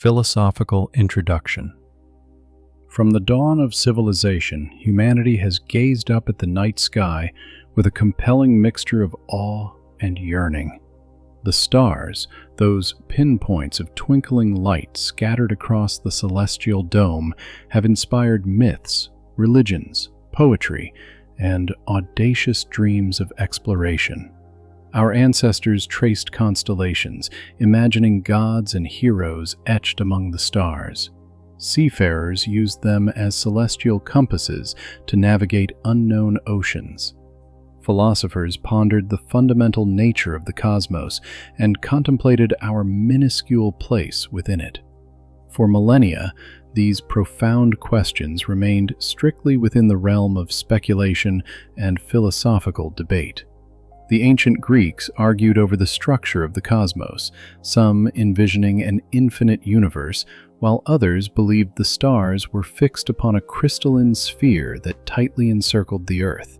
Philosophical Introduction. From the dawn of civilization, humanity has gazed up at the night sky with a compelling mixture of awe and yearning. The stars, those pinpoints of twinkling light scattered across the celestial dome, have inspired myths, religions, poetry, and audacious dreams of exploration. Our ancestors traced constellations, imagining gods and heroes etched among the stars. Seafarers used them as celestial compasses to navigate unknown oceans. Philosophers pondered the fundamental nature of the cosmos and contemplated our minuscule place within it. For millennia, these profound questions remained strictly within the realm of speculation and philosophical debate. The ancient Greeks argued over the structure of the cosmos, some envisioning an infinite universe, while others believed the stars were fixed upon a crystalline sphere that tightly encircled the Earth.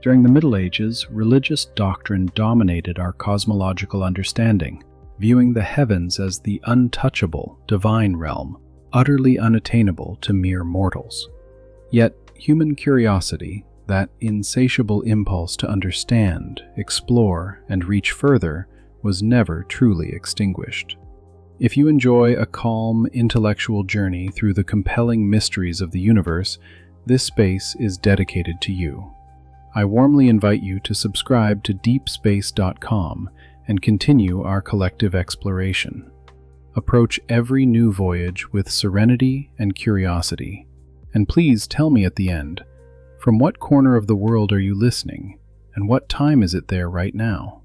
During the Middle Ages, religious doctrine dominated our cosmological understanding, viewing the heavens as the untouchable, divine realm, utterly unattainable to mere mortals. Yet, human curiosity, that insatiable impulse to understand, explore, and reach further, was never truly extinguished. If you enjoy a calm, intellectual journey through the compelling mysteries of the universe, this space is dedicated to you. I warmly invite you to subscribe to deepspace.com and continue our collective exploration. Approach every new voyage with serenity and curiosity. And please tell me at the end, from what corner of the world are you listening, and what time is it there right now?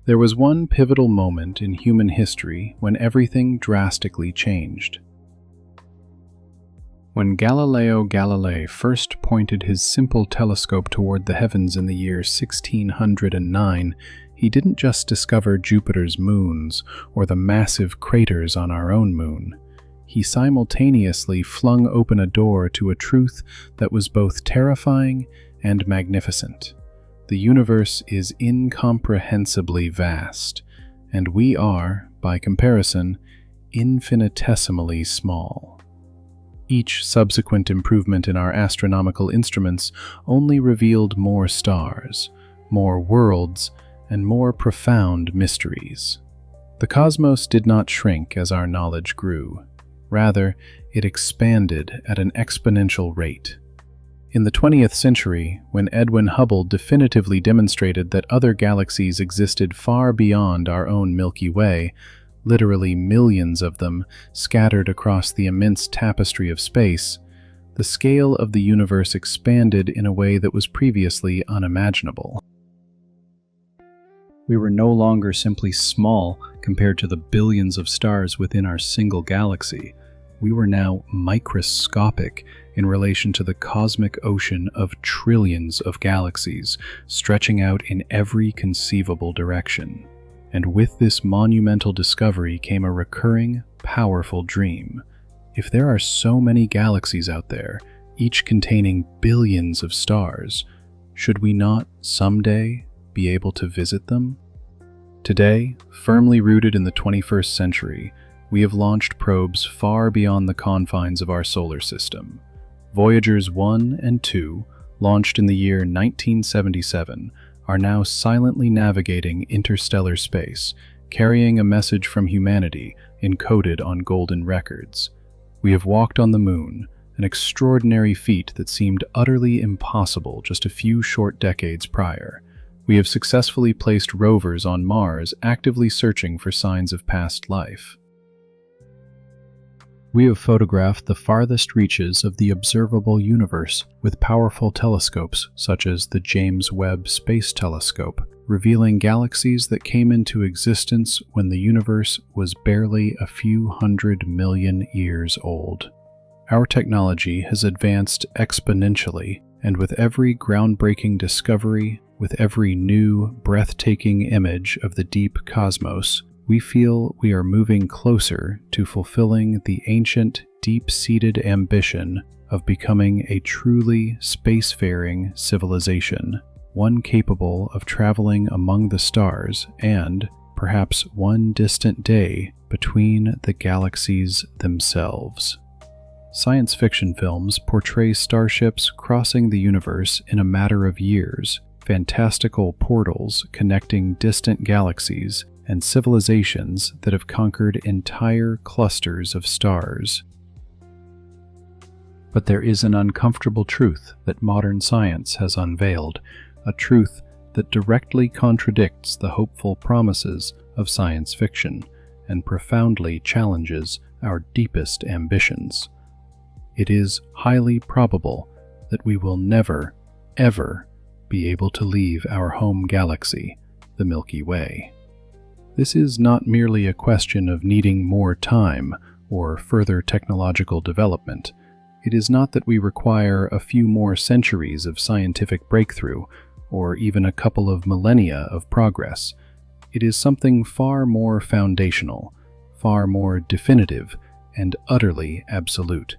There was one pivotal moment in human history when everything drastically changed. When Galileo Galilei first pointed his simple telescope toward the heavens in the year 1609, he didn't just discover Jupiter's moons or the massive craters on our own moon. He simultaneously flung open a door to a truth that was both terrifying and magnificent. The universe is incomprehensibly vast, and we are, by comparison, infinitesimally small. Each subsequent improvement in our astronomical instruments only revealed more stars, more worlds, and more profound mysteries. The cosmos did not shrink as our knowledge grew. Rather, it expanded at an exponential rate. In the 20th century, when Edwin Hubble definitively demonstrated that other galaxies existed far beyond our own Milky Way, literally millions of them scattered across the immense tapestry of space, the scale of the universe expanded in a way that was previously unimaginable. We were no longer simply small compared to the billions of stars within our single galaxy. We were now microscopic in relation to the cosmic ocean of trillions of galaxies, stretching out in every conceivable direction. And with this monumental discovery came a recurring, powerful dream. If there are so many galaxies out there, each containing billions of stars, should we not someday be able to visit them? Today, firmly rooted in the 21st century, we have launched probes far beyond the confines of our solar system. Voyagers 1 and 2, launched in the year 1977, are now silently navigating interstellar space, carrying a message from humanity encoded on golden records. We have walked on the moon, an extraordinary feat that seemed utterly impossible just a few short decades prior. We have successfully placed rovers on Mars, actively searching for signs of past life. We have photographed the farthest reaches of the observable universe with powerful telescopes such as the James Webb Space Telescope, revealing galaxies that came into existence when the universe was barely a few 100 million years old. Our technology has advanced exponentially, and with every groundbreaking discovery, with every new, breathtaking image of the deep cosmos, we feel we are moving closer to fulfilling the ancient, deep-seated ambition of becoming a truly spacefaring civilization, one capable of traveling among the stars and, perhaps one distant day between the galaxies themselves. Science fiction films portray starships crossing the universe in a matter of years, fantastical portals connecting distant galaxies, and civilizations that have conquered entire clusters of stars. But there is an uncomfortable truth that modern science has unveiled, a truth that directly contradicts the hopeful promises of science fiction and profoundly challenges our deepest ambitions. It is highly probable that we will never, ever be able to leave our home galaxy, the Milky Way. This is not merely a question of needing more time or further technological development. It is not that we require a few more centuries of scientific breakthrough or even a couple of millennia of progress. It is something far more foundational, far more definitive, and utterly absolute.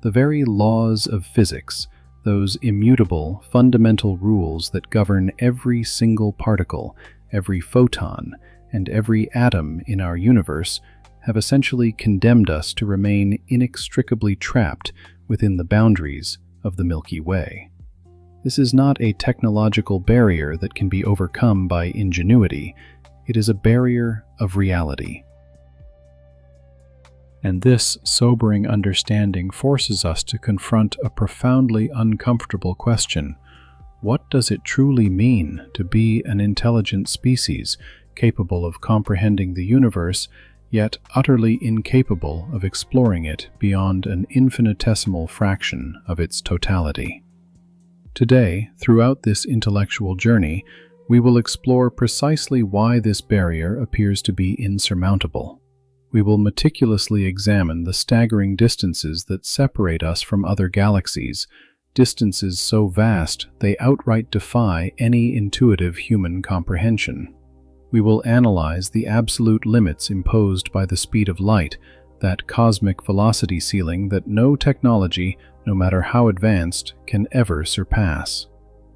The very laws of physics, those immutable, fundamental rules that govern every single particle, every photon, and every atom in our universe, have essentially condemned us to remain inextricably trapped within the boundaries of the Milky Way. This is not a technological barrier that can be overcome by ingenuity. It is a barrier of reality. And this sobering understanding forces us to confront a profoundly uncomfortable question. What does it truly mean to be an intelligent species, capable of comprehending the universe, yet utterly incapable of exploring it beyond an infinitesimal fraction of its totality? Today, throughout this intellectual journey, we will explore precisely why this barrier appears to be insurmountable. We will meticulously examine the staggering distances that separate us from other galaxies, distances so vast they outright defy any intuitive human comprehension. We will analyze the absolute limits imposed by the speed of light, that cosmic velocity ceiling that no technology, no matter how advanced, can ever surpass.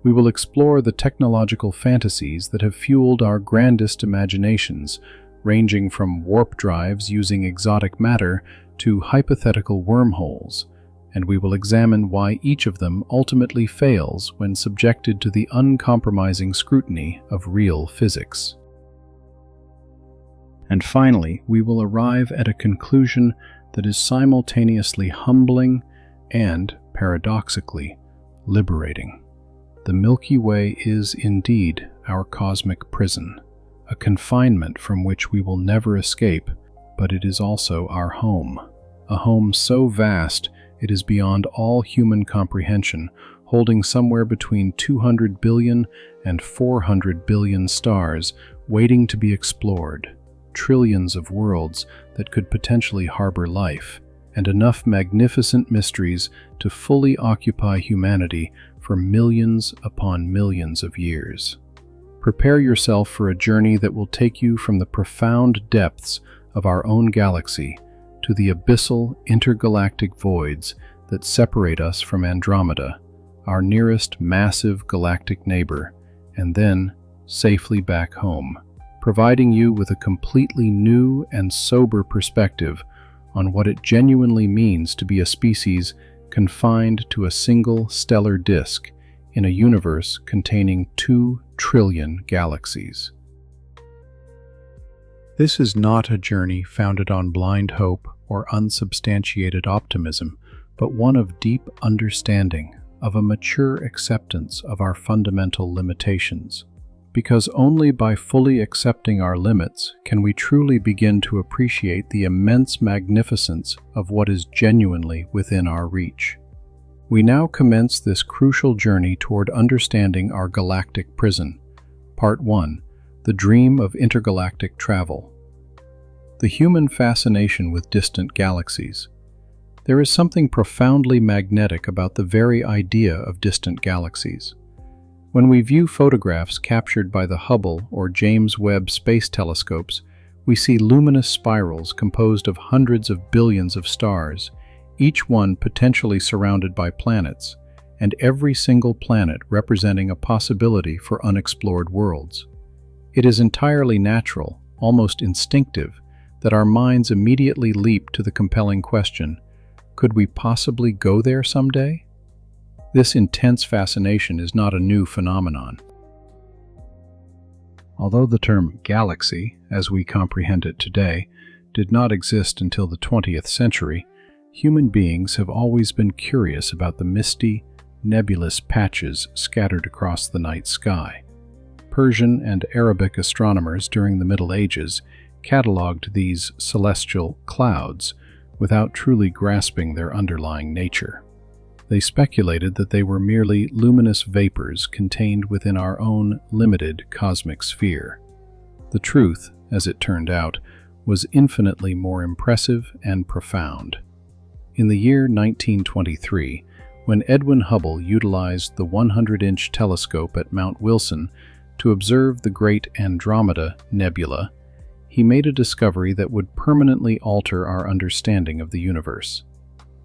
We will explore the technological fantasies that have fueled our grandest imaginations, ranging from warp drives using exotic matter to hypothetical wormholes, and we will examine why each of them ultimately fails when subjected to the uncompromising scrutiny of real physics. And finally, we will arrive at a conclusion that is simultaneously humbling and, paradoxically, liberating. The Milky Way is indeed our cosmic prison, a confinement from which we will never escape, but it is also our home, a home so vast it is beyond all human comprehension, holding somewhere between 200 billion and 400 billion stars waiting to be explored, trillions of worlds that could potentially harbor life, and enough magnificent mysteries to fully occupy humanity for millions upon millions of years. Prepare yourself for a journey that will take you from the profound depths of our own galaxy to the abyssal intergalactic voids that separate us from Andromeda, our nearest massive galactic neighbor, and then safely back home, providing you with a completely new and sober perspective on what it genuinely means to be a species confined to a single stellar disk in a universe containing 2 trillion galaxies. This is not a journey founded on blind hope or unsubstantiated optimism, but one of deep understanding, of a mature acceptance of our fundamental limitations. Because only by fully accepting our limits can we truly begin to appreciate the immense magnificence of what is genuinely within our reach. We now commence this crucial journey toward understanding our galactic prison. Part 1. The Dream of Intergalactic Travel. The human fascination with distant galaxies. There is something profoundly magnetic about the very idea of distant galaxies. When we view photographs captured by the Hubble or James Webb space telescopes, we see luminous spirals composed of hundreds of billions of stars, each one potentially surrounded by planets, and every single planet representing a possibility for unexplored worlds. It is entirely natural, almost instinctive, that our minds immediately leap to the compelling question, could we possibly go there someday? This intense fascination is not a new phenomenon. Although the term galaxy, as we comprehend it today, did not exist until the 20th century, human beings have always been curious about the misty, nebulous patches scattered across the night sky. Persian and Arabic astronomers during the Middle Ages catalogued these celestial clouds without truly grasping their underlying nature. They speculated that they were merely luminous vapors contained within our own limited cosmic sphere. The truth, as it turned out, was infinitely more impressive and profound. In the year 1923, when Edwin Hubble utilized the 100-inch telescope at Mount Wilson to observe the great Andromeda nebula, he made a discovery that would permanently alter our understanding of the universe.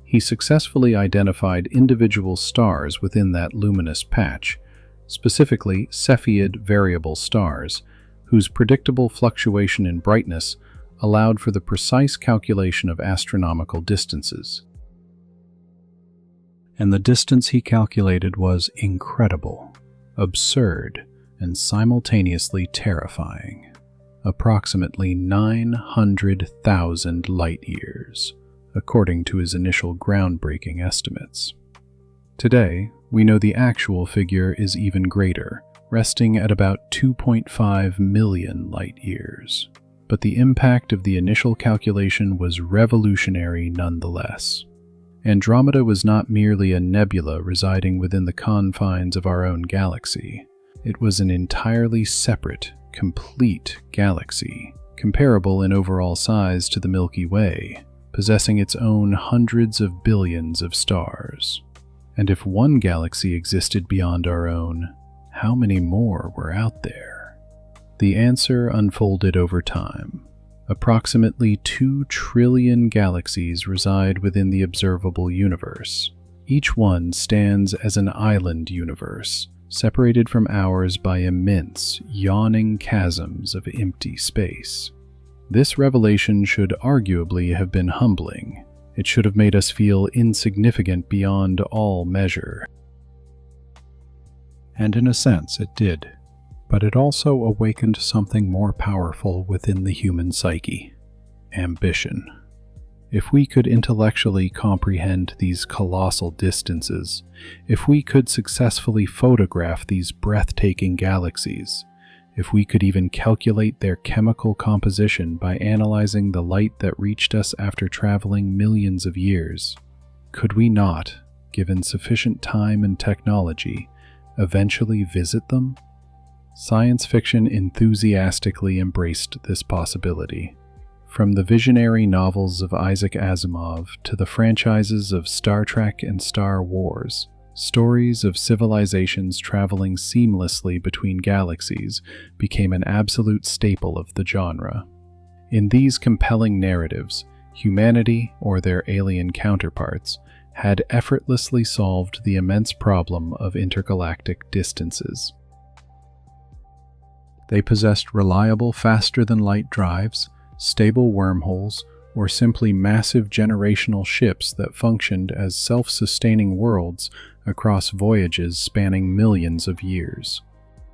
He successfully identified individual stars within that luminous patch, specifically Cepheid variable stars, whose predictable fluctuation in brightness allowed for the precise calculation of astronomical distances. And the distance he calculated was incredible, absurd, and simultaneously terrifying. Approximately 900,000 light-years, according to his initial groundbreaking estimates. Today, we know the actual figure is even greater, resting at about 2.5 million light-years. But the impact of the initial calculation was revolutionary nonetheless. Andromeda was not merely a nebula residing within the confines of our own galaxy. It was an entirely separate, complete galaxy, comparable in overall size to the Milky Way, possessing its own hundreds of billions of stars. And if one galaxy existed beyond our own, how many more were out there? The answer unfolded over time. Approximately 2 trillion galaxies reside within the observable universe. Each one stands as an island universe, separated from ours by immense, yawning chasms of empty space. This revelation should arguably have been humbling. It should have made us feel insignificant beyond all measure. And in a sense, it did. But it also awakened something more powerful within the human psyche: ambition. If we could intellectually comprehend these colossal distances, if we could successfully photograph these breathtaking galaxies, if we could even calculate their chemical composition by analyzing the light that reached us after traveling millions of years, could we not, given sufficient time and technology, eventually visit them? Science fiction enthusiastically embraced this possibility. From the visionary novels of Isaac Asimov to the franchises of Star Trek and Star Wars, stories of civilizations traveling seamlessly between galaxies became an absolute staple of the genre. In these compelling narratives, humanity, or their alien counterparts, had effortlessly solved the immense problem of intergalactic distances. They possessed reliable faster-than-light drives, stable wormholes, or simply massive generational ships that functioned as self-sustaining worlds across voyages spanning millions of years.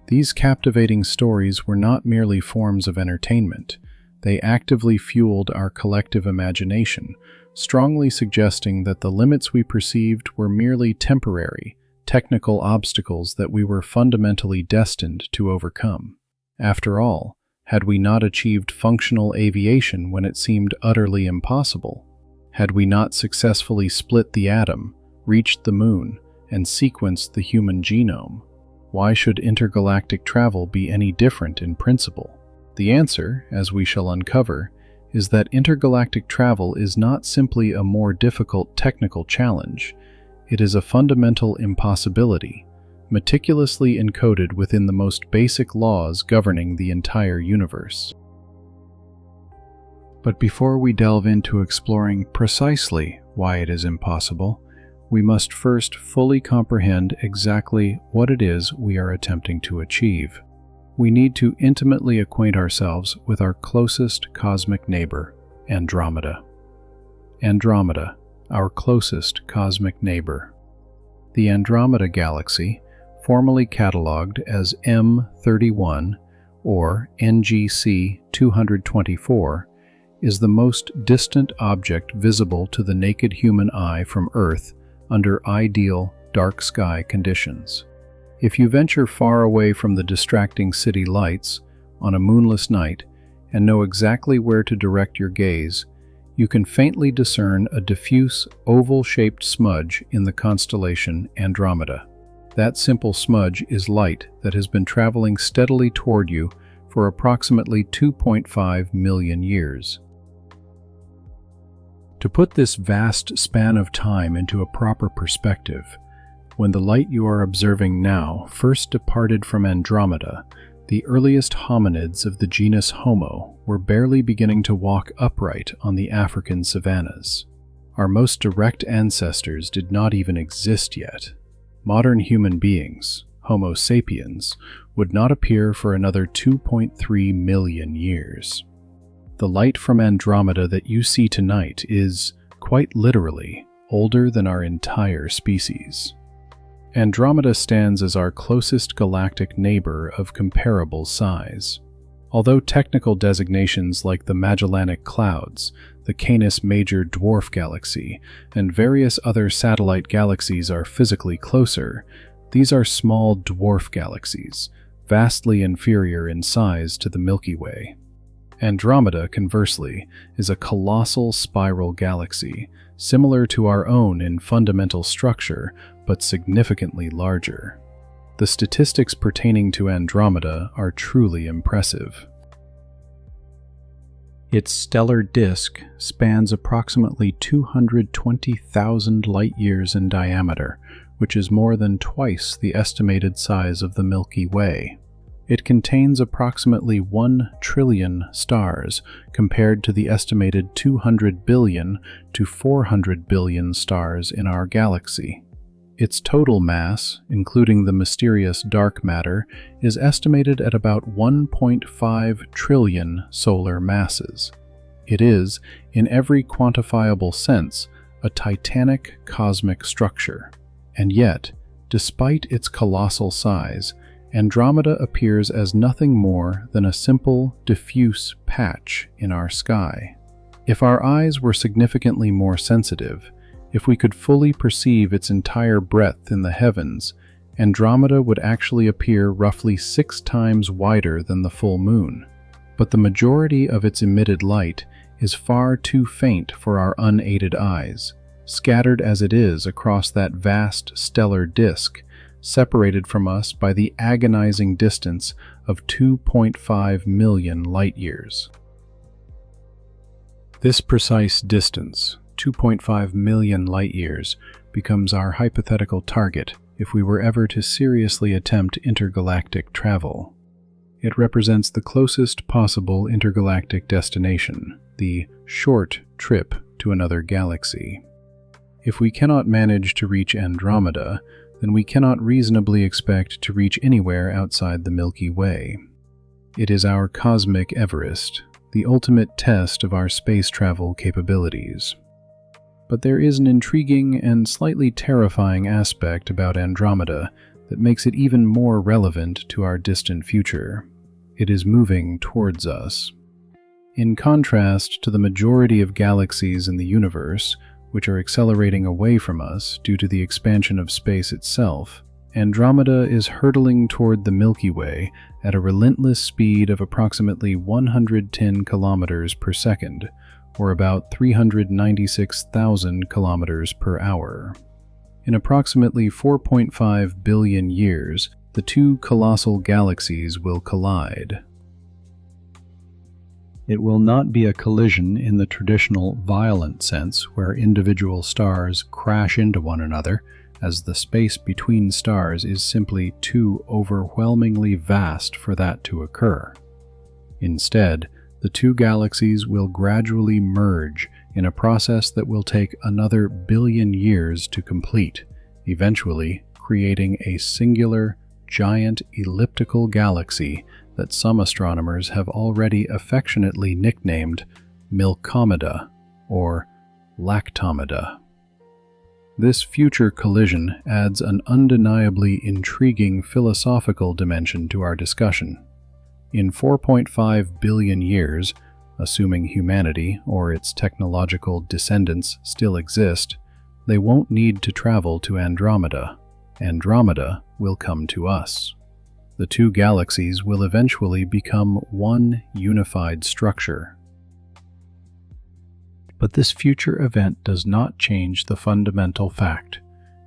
These captivating stories were not merely forms of entertainment. They actively fueled our collective imagination, strongly suggesting that the limits we perceived were merely temporary, technical obstacles that we were fundamentally destined to overcome. After all, had we not achieved functional aviation when it seemed utterly impossible? Had we not successfully split the atom, reached the moon, and sequenced the human genome? Why should intergalactic travel be any different in principle? The answer, as we shall uncover, is that intergalactic travel is not simply a more difficult technical challenge. It is a fundamental impossibility, meticulously encoded within the most basic laws governing the entire universe. But before we delve into exploring precisely why it is impossible, we must first fully comprehend exactly what it is we are attempting to achieve. we need to intimately acquaint ourselves with our closest cosmic neighbor, Andromeda. Andromeda, our closest cosmic neighbor. The Andromeda galaxy, formally catalogued as M31 or NGC 224, is the most distant object visible to the naked human eye from Earth under ideal dark sky conditions. If you venture far away from the distracting city lights on a moonless night and know exactly where to direct your gaze, you can faintly discern a diffuse, oval-shaped smudge in the constellation Andromeda. That simple smudge is light that has been traveling steadily toward you for approximately 2.5 million years. To put this vast span of time into a proper perspective, when the light you are observing now first departed from Andromeda, the earliest hominids of the genus Homo were barely beginning to walk upright on the African savannas. Our most direct ancestors did not even exist yet. Modern human beings, Homo sapiens, would not appear for another 2.3 million years. The light from Andromeda that you see tonight is, quite literally, older than our entire species. Andromeda stands as our closest galactic neighbor of comparable size. Although technical designations like the Magellanic Clouds, the Canis Major Dwarf Galaxy, and various other satellite galaxies are physically closer, these are small dwarf galaxies, vastly inferior in size to the Milky Way. Andromeda, conversely, is a colossal spiral galaxy, similar to our own in fundamental structure, but significantly larger. The statistics pertaining to Andromeda are truly impressive. Its stellar disk spans approximately 220,000 light-years in diameter, which is more than twice the estimated size of the Milky Way. It contains approximately 1 trillion stars, compared to the estimated 200 billion to 400 billion stars in our galaxy. Its total mass, including the mysterious dark matter, is estimated at about 1.5 trillion solar masses. It is, in every quantifiable sense, a titanic cosmic structure. And yet, despite its colossal size, Andromeda appears as nothing more than a simple, diffuse patch in our sky. If our eyes were significantly more sensitive, if we could fully perceive its entire breadth in the heavens, Andromeda would actually appear roughly 6 times wider than the full moon. But the majority of its emitted light is far too faint for our unaided eyes, scattered as it is across that vast stellar disk, separated from us by the agonizing distance of 2.5 million light-years. This precise distance, 2.5 million light-years, becomes our hypothetical target if we were ever to seriously attempt intergalactic travel. It represents the closest possible intergalactic destination, the short trip to another galaxy. If we cannot manage to reach Andromeda, then we cannot reasonably expect to reach anywhere outside the Milky Way. It is our cosmic Everest, the ultimate test of our space travel capabilities. But there is an intriguing and slightly terrifying aspect about Andromeda that makes it even more relevant to our distant future. It is moving towards us. In contrast to the majority of galaxies in the universe, which are accelerating away from us due to the expansion of space itself, Andromeda is hurtling toward the Milky Way at a relentless speed of approximately 110 kilometers per second, or about 396,000 kilometers per hour. In approximately 4.5 billion years, the two colossal galaxies will collide. It will not be a collision in the traditional violent sense where individual stars crash into one another, as the space between stars is simply too overwhelmingly vast for that to occur. Instead, the two galaxies will gradually merge in a process that will take another billion years to complete, eventually creating a singular, giant elliptical galaxy that some astronomers have already affectionately nicknamed Milkomeda or Lactomeda. This future collision adds an undeniably intriguing philosophical dimension to our discussion. In 4.5 billion years, assuming humanity or its technological descendants still exist, they won't need to travel to Andromeda. Andromeda will come to us. The two galaxies will eventually become one unified structure. But this future event does not change the fundamental fact.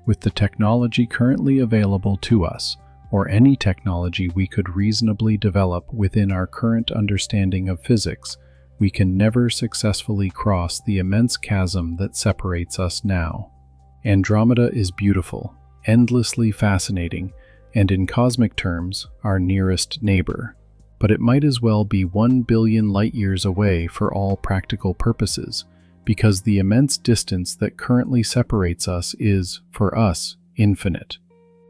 With the technology currently available to us, or any technology we could reasonably develop within our current understanding of physics, we can never successfully cross the immense chasm that separates us now. Andromeda is beautiful, endlessly fascinating, and in cosmic terms, our nearest neighbor. But it might as well be 1 billion light-years away for all practical purposes, because the immense distance that currently separates us is, for us, infinite.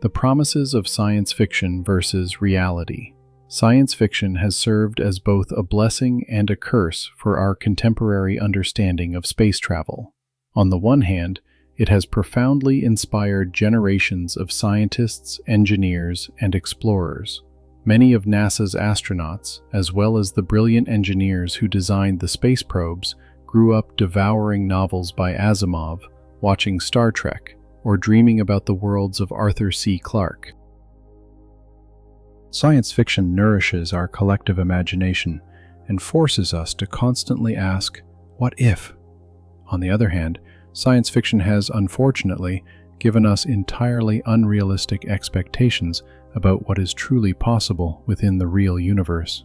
The promises of science fiction versus reality. Science fiction has served as both a blessing and a curse for our contemporary understanding of space travel. On the one hand, it has profoundly inspired generations of scientists, engineers, and explorers. Many of NASA's astronauts, as well as the brilliant engineers who designed the space probes, grew up devouring novels by Asimov, watching Star Trek, or dreaming about the worlds of Arthur C. Clarke. Science fiction nourishes our collective imagination and forces us to constantly ask, what if? On the other hand, science fiction has, unfortunately, given us entirely unrealistic expectations about what is truly possible within the real universe.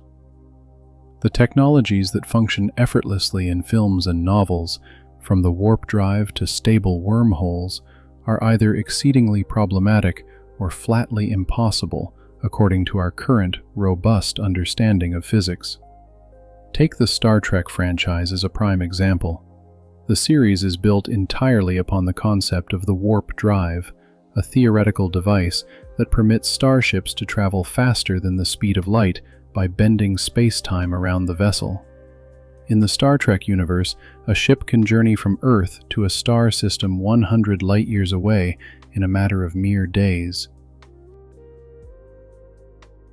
The technologies that function effortlessly in films and novels, from the warp drive to stable wormholes, are either exceedingly problematic or flatly impossible according to our current, robust understanding of physics. Take the Star Trek franchise as a prime example. The series is built entirely upon the concept of the warp drive, a theoretical device that permits starships to travel faster than the speed of light by bending space-time around the vessel. In the Star Trek universe, a ship can journey from Earth to a star system 100 light-years away in a matter of mere days.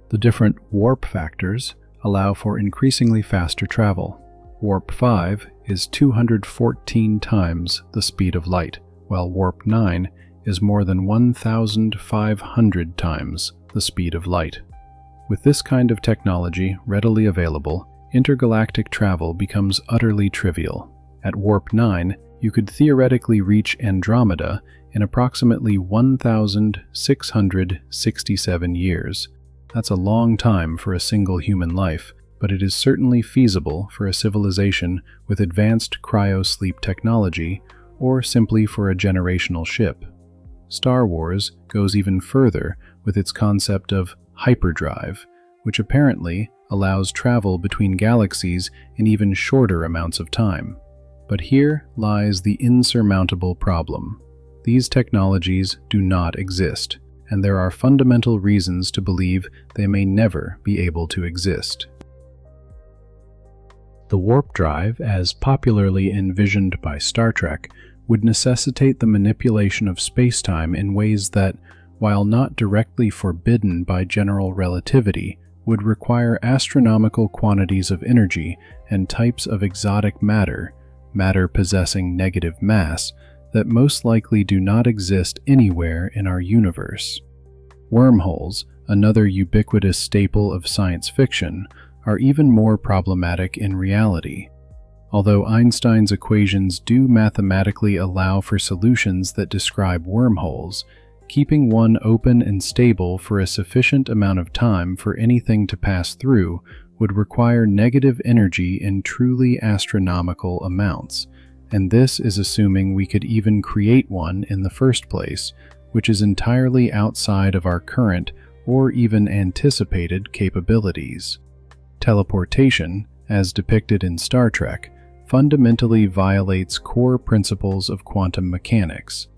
The different warp factors allow for increasingly faster travel. Warp 5 is 214 times the speed of light, while Warp 9 is more than 1,500 times the speed of light. With this kind of technology readily available, intergalactic travel becomes utterly trivial. At Warp 9, you could theoretically reach Andromeda in approximately 1,667 years. That's a long time for a single human life, but it is certainly feasible for a civilization with advanced cryosleep technology, or simply for a generational ship. Star Wars goes even further with its concept of hyperdrive, which apparently allows travel between galaxies in even shorter amounts of time. But here lies the insurmountable problem. These technologies do not exist, and there are fundamental reasons to believe they may never be able to exist. The warp drive, as popularly envisioned by Star Trek, would necessitate the manipulation of space-time in ways that, while not directly forbidden by general relativity, would require astronomical quantities of energy and types of exotic matter possessing negative mass, that most likely do not exist anywhere in our universe. Wormholes, another ubiquitous staple of science fiction, are even more problematic in reality. Although Einstein's equations do mathematically allow for solutions that describe wormholes, keeping one open and stable for a sufficient amount of time for anything to pass through would require negative energy in truly astronomical amounts, and this is assuming we could even create one in the first place, which is entirely outside of our current or even anticipated capabilities. Teleportation, as depicted in Star Trek, fundamentally violates core principles of quantum mechanics.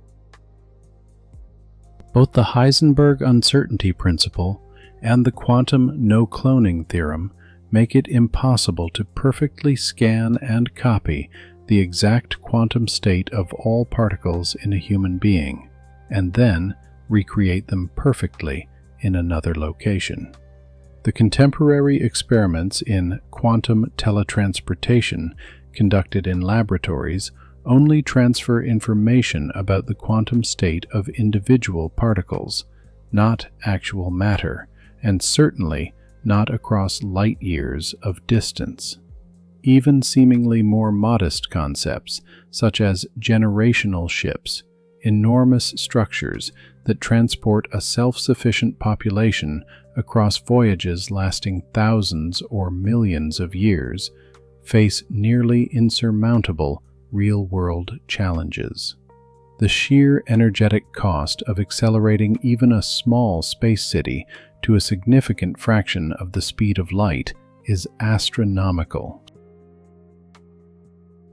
Both the Heisenberg uncertainty principle and the quantum no-cloning theorem make it impossible to perfectly scan and copy the exact quantum state of all particles in a human being, and then recreate them perfectly in another location. The contemporary experiments in quantum teletransportation conducted in laboratories only transfer information about the quantum state of individual particles, not actual matter, and certainly not across light years of distance. Even seemingly more modest concepts, such as generational ships, enormous structures that transport a self-sufficient population across voyages lasting thousands or millions of years, face nearly insurmountable real-world challenges. The sheer energetic cost of accelerating even a small space city to a significant fraction of the speed of light is astronomical.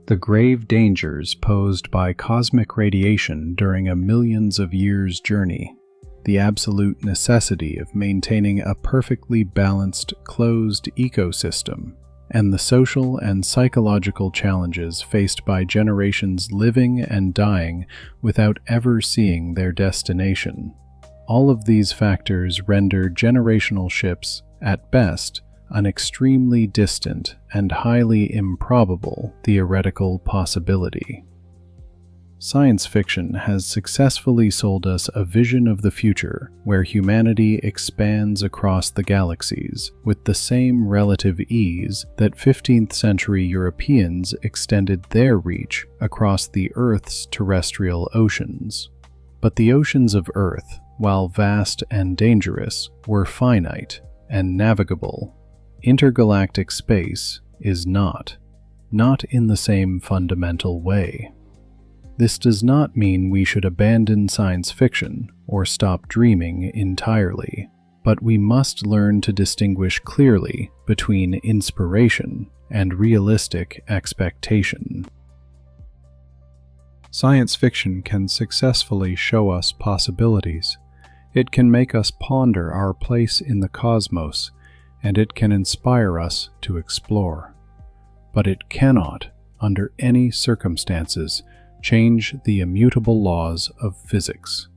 The grave dangers posed by cosmic radiation during a millions of years journey, the absolute necessity of maintaining a perfectly balanced, closed ecosystem, and the social and psychological challenges faced by generations living and dying without ever seeing their destination. All of these factors render generational ships, at best, an extremely distant and highly improbable theoretical possibility. Science fiction has successfully sold us a vision of the future where humanity expands across the galaxies with the same relative ease that 15th century Europeans extended their reach across the Earth's terrestrial oceans. But the oceans of Earth, while vast and dangerous, were finite and navigable. Intergalactic space is not in the same fundamental way. This does not mean we should abandon science fiction or stop dreaming entirely, but we must learn to distinguish clearly between inspiration and realistic expectation. Science fiction can successfully show us possibilities. It can make us ponder our place in the cosmos, and it can inspire us to explore. But it cannot, under any circumstances, change the immutable laws of physics,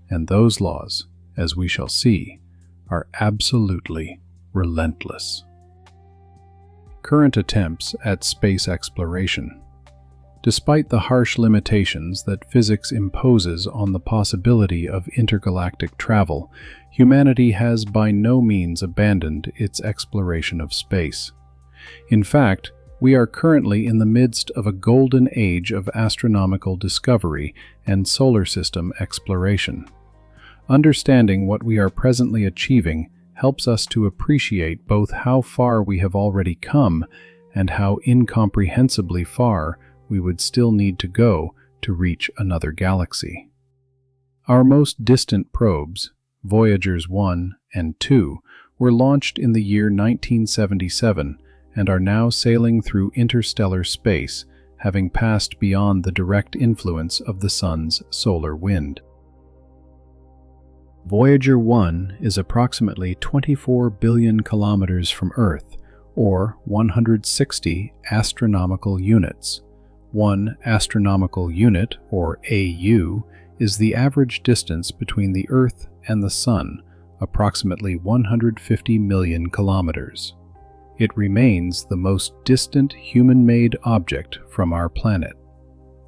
and those laws, as we shall see, are absolutely relentless. Current attempts at space exploration. Despite the harsh limitations that physics imposes on the possibility of intergalactic travel, humanity has by no means abandoned its exploration of space. In fact, we are currently in the midst of a golden age of astronomical discovery and solar system exploration. Understanding what we are presently achieving helps us to appreciate both how far we have already come and how incomprehensibly far we would still need to go to reach another galaxy. Our most distant probes, Voyagers 1 and 2, were launched in the year 1977 and are now sailing through interstellar space, having passed beyond the direct influence of the Sun's solar wind. Voyager 1 is approximately 24 billion kilometers from Earth, or 160 astronomical units. 1 astronomical unit, or AU, is the average distance between the Earth and the Sun, approximately 150 million kilometers. It remains the most distant human-made object from our planet.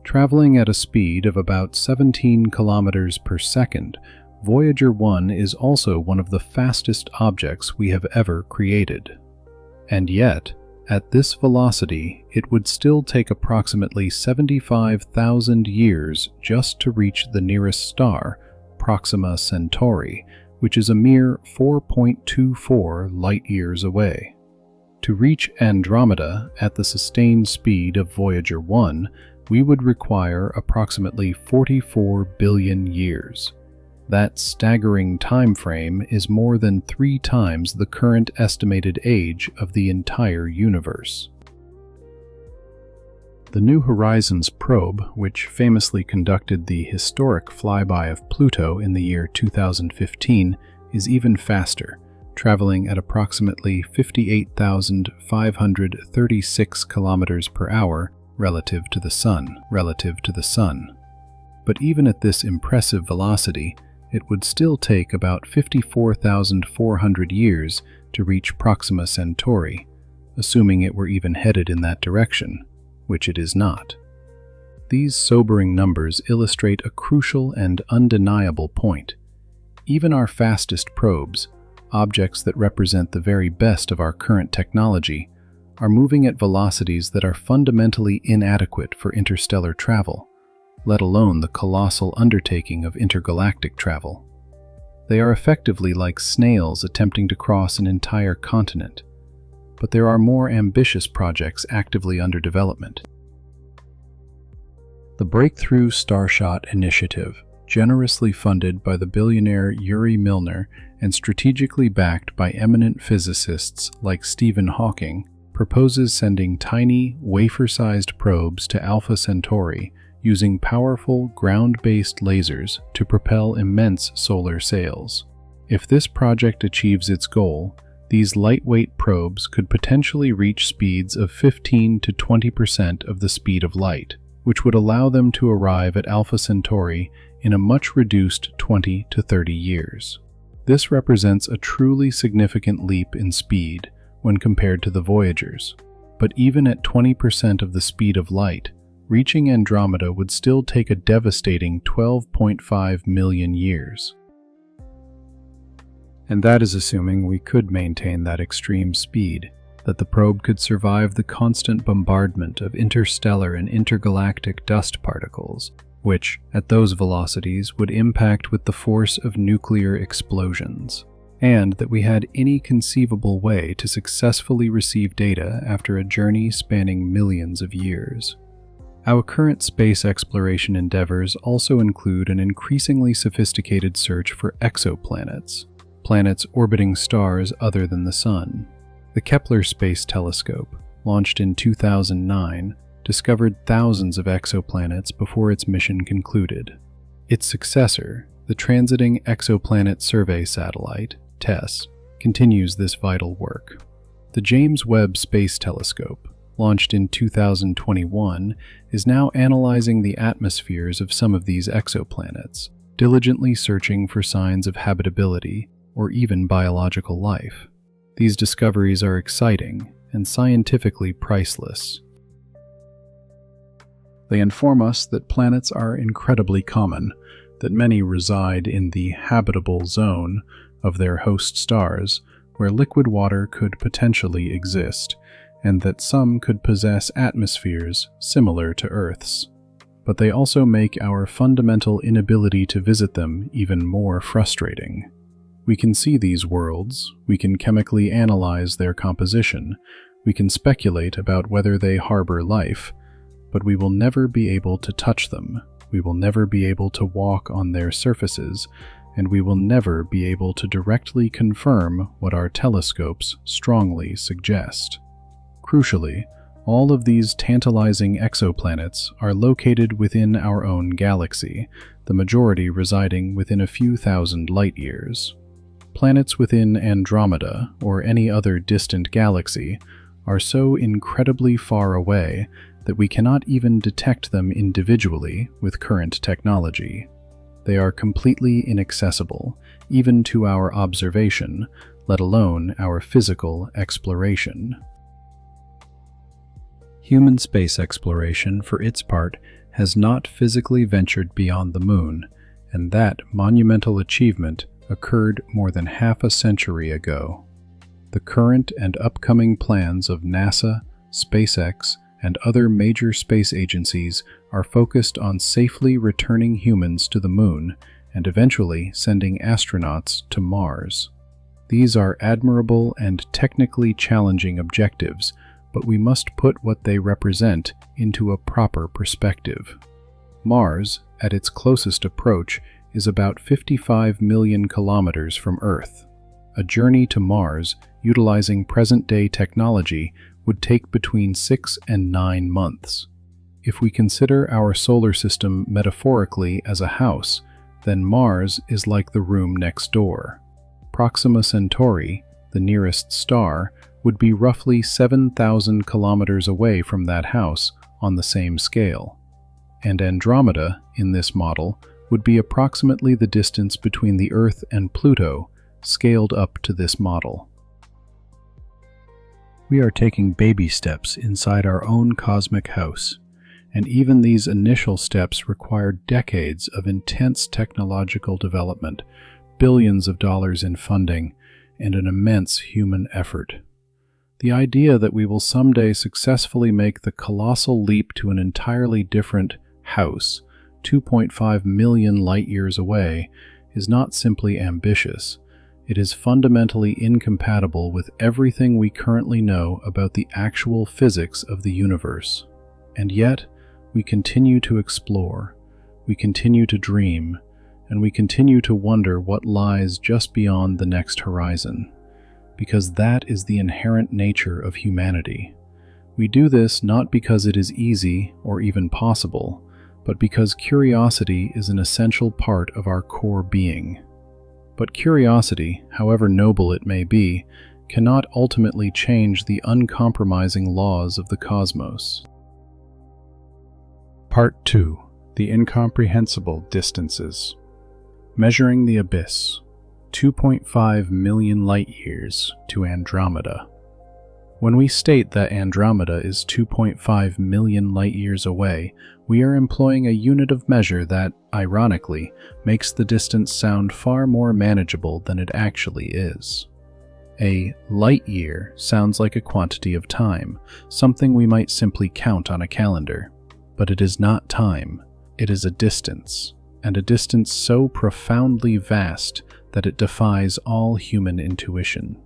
Traveling at a speed of about 17 kilometers per second, Voyager 1 is also one of the fastest objects we have ever created. And yet, at this velocity, it would still take approximately 75,000 years just to reach the nearest star, Proxima Centauri, which is a mere 4.24 light-years away. To reach Andromeda at the sustained speed of Voyager 1, we would require approximately 44 billion years. That staggering time frame is more than 3 times the current estimated age of the entire universe. The New Horizons probe, which famously conducted the historic flyby of Pluto in the year 2015, is even faster, traveling at approximately 58,536 kilometers per hour relative to the Sun. But even at this impressive velocity, it would still take about 54,400 years to reach Proxima Centauri, assuming it were even headed in that direction, which it is not. These sobering numbers illustrate a crucial and undeniable point. Even our fastest probes, objects that represent the very best of our current technology, are moving at velocities that are fundamentally inadequate for interstellar travel, let alone the colossal undertaking of intergalactic travel. They are effectively like snails attempting to cross an entire continent, but there are more ambitious projects actively under development. The Breakthrough Starshot Initiative, generously funded by the billionaire Yuri Milner and strategically backed by eminent physicists like Stephen Hawking, proposes sending tiny, wafer-sized probes to Alpha Centauri using powerful, ground-based lasers to propel immense solar sails. If this project achieves its goal, these lightweight probes could potentially reach speeds of 15 to 20% of the speed of light, which would allow them to arrive at Alpha Centauri in a much reduced 20 to 30 years. This represents a truly significant leap in speed when compared to the Voyagers, but even at 20% of the speed of light, reaching Andromeda would still take a devastating 12.5 million years. And that is assuming we could maintain that extreme speed, that the probe could survive the constant bombardment of interstellar and intergalactic dust particles, which, at those velocities, would impact with the force of nuclear explosions, and that we had any conceivable way to successfully receive data after a journey spanning millions of years. Our current space exploration endeavors also include an increasingly sophisticated search for exoplanets, planets orbiting stars other than the Sun. The Kepler Space Telescope, launched in 2009, discovered thousands of exoplanets before its mission concluded. Its successor, the Transiting Exoplanet Survey Satellite, TESS, continues this vital work. The James Webb Space Telescope, launched in 2021, is now analyzing the atmospheres of some of these exoplanets, diligently searching for signs of habitability or even biological life. These discoveries are exciting and scientifically priceless. They inform us that planets are incredibly common, that many reside in the habitable zone of their host stars, where liquid water could potentially exist, and that some could possess atmospheres similar to Earth's. But they also make our fundamental inability to visit them even more frustrating. We can see these worlds, we can chemically analyze their composition, we can speculate about whether they harbor life, but we will never be able to touch them, we will never be able to walk on their surfaces, and we will never be able to directly confirm what our telescopes strongly suggest. Crucially, all of these tantalizing exoplanets are located within our own galaxy, the majority residing within a few thousand light-years. Planets within Andromeda, or any other distant galaxy, are so incredibly far away that we cannot even detect them individually with current technology. They are completely inaccessible, even to our observation, let alone our physical exploration. Human space exploration, for its part, has not physically ventured beyond the Moon, and that monumental achievement occurred more than half a century ago. The current and upcoming plans of NASA, SpaceX, and other major space agencies are focused on safely returning humans to the Moon and eventually sending astronauts to Mars. These are admirable and technically challenging objectives, but we must put what they represent into a proper perspective. Mars, at its closest approach, is about 55 million kilometers from Earth. A journey to Mars, utilizing present-day technology, would take between 6 and 9 months. If we consider our solar system metaphorically as a house, then Mars is like the room next door. Proxima Centauri, the nearest star, would be roughly 7,000 kilometers away from that house on the same scale. And Andromeda, in this model, would be approximately the distance between the Earth and Pluto, scaled up to this model. We are taking baby steps inside our own cosmic house, and even these initial steps require decades of intense technological development, billions of dollars in funding, and an immense human effort. The idea that we will someday successfully make the colossal leap to an entirely different house, 2.5 million light-years away, is not simply ambitious. It is fundamentally incompatible with everything we currently know about the actual physics of the universe. And yet, we continue to explore, we continue to dream, and we continue to wonder what lies just beyond the next horizon. Because that is the inherent nature of humanity. We do this not because it is easy or even possible, but because curiosity is an essential part of our core being. But curiosity, however noble it may be, cannot ultimately change the uncompromising laws of the cosmos. Part 2. The Incomprehensible Distances. Measuring the Abyss. 2.5 million light-years to Andromeda. When we state that Andromeda is 2.5 million light-years away, we are employing a unit of measure that, ironically, makes the distance sound far more manageable than it actually is. A light-year sounds like a quantity of time, something we might simply count on a calendar. But it is not time, it is a distance, and a distance so profoundly vast that it defies all human intuition.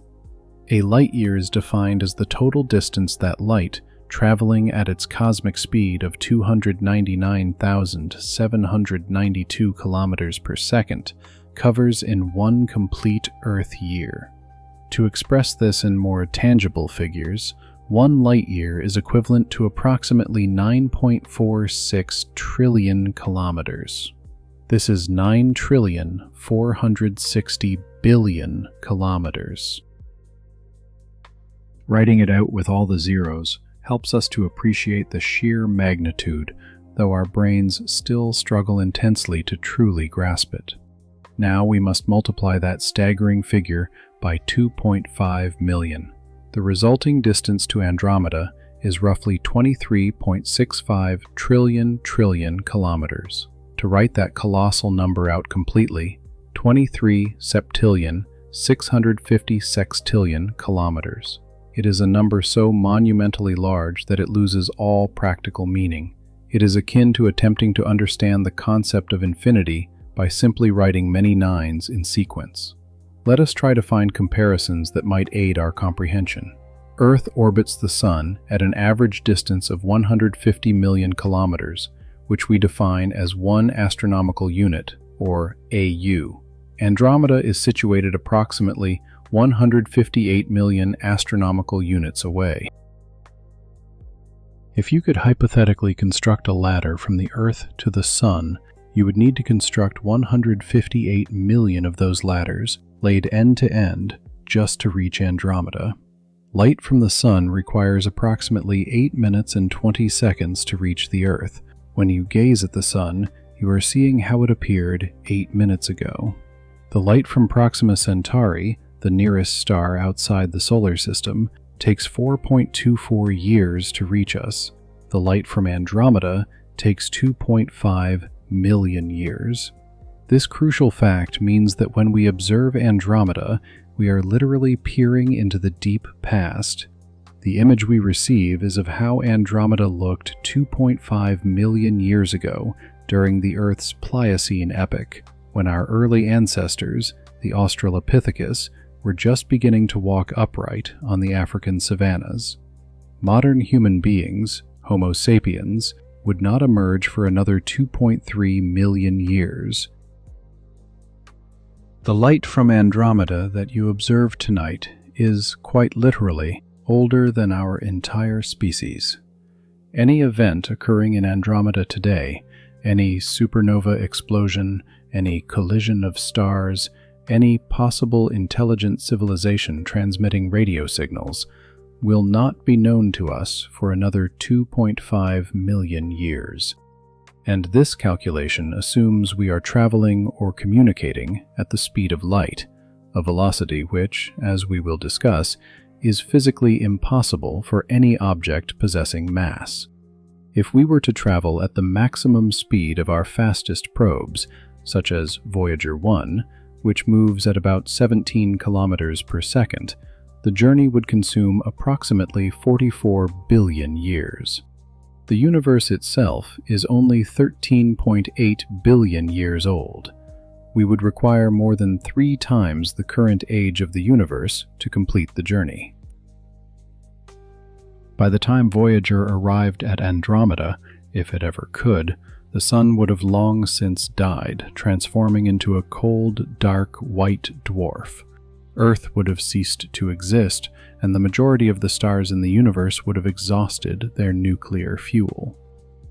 A light-year is defined as the total distance that light, traveling at its cosmic speed of 299,792 kilometers per second, covers in one complete Earth year. To express this in more tangible figures, 1 light-year is equivalent to approximately 9.46 trillion kilometers. This is 9,460 billion kilometers. Writing it out with all the zeros helps us to appreciate the sheer magnitude, though our brains still struggle intensely to truly grasp it. Now we must multiply that staggering figure by 2.5 million. The resulting distance to Andromeda is roughly 23.65 trillion kilometers. To write that colossal number out completely, 23 septillion 650 sextillion kilometers. It is a number so monumentally large that it loses all practical meaning. It is akin to attempting to understand the concept of infinity by simply writing many nines in sequence. Let us try to find comparisons that might aid our comprehension. Earth orbits the Sun at an average distance of 150 million kilometers, which we define as 1 astronomical unit, or AU. Andromeda is situated approximately 158 million astronomical units away. If you could hypothetically construct a ladder from the Earth to the Sun, you would need to construct 158 million of those ladders, laid end to end, just to reach Andromeda. Light from the Sun requires approximately 8 minutes and 20 seconds to reach the Earth. When you gaze at the Sun, you are seeing how it appeared 8 minutes ago. The light from Proxima Centauri, the nearest star outside the solar system, takes 4.24 years to reach us. The light from Andromeda takes 2.5 million years. This crucial fact means that when we observe Andromeda, we are literally peering into the deep past. The image we receive is of how Andromeda looked 2.5 million years ago during the Earth's Pliocene epoch, when our early ancestors, the Australopithecus, were just beginning to walk upright on the African savannas. Modern human beings, Homo sapiens, would not emerge for another 2.3 million years. The light from Andromeda that you observe tonight is, quite literally, older than our entire species. Any event occurring in Andromeda today, any supernova explosion, any collision of stars, any possible intelligent civilization transmitting radio signals will not be known to us for another 2.5 million years. And this calculation assumes we are traveling or communicating at the speed of light, a velocity which, as we will discuss, is physically impossible for any object possessing mass. If we were to travel at the maximum speed of our fastest probes, such as Voyager 1, which moves at about 17 kilometers per second, the journey would consume approximately 44 billion years. The universe itself is only 13.8 billion years old. We would require more than 3 times the current age of the universe to complete the journey. By the time Voyager arrived at Andromeda, if it ever could, the sun would have long since died, transforming into a cold, dark, white dwarf. Earth would have ceased to exist, and the majority of the stars in the universe would have exhausted their nuclear fuel.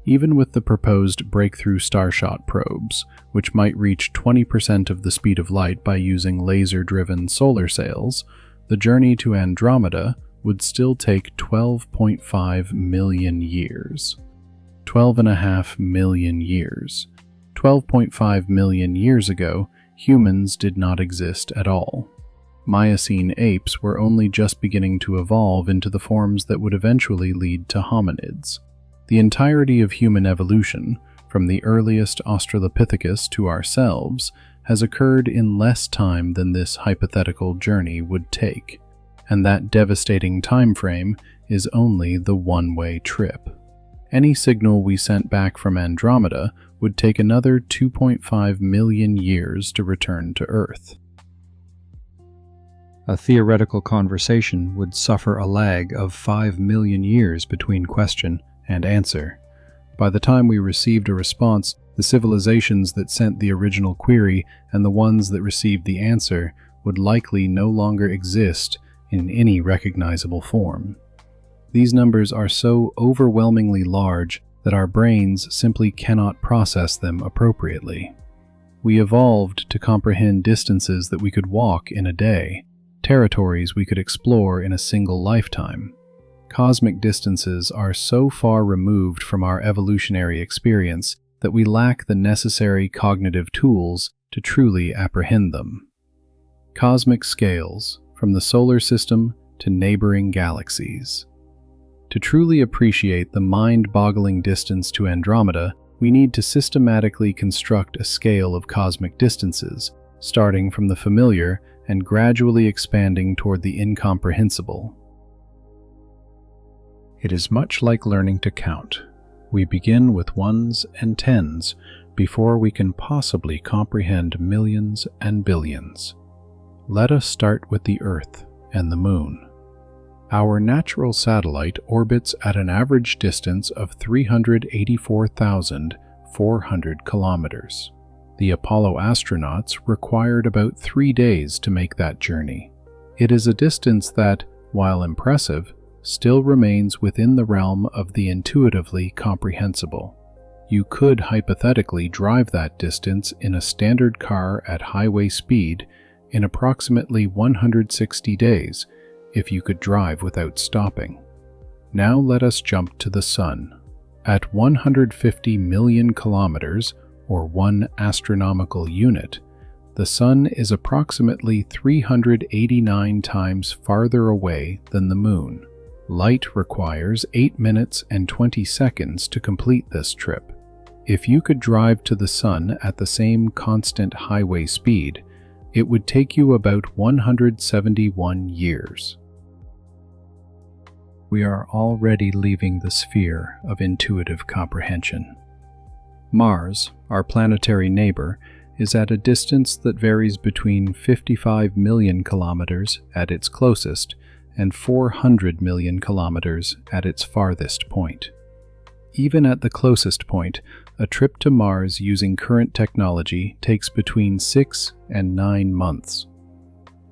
Even with the proposed breakthrough starshot probes, which might reach 20% of the speed of light by using laser-driven solar sails, the journey to Andromeda would still take 12.5 million years. 12.5 million years. 12.5 million years ago, humans did not exist at all. Miocene apes were only just beginning to evolve into the forms that would eventually lead to hominids. The entirety of human evolution, from the earliest Australopithecus to ourselves, has occurred in less time than this hypothetical journey would take, and that devastating time frame is only the one-way trip. Any signal we sent back from Andromeda would take another 2.5 million years to return to Earth. A theoretical conversation would suffer a lag of 5 million years between question and answer. By the time we received a response, the civilizations that sent the original query and the ones that received the answer would likely no longer exist in any recognizable form. These numbers are so overwhelmingly large that our brains simply cannot process them appropriately. We evolved to comprehend distances that we could walk in a day, territories we could explore in a single lifetime. Cosmic distances are so far removed from our evolutionary experience that we lack the necessary cognitive tools to truly apprehend them. Cosmic scales, from the solar system to neighboring galaxies. To truly appreciate the mind-boggling distance to Andromeda, we need to systematically construct a scale of cosmic distances, starting from the familiar and gradually expanding toward the incomprehensible. It is much like learning to count. We begin with ones and tens before we can possibly comprehend millions and billions. Let us start with the Earth and the Moon. Our natural satellite orbits at an average distance of 384,400 kilometers. The Apollo astronauts required about 3 days to make that journey. It is a distance that, while impressive, still remains within the realm of the intuitively comprehensible. You could hypothetically drive that distance in a standard car at highway speed in approximately 160 days if you could drive without stopping. Now let us jump to the Sun. At 150 million kilometers, or 1 astronomical unit, the Sun is approximately 389 times farther away than the Moon. Light requires 8 minutes and 20 seconds to complete this trip. If you could drive to the Sun at the same constant highway speed, it would take you about 171 years. We are already leaving the sphere of intuitive comprehension. Mars, our planetary neighbor, is at a distance that varies between 55 million kilometers at its closest and 400 million kilometers at its farthest point. Even at the closest point, a trip to Mars using current technology takes between 6 and 9 months.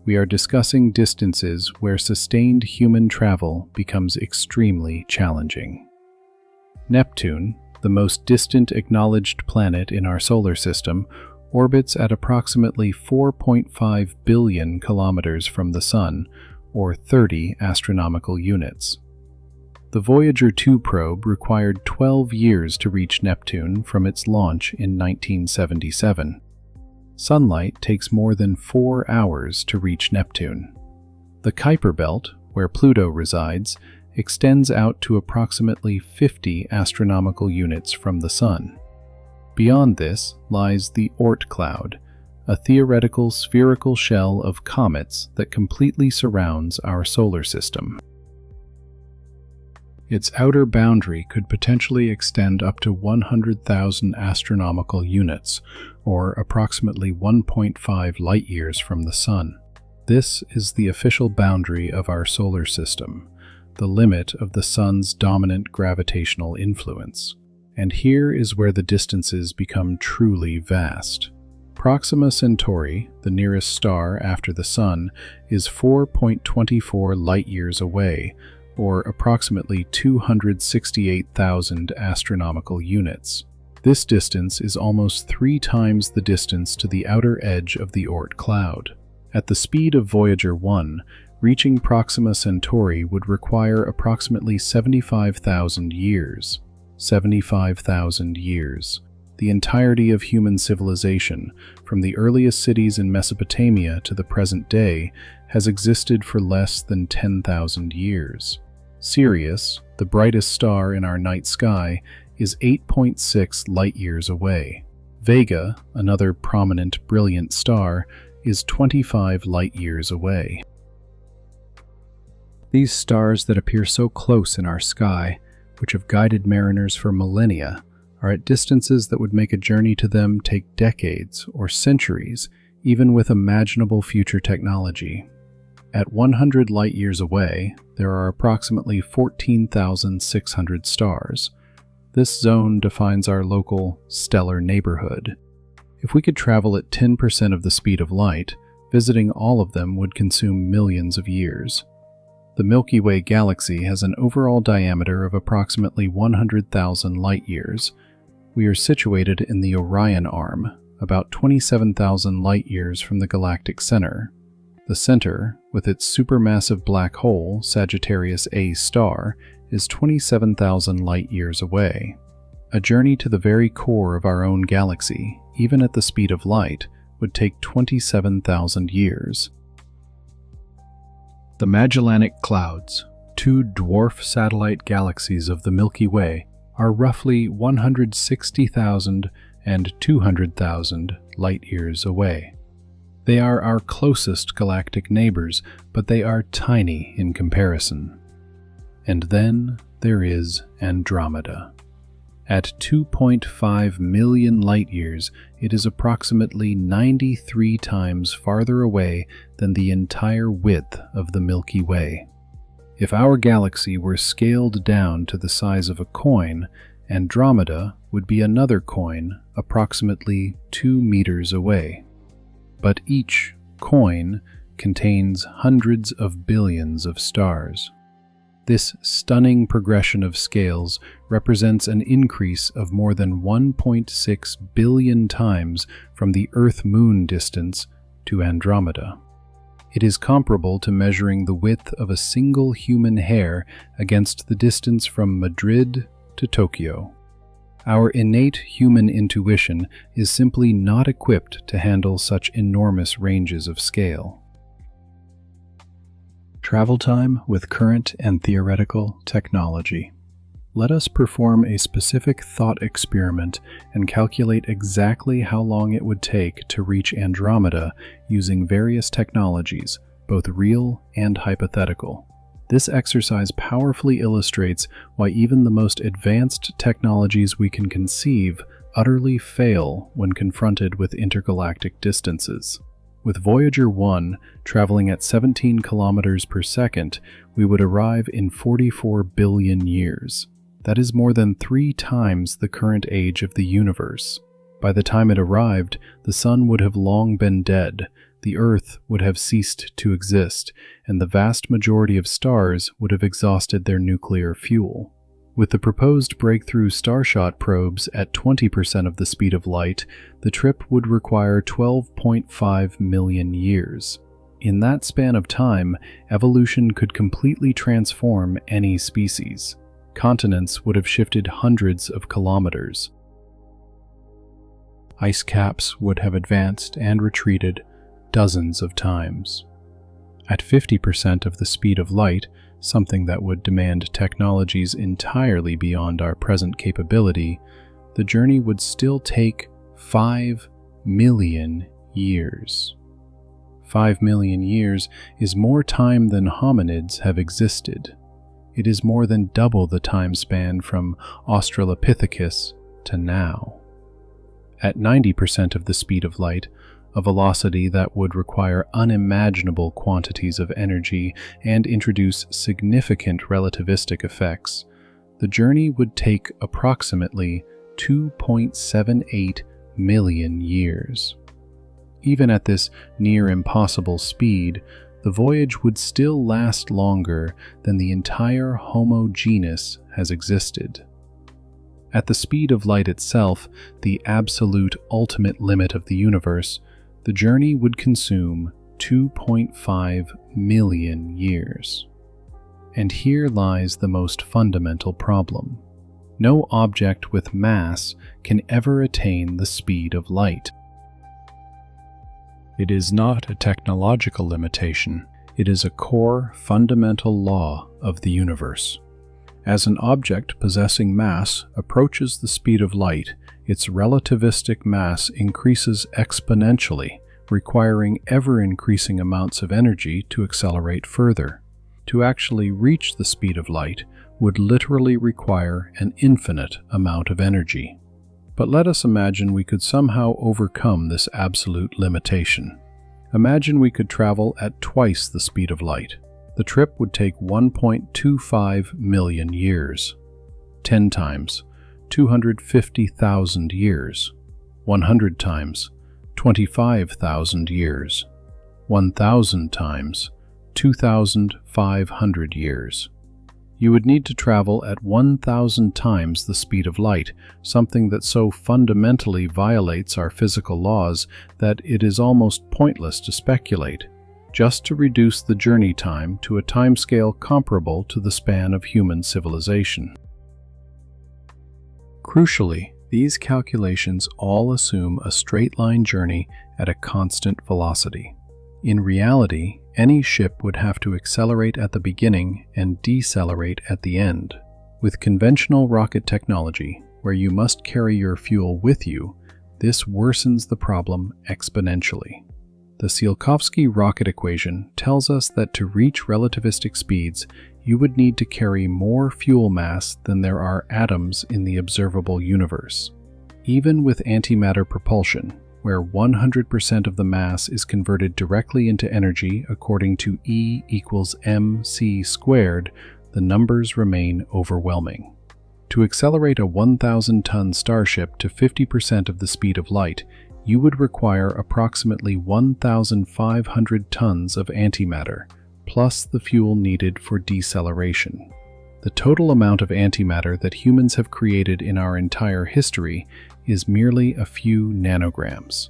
We are discussing distances where sustained human travel becomes extremely challenging. Neptune, the most distant acknowledged planet in our solar system, orbits at approximately 4.5 billion kilometers from the Sun, or 30 astronomical units. The Voyager 2 probe required 12 years to reach Neptune from its launch in 1977. Sunlight takes more than 4 hours to reach Neptune. The Kuiper Belt, where Pluto resides, extends out to approximately 50 astronomical units from the Sun. Beyond this lies the Oort cloud, a theoretical spherical shell of comets that completely surrounds our solar system. Its outer boundary could potentially extend up to 100,000 astronomical units, or approximately 1.5 light-years from the Sun. This is the official boundary of our solar system, the limit of the Sun's dominant gravitational influence. And here is where the distances become truly vast. Proxima Centauri, the nearest star after the Sun, is 4.24 light-years away, or approximately 268,000 astronomical units. This distance is almost 3 times the distance to the outer edge of the Oort cloud. At the speed of Voyager 1, reaching Proxima Centauri would require approximately 75,000 years. 75,000 years. The entirety of human civilization, from the earliest cities in Mesopotamia to the present day, has existed for less than 10,000 years. Sirius, the brightest star in our night sky, is 8.6 light-years away. Vega, another prominent brilliant star, is 25 light-years away. These stars that appear so close in our sky, which have guided mariners for millennia, are at distances that would make a journey to them take decades or centuries, even with imaginable future technology. At 100 light-years away, there are approximately 14,600 stars. This zone defines our local stellar neighborhood. If we could travel at 10% of the speed of light, visiting all of them would consume millions of years. The Milky Way galaxy has an overall diameter of approximately 100,000 light-years. We are situated in the Orion Arm, about 27,000 light-years from the galactic center. The center, with its supermassive black hole, Sagittarius A star, is 27,000 light-years away. A journey to the very core of our own galaxy, even at the speed of light, would take 27,000 years. The Magellanic Clouds, 2 dwarf satellite galaxies of the Milky Way, are roughly 160,000 and 200,000 light-years away. They are our closest galactic neighbors, but they are tiny in comparison. And then there is Andromeda. At 2.5 million light-years, it is approximately 93 times farther away than the entire width of the Milky Way. If our galaxy were scaled down to the size of a coin, Andromeda would be another coin approximately 2 meters away. But each coin contains hundreds of billions of stars. This stunning progression of scales represents an increase of more than 1.6 billion times from the Earth-Moon distance to Andromeda. It is comparable to measuring the width of a single human hair against the distance from Madrid to Tokyo. Our innate human intuition is simply not equipped to handle such enormous ranges of scale. Travel time with current and theoretical technology. Let us perform a specific thought experiment and calculate exactly how long it would take to reach Andromeda using various technologies, both real and hypothetical. This exercise powerfully illustrates why even the most advanced technologies we can conceive utterly fail when confronted with intergalactic distances. With Voyager 1 traveling at 17 kilometers per second, we would arrive in 44 billion years. That is more than 3 times the current age of the universe. By the time it arrived, the Sun would have long been dead, the Earth would have ceased to exist, and the vast majority of stars would have exhausted their nuclear fuel. With the proposed breakthrough Starshot probes at 20% of the speed of light, the trip would require 12.5 million years. In that span of time, evolution could completely transform any species. Continents would have shifted hundreds of kilometers. Ice caps would have advanced and retreated dozens of times. At 50% of the speed of light, something that would demand technologies entirely beyond our present capability, the journey would still take 5 million years. 5 million years is more time than hominids have existed. It is more than double the time span from Australopithecus to now. At 90% of the speed of light, a velocity that would require unimaginable quantities of energy and introduce significant relativistic effects, the journey would take approximately 2.78 million years. Even at this near-impossible speed, the voyage would still last longer than the entire Homo genus has existed. At the speed of light itself, the absolute ultimate limit of the universe, the journey would consume 2.5 million years. And here lies the most fundamental problem. No object with mass can ever attain the speed of light. It is not a technological limitation. It is a core, fundamental law of the universe. As an object possessing mass approaches the speed of light, its relativistic mass increases exponentially, requiring ever-increasing amounts of energy to accelerate further. To actually reach the speed of light would literally require an infinite amount of energy. But let us imagine we could somehow overcome this absolute limitation. Imagine we could travel at twice the speed of light. The trip would take 1.25 million years. 10 times, 250,000 years. 100 times, 25,000 years. 1,000 times, 2,500 years. You would need to travel at 1,000 times the speed of light, something that so fundamentally violates our physical laws that it is almost pointless to speculate, just to reduce the journey time to a timescale comparable to the span of human civilization. Crucially, these calculations all assume a straight-line journey at a constant velocity. In reality, any ship would have to accelerate at the beginning and decelerate at the end. With conventional rocket technology, where you must carry your fuel with you, this worsens the problem exponentially. The Tsiolkovsky rocket equation tells us that to reach relativistic speeds, you would need to carry more fuel mass than there are atoms in the observable universe. Even with antimatter propulsion, where 100% of the mass is converted directly into energy according to E equals mc squared, the numbers remain overwhelming. To accelerate a 1,000-ton starship to 50% of the speed of light, you would require approximately 1,500 tons of antimatter, plus the fuel needed for deceleration. The total amount of antimatter that humans have created in our entire history is merely a few nanograms.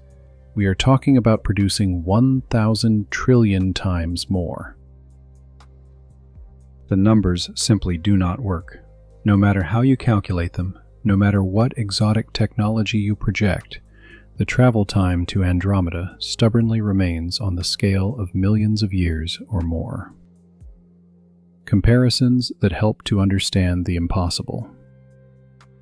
We are talking about producing 1,000 trillion times more. The numbers simply do not work. No matter how you calculate them, no matter what exotic technology you project, the travel time to Andromeda stubbornly remains on the scale of millions of years or more. Comparisons that help to understand the impossible.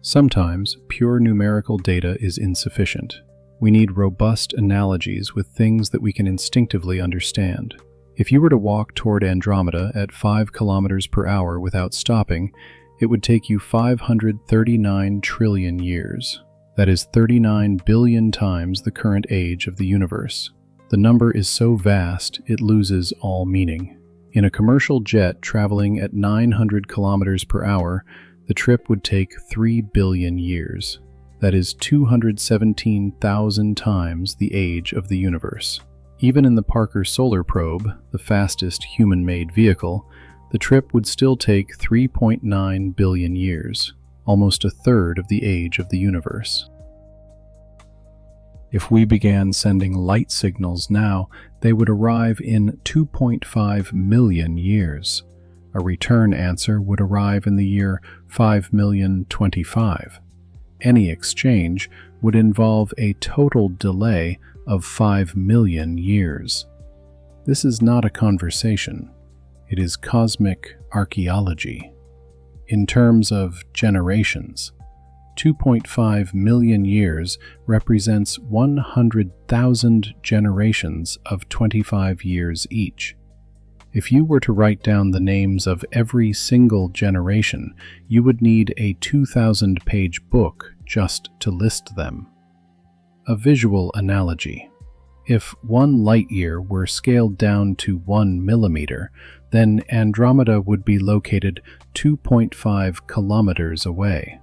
Sometimes, pure numerical data is insufficient. We need robust analogies with things that we can instinctively understand. If you were to walk toward Andromeda at 5 kilometers per hour without stopping, it would take you 539 trillion years. That is 39 billion times the current age of the universe. The number is so vast, it loses all meaning. In a commercial jet traveling at 900 kilometers per hour, the trip would take 3 billion years. That is 217,000 times the age of the universe. Even in the Parker Solar Probe, the fastest human-made vehicle, the trip would still take 3.9 billion years, almost a third of the age of the universe. If we began sending light signals now, they would arrive in 2.5 million years. A return answer would arrive in the year 5,025,000. Any exchange would involve a total delay of 5 million years. This is not a conversation. It is cosmic archaeology. In terms of generations, 2.5 million years represents 100,000 generations of 25 years each. If you were to write down the names of every single generation, you would need a 2,000-page book just to list them. A visual analogy. If 1 light-year were scaled down to 1 millimeter, then Andromeda would be located 2.5 kilometers away.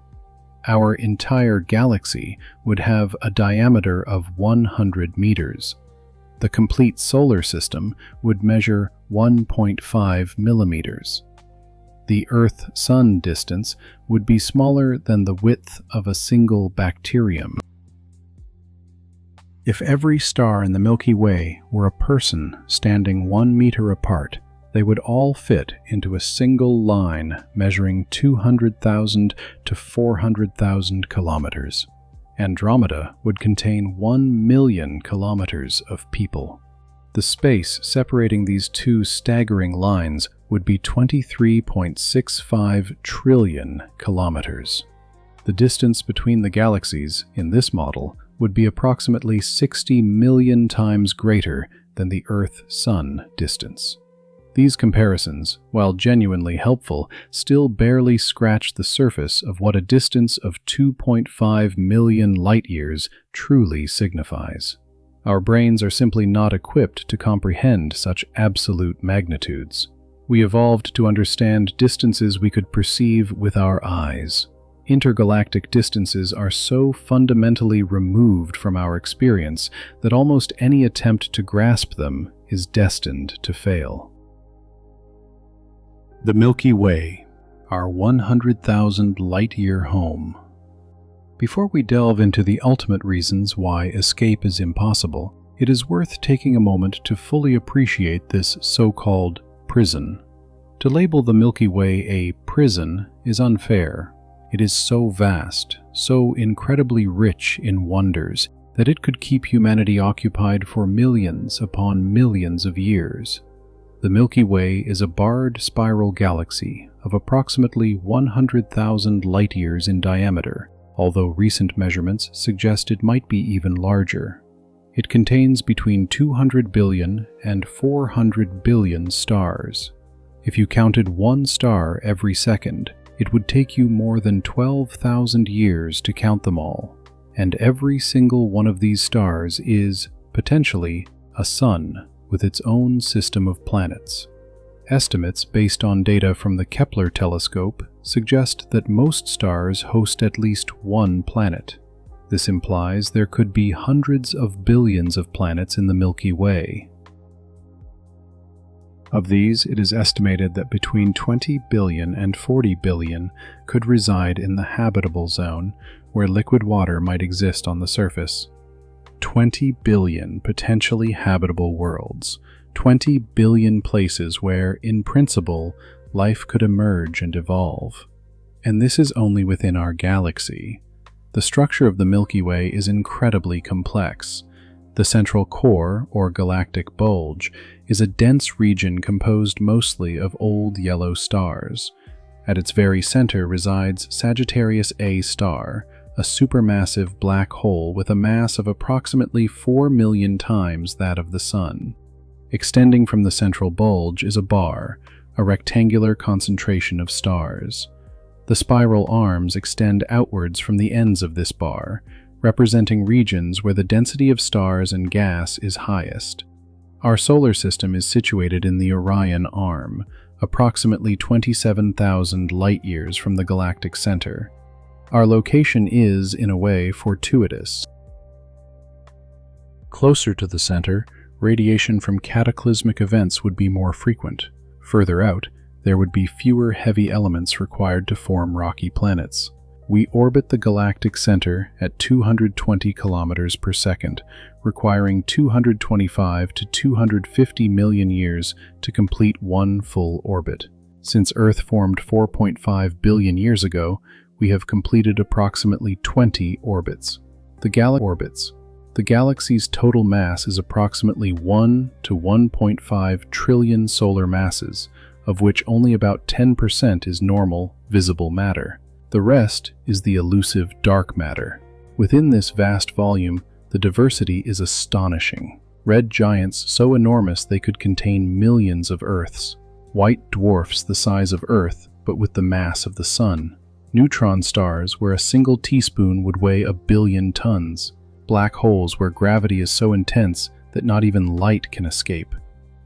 Our entire galaxy would have a diameter of 100 meters. The complete solar system would measure 1.5 millimeters. The Earth-Sun distance would be smaller than the width of a single bacterium. If every star in the Milky Way were a person standing 1 meter apart, they would all fit into a single line measuring 200,000 to 400,000 kilometers. Andromeda would contain 1 million kilometers of people. The space separating these two staggering lines would be 23.65 trillion kilometers. The distance between the galaxies in this model would be approximately 60 million times greater than the Earth-Sun distance. These comparisons, while genuinely helpful, still barely scratch the surface of what a distance of 2.5 million light-years truly signifies. Our brains are simply not equipped to comprehend such absolute magnitudes. We evolved to understand distances we could perceive with our eyes. Intergalactic distances are so fundamentally removed from our experience that almost any attempt to grasp them is destined to fail. The Milky Way, our 100,000 light-year home. Before we delve into the ultimate reasons why escape is impossible, it is worth taking a moment to fully appreciate this so-called prison. To label the Milky Way a prison is unfair. It is so vast, so incredibly rich in wonders, that it could keep humanity occupied for millions upon millions of years. The Milky Way is a barred spiral galaxy of approximately 100,000 light-years in diameter, although recent measurements suggest it might be even larger. It contains between 200 billion and 400 billion stars. If you counted one star every second, it would take you more than 12,000 years to count them all, and every single one of these stars is, potentially, a sun with its own system of planets. Estimates based on data from the Kepler telescope suggest that most stars host at least one planet. This implies there could be hundreds of billions of planets in the Milky Way. Of these, it is estimated that between 20 billion and 40 billion could reside in the habitable zone, where liquid water might exist on the surface. 20 billion potentially habitable worlds, 20 billion places where, in principle, life could emerge and evolve. And this is only within our galaxy. The structure of the Milky Way is incredibly complex. The central core, or galactic bulge, is a dense region composed mostly of old yellow stars. At its very center resides Sagittarius A star, a supermassive black hole with a mass of approximately 4 million times that of the Sun. Extending from the central bulge is a bar, a rectangular concentration of stars. The spiral arms extend outwards from the ends of this bar, representing regions where the density of stars and gas is highest. Our solar system is situated in the Orion Arm, approximately 27,000 light-years from the galactic center. Our location is, in a way, fortuitous. Closer to the center, radiation from cataclysmic events would be more frequent. Further out, there would be fewer heavy elements required to form rocky planets. We orbit the galactic center at 220 kilometers per second, requiring 225 to 250 million years to complete one full orbit. Since Earth formed 4.5 billion years ago, we have completed approximately 20 orbits. The galaxy's total mass is approximately 1 to 1.5 trillion solar masses, of which only about 10% is normal, visible matter. The rest is the elusive dark matter. Within this vast volume, the diversity is astonishing. Red giants so enormous they could contain millions of Earths. White dwarfs the size of Earth, but with the mass of the Sun. Neutron stars where a single teaspoon would weigh 1 billion tons. Black holes where gravity is so intense that not even light can escape.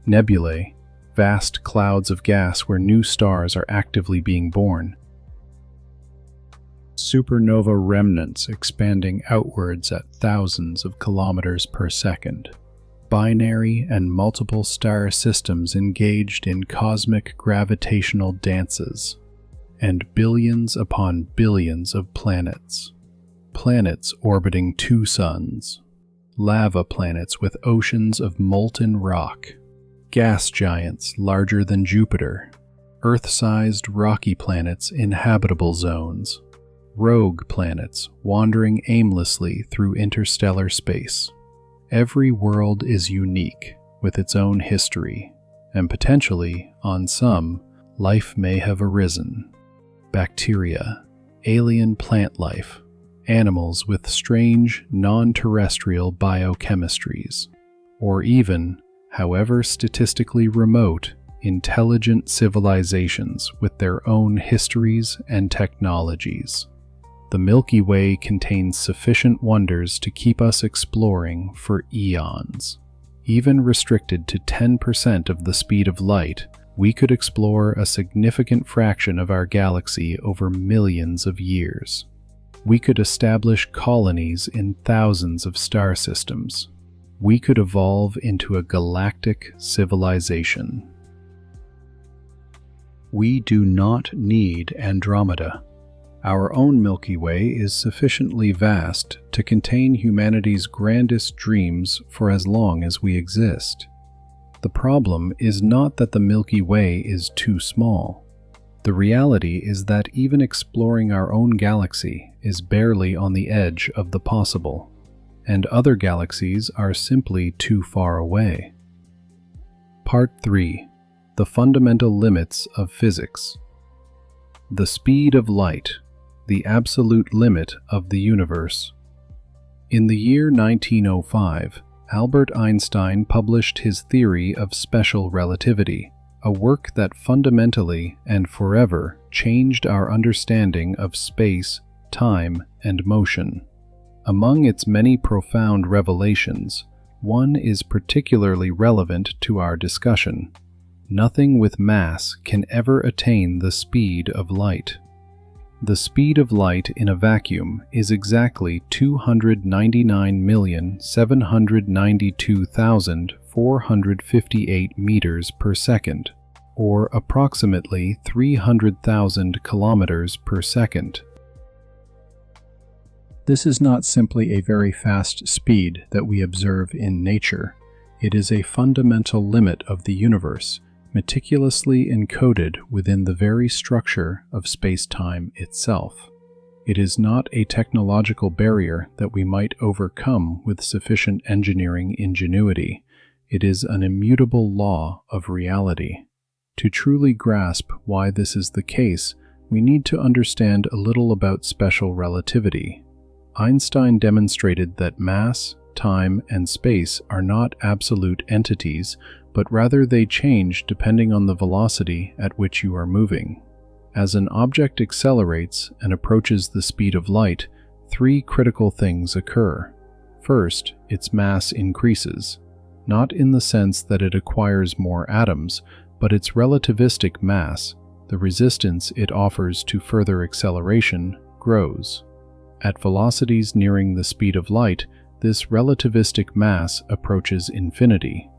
Nebulae, vast clouds of gas where new stars are actively being born. Supernova remnants expanding outwards at thousands of kilometers per second. Binary and multiple star systems engaged in cosmic gravitational dances. And billions upon billions of planets. Planets orbiting 2 suns. Lava planets with oceans of molten rock. Gas giants larger than Jupiter. Earth-sized rocky planets in habitable zones. Rogue planets wandering aimlessly through interstellar space. Every world is unique, with its own history, and potentially, on some, life may have arisen. Bacteria, alien plant life, animals with strange, non-terrestrial biochemistries, or even, however statistically remote, intelligent civilizations with their own histories and technologies. The Milky Way contains sufficient wonders to keep us exploring for eons. Even restricted to 10% of the speed of light, we could explore a significant fraction of our galaxy over millions of years. We could establish colonies in thousands of star systems. We could evolve into a galactic civilization. We do not need Andromeda. Our own Milky Way is sufficiently vast to contain humanity's grandest dreams for as long as we exist. The problem is not that the Milky Way is too small. The reality is that even exploring our own galaxy is barely on the edge of the possible, and other galaxies are simply too far away. Part 3. The fundamental limits of physics. The speed of light, the absolute limit of the universe. In the year 1905, Albert Einstein published his theory of special relativity, a work that fundamentally and forever changed our understanding of space, time, and motion. Among its many profound revelations, one is particularly relevant to our discussion. Nothing with mass can ever attain the speed of light. The speed of light in a vacuum is exactly 299,792,458 meters per second, or approximately 300,000 kilometers per second. This is not simply a very fast speed that we observe in nature. It is a fundamental limit of the universe, meticulously encoded within the very structure of space-time itself. It is not a technological barrier that we might overcome with sufficient engineering ingenuity. It is an immutable law of reality. To truly grasp why this is the case, we need to understand a little about special relativity. Einstein demonstrated that mass, time, and space are not absolute entities, but rather they change depending on the velocity at which you are moving. As an object accelerates and approaches the speed of light, 3 critical things occur. First, its mass increases, not in the sense that it acquires more atoms, but its relativistic mass, the resistance it offers to further acceleration, grows. At velocities nearing the speed of light, this relativistic mass approaches infinity.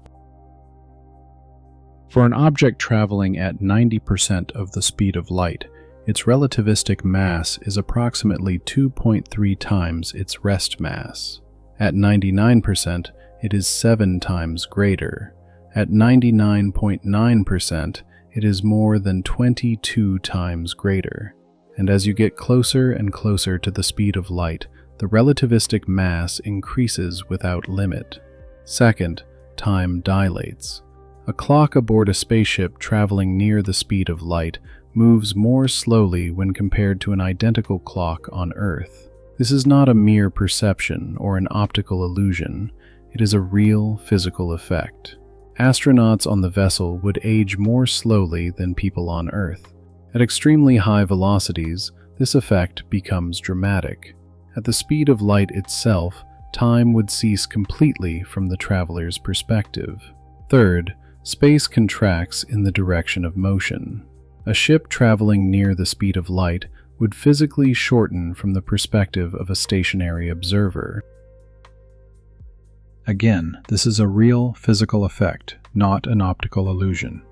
For an object traveling at 90% of the speed of light, its relativistic mass is approximately 2.3 times its rest mass. At 99%, it is 7 times greater. At 99.9%, it is more than 22 times greater. And as you get closer and closer to the speed of light, the relativistic mass increases without limit. Second, time dilates. A clock aboard a spaceship traveling near the speed of light moves more slowly when compared to an identical clock on Earth. This is not a mere perception or an optical illusion. It is a real physical effect. Astronauts on the vessel would age more slowly than people on Earth. At extremely high velocities, this effect becomes dramatic. At the speed of light itself, time would cease completely from the traveler's perspective. Third, space contracts in the direction of motion. A ship traveling near the speed of light would physically shorten from the perspective of a stationary observer. Again, this is a real physical effect, not an optical illusion.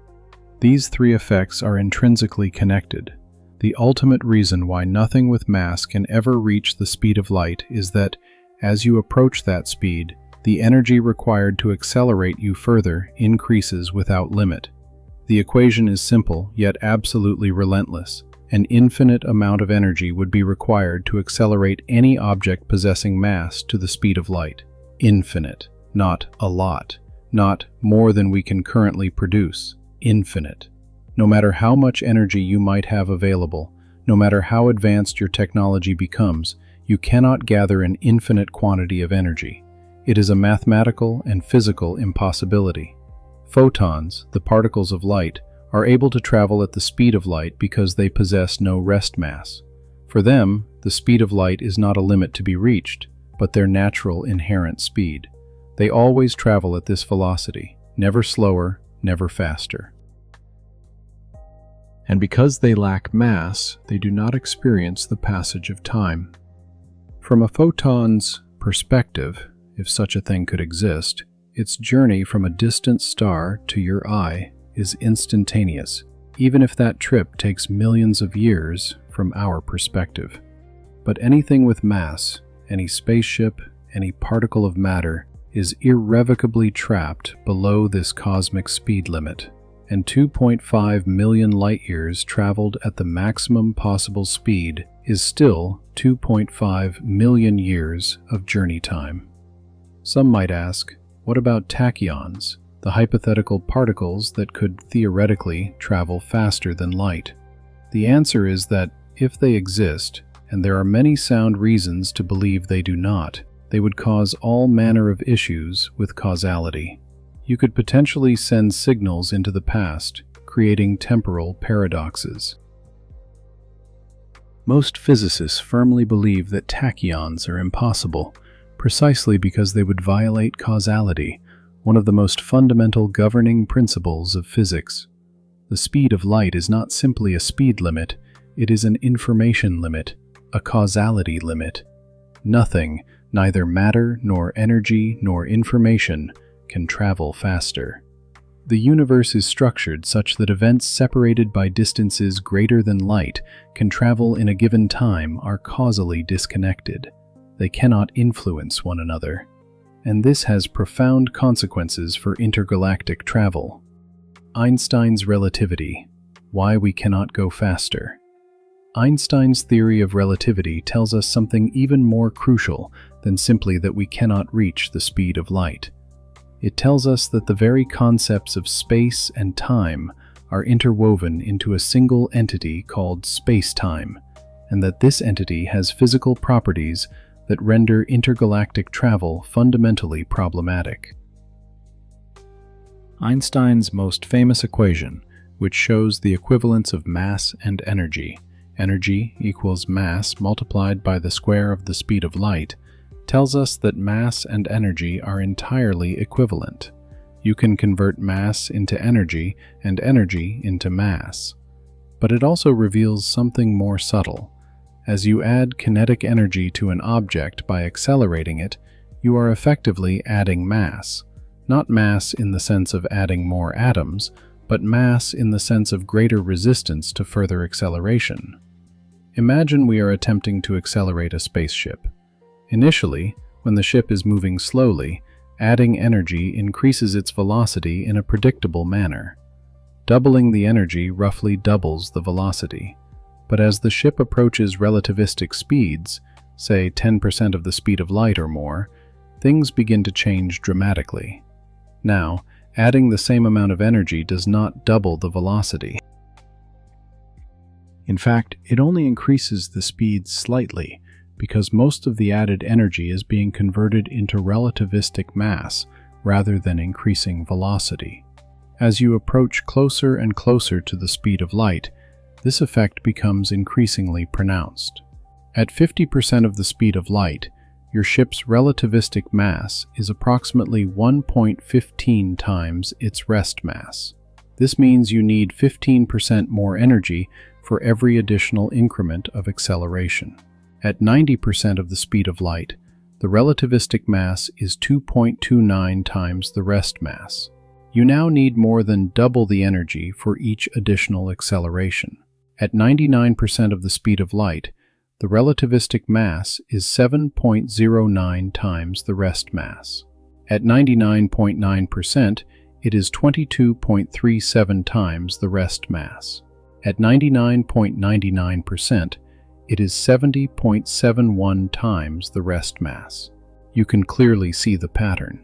These three effects are intrinsically connected. The ultimate reason why nothing with mass can ever reach the speed of light is that, as you approach that speed, the energy required to accelerate you further increases without limit. The equation is simple, yet absolutely relentless. An infinite amount of energy would be required to accelerate any object possessing mass to the speed of light. Infinite, not a lot, not more than we can currently produce. Infinite. No matter how much energy you might have available, no matter how advanced your technology becomes, you cannot gather an infinite quantity of energy. It is a mathematical and physical impossibility. Photons, the particles of light, are able to travel at the speed of light because they possess no rest mass. For them, the speed of light is not a limit to be reached, but their natural inherent speed. They always travel at this velocity, never slower, never faster. And because they lack mass, they do not experience the passage of time. From a photon's perspective, if such a thing could exist, its journey from a distant star to your eye is instantaneous, even if that trip takes millions of years from our perspective. But anything with mass, any spaceship, any particle of matter, is irrevocably trapped below this cosmic speed limit, and 2.5 million light-years traveled at the maximum possible speed is still 2.5 million years of journey time. Some might ask, what about tachyons, the hypothetical particles that could theoretically travel faster than light? The answer is that if they exist, and there are many sound reasons to believe they do not, they would cause all manner of issues with causality. You could potentially send signals into the past, creating temporal paradoxes. Most physicists firmly believe that tachyons are impossible, precisely because they would violate causality, one of the most fundamental governing principles of physics. The speed of light is not simply a speed limit, it is an information limit, a causality limit. Nothing, neither matter nor energy nor information, can travel faster. The universe is structured such that events separated by distances greater than light can travel in a given time are causally disconnected. They cannot influence one another. And this has profound consequences for intergalactic travel. Einstein's relativity, why we cannot go faster. Einstein's theory of relativity tells us something even more crucial than simply that we cannot reach the speed of light. It tells us that the very concepts of space and time are interwoven into a single entity called space-time, and that this entity has physical properties that render intergalactic travel fundamentally problematic. Einstein's most famous equation, which shows the equivalence of mass and energy, energy equals mass multiplied by the square of the speed of light, tells us that mass and energy are entirely equivalent. You can convert mass into energy and energy into mass. But it also reveals something more subtle. As you add kinetic energy to an object by accelerating it, you are effectively adding mass. Not mass in the sense of adding more atoms, but mass in the sense of greater resistance to further acceleration. Imagine we are attempting to accelerate a spaceship. Initially, when the ship is moving slowly, adding energy increases its velocity in a predictable manner. Doubling the energy roughly doubles the velocity. But as the ship approaches relativistic speeds, say 10% of the speed of light or more, things begin to change dramatically. Now, adding the same amount of energy does not double the velocity. In fact, it only increases the speed slightly, because most of the added energy is being converted into relativistic mass rather than increasing velocity. As you approach closer and closer to the speed of light, this effect becomes increasingly pronounced. At 50% of the speed of light, your ship's relativistic mass is approximately 1.15 times its rest mass. This means you need 15% more energy for every additional increment of acceleration. At 90% of the speed of light, the relativistic mass is 2.29 times the rest mass. You now need more than double the energy for each additional acceleration. At 99% of the speed of light, the relativistic mass is 7.09 times the rest mass. At 99.9%, it is 22.37 times the rest mass. At 99.99%, it is 70.71 times the rest mass. You can clearly see the pattern.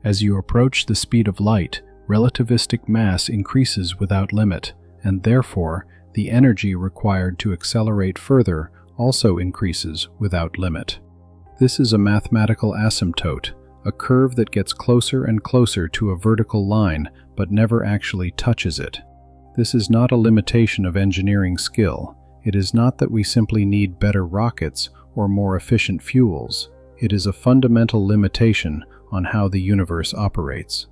As you approach the speed of light, relativistic mass increases without limit, and therefore, the energy required to accelerate further also increases without limit. This is a mathematical asymptote, a curve that gets closer and closer to a vertical line but never actually touches it. This is not a limitation of engineering skill. It is not that we simply need better rockets or more efficient fuels. It is a fundamental limitation on how the universe operates.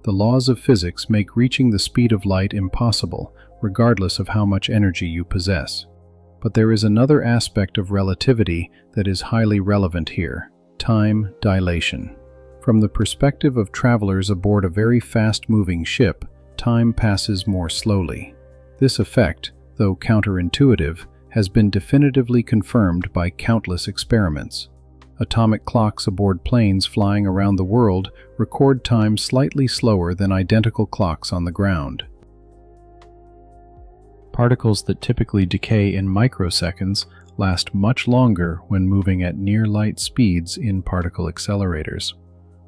The laws of physics make reaching the speed of light impossible, regardless of how much energy you possess. But there is another aspect of relativity that is highly relevant here: time dilation. From the perspective of travelers aboard a very fast-moving ship, time passes more slowly. This effect, though counterintuitive, has been definitively confirmed by countless experiments. Atomic clocks aboard planes flying around the world record time slightly slower than identical clocks on the ground. Particles that typically decay in microseconds last much longer when moving at near-light speeds in particle accelerators.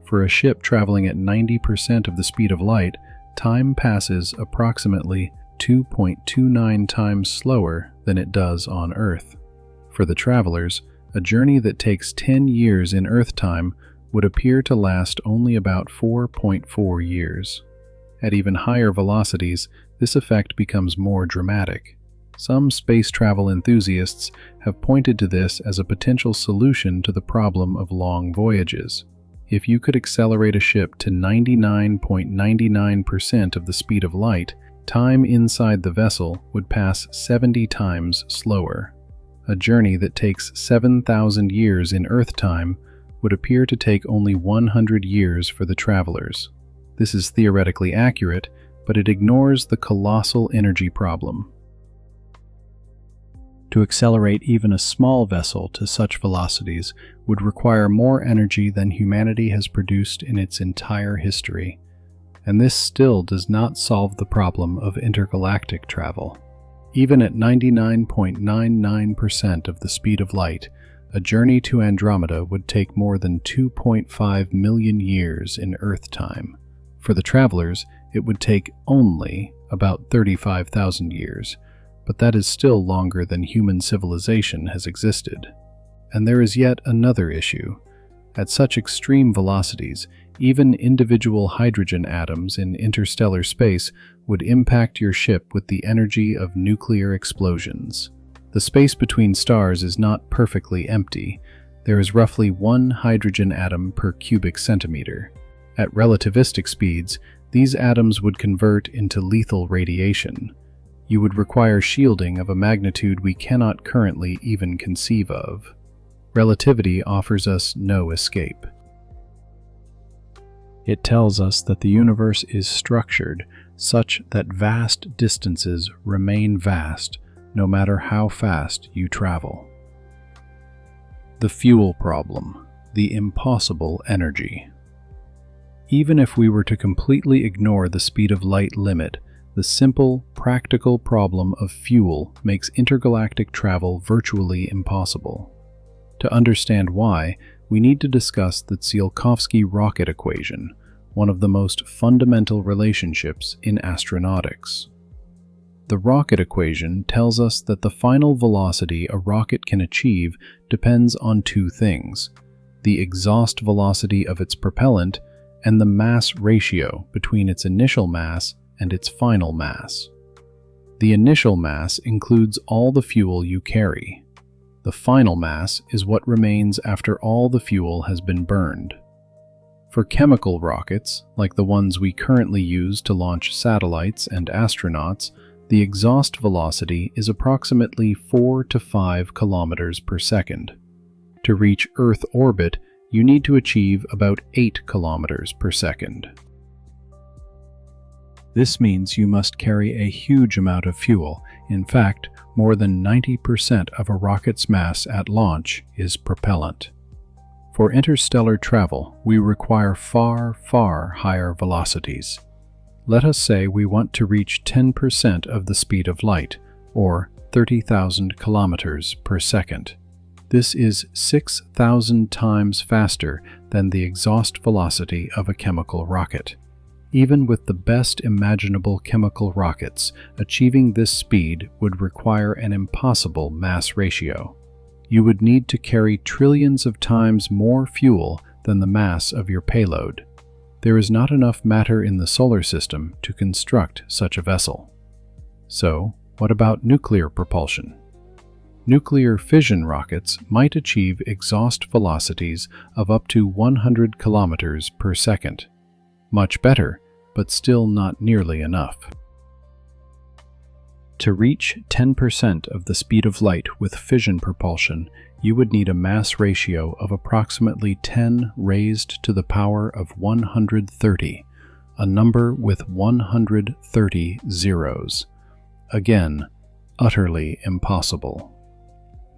For a ship traveling at 90% of the speed of light, time passes approximately 2.29 times slower than it does on Earth. For the travelers, a journey that takes 10 years in Earth time would appear to last only about 4.4 years. At even higher velocities, this effect becomes more dramatic. Some space travel enthusiasts have pointed to this as a potential solution to the problem of long voyages. If you could accelerate a ship to 99.99% of the speed of light, time inside the vessel would pass 70 times slower. A journey that takes 7,000 years in Earth time would appear to take only 100 years for the travelers. This is theoretically accurate, but it ignores the colossal energy problem. To accelerate even a small vessel to such velocities would require more energy than humanity has produced in its entire history, and this still does not solve the problem of intergalactic travel. Even at 99.99% of the speed of light, a journey to Andromeda would take more than 2.5 million years in Earth time. For the travelers, it would take only about 35,000 years, but that is still longer than human civilization has existed. And there is yet another issue. At such extreme velocities, even individual hydrogen atoms in interstellar space would impact your ship with the energy of nuclear explosions. The space between stars is not perfectly empty. There is roughly 1 hydrogen atom per cubic centimeter. At relativistic speeds, these atoms would convert into lethal radiation. You would require shielding of a magnitude we cannot currently even conceive of. Relativity offers us no escape. It tells us that the universe is structured such that vast distances remain vast no matter how fast you travel. The fuel problem, the impossible energy. Even if we were to completely ignore the speed of light limit, the simple, practical problem of fuel makes intergalactic travel virtually impossible. To understand why, we need to discuss the Tsiolkovsky rocket equation, one of the most fundamental relationships in astronautics. The rocket equation tells us that the final velocity a rocket can achieve depends on two things: the exhaust velocity of its propellant and the mass ratio between its initial mass and its final mass. The initial mass includes all the fuel you carry. The final mass is what remains after all the fuel has been burned. For chemical rockets, like the ones we currently use to launch satellites and astronauts, the exhaust velocity is approximately 4 to 5 kilometers per second. To reach Earth orbit, you need to achieve about 8 kilometers per second. This means you must carry a huge amount of fuel. In fact, more than 90% of a rocket's mass at launch is propellant. For interstellar travel, we require far, far higher velocities. Let us say we want to reach 10% of the speed of light, or 30,000 kilometers per second. This is 6,000 times faster than the exhaust velocity of a chemical rocket. Even with the best imaginable chemical rockets, achieving this speed would require an impossible mass ratio. You would need to carry trillions of times more fuel than the mass of your payload. There is not enough matter in the solar system to construct such a vessel. So, what about nuclear propulsion? Nuclear fission rockets might achieve exhaust velocities of up to 100 kilometers per second. Much better, but still not nearly enough. To reach 10% of the speed of light with fission propulsion, you would need a mass ratio of approximately 10 raised to the power of 130, a number with 130 zeros. Again, utterly impossible.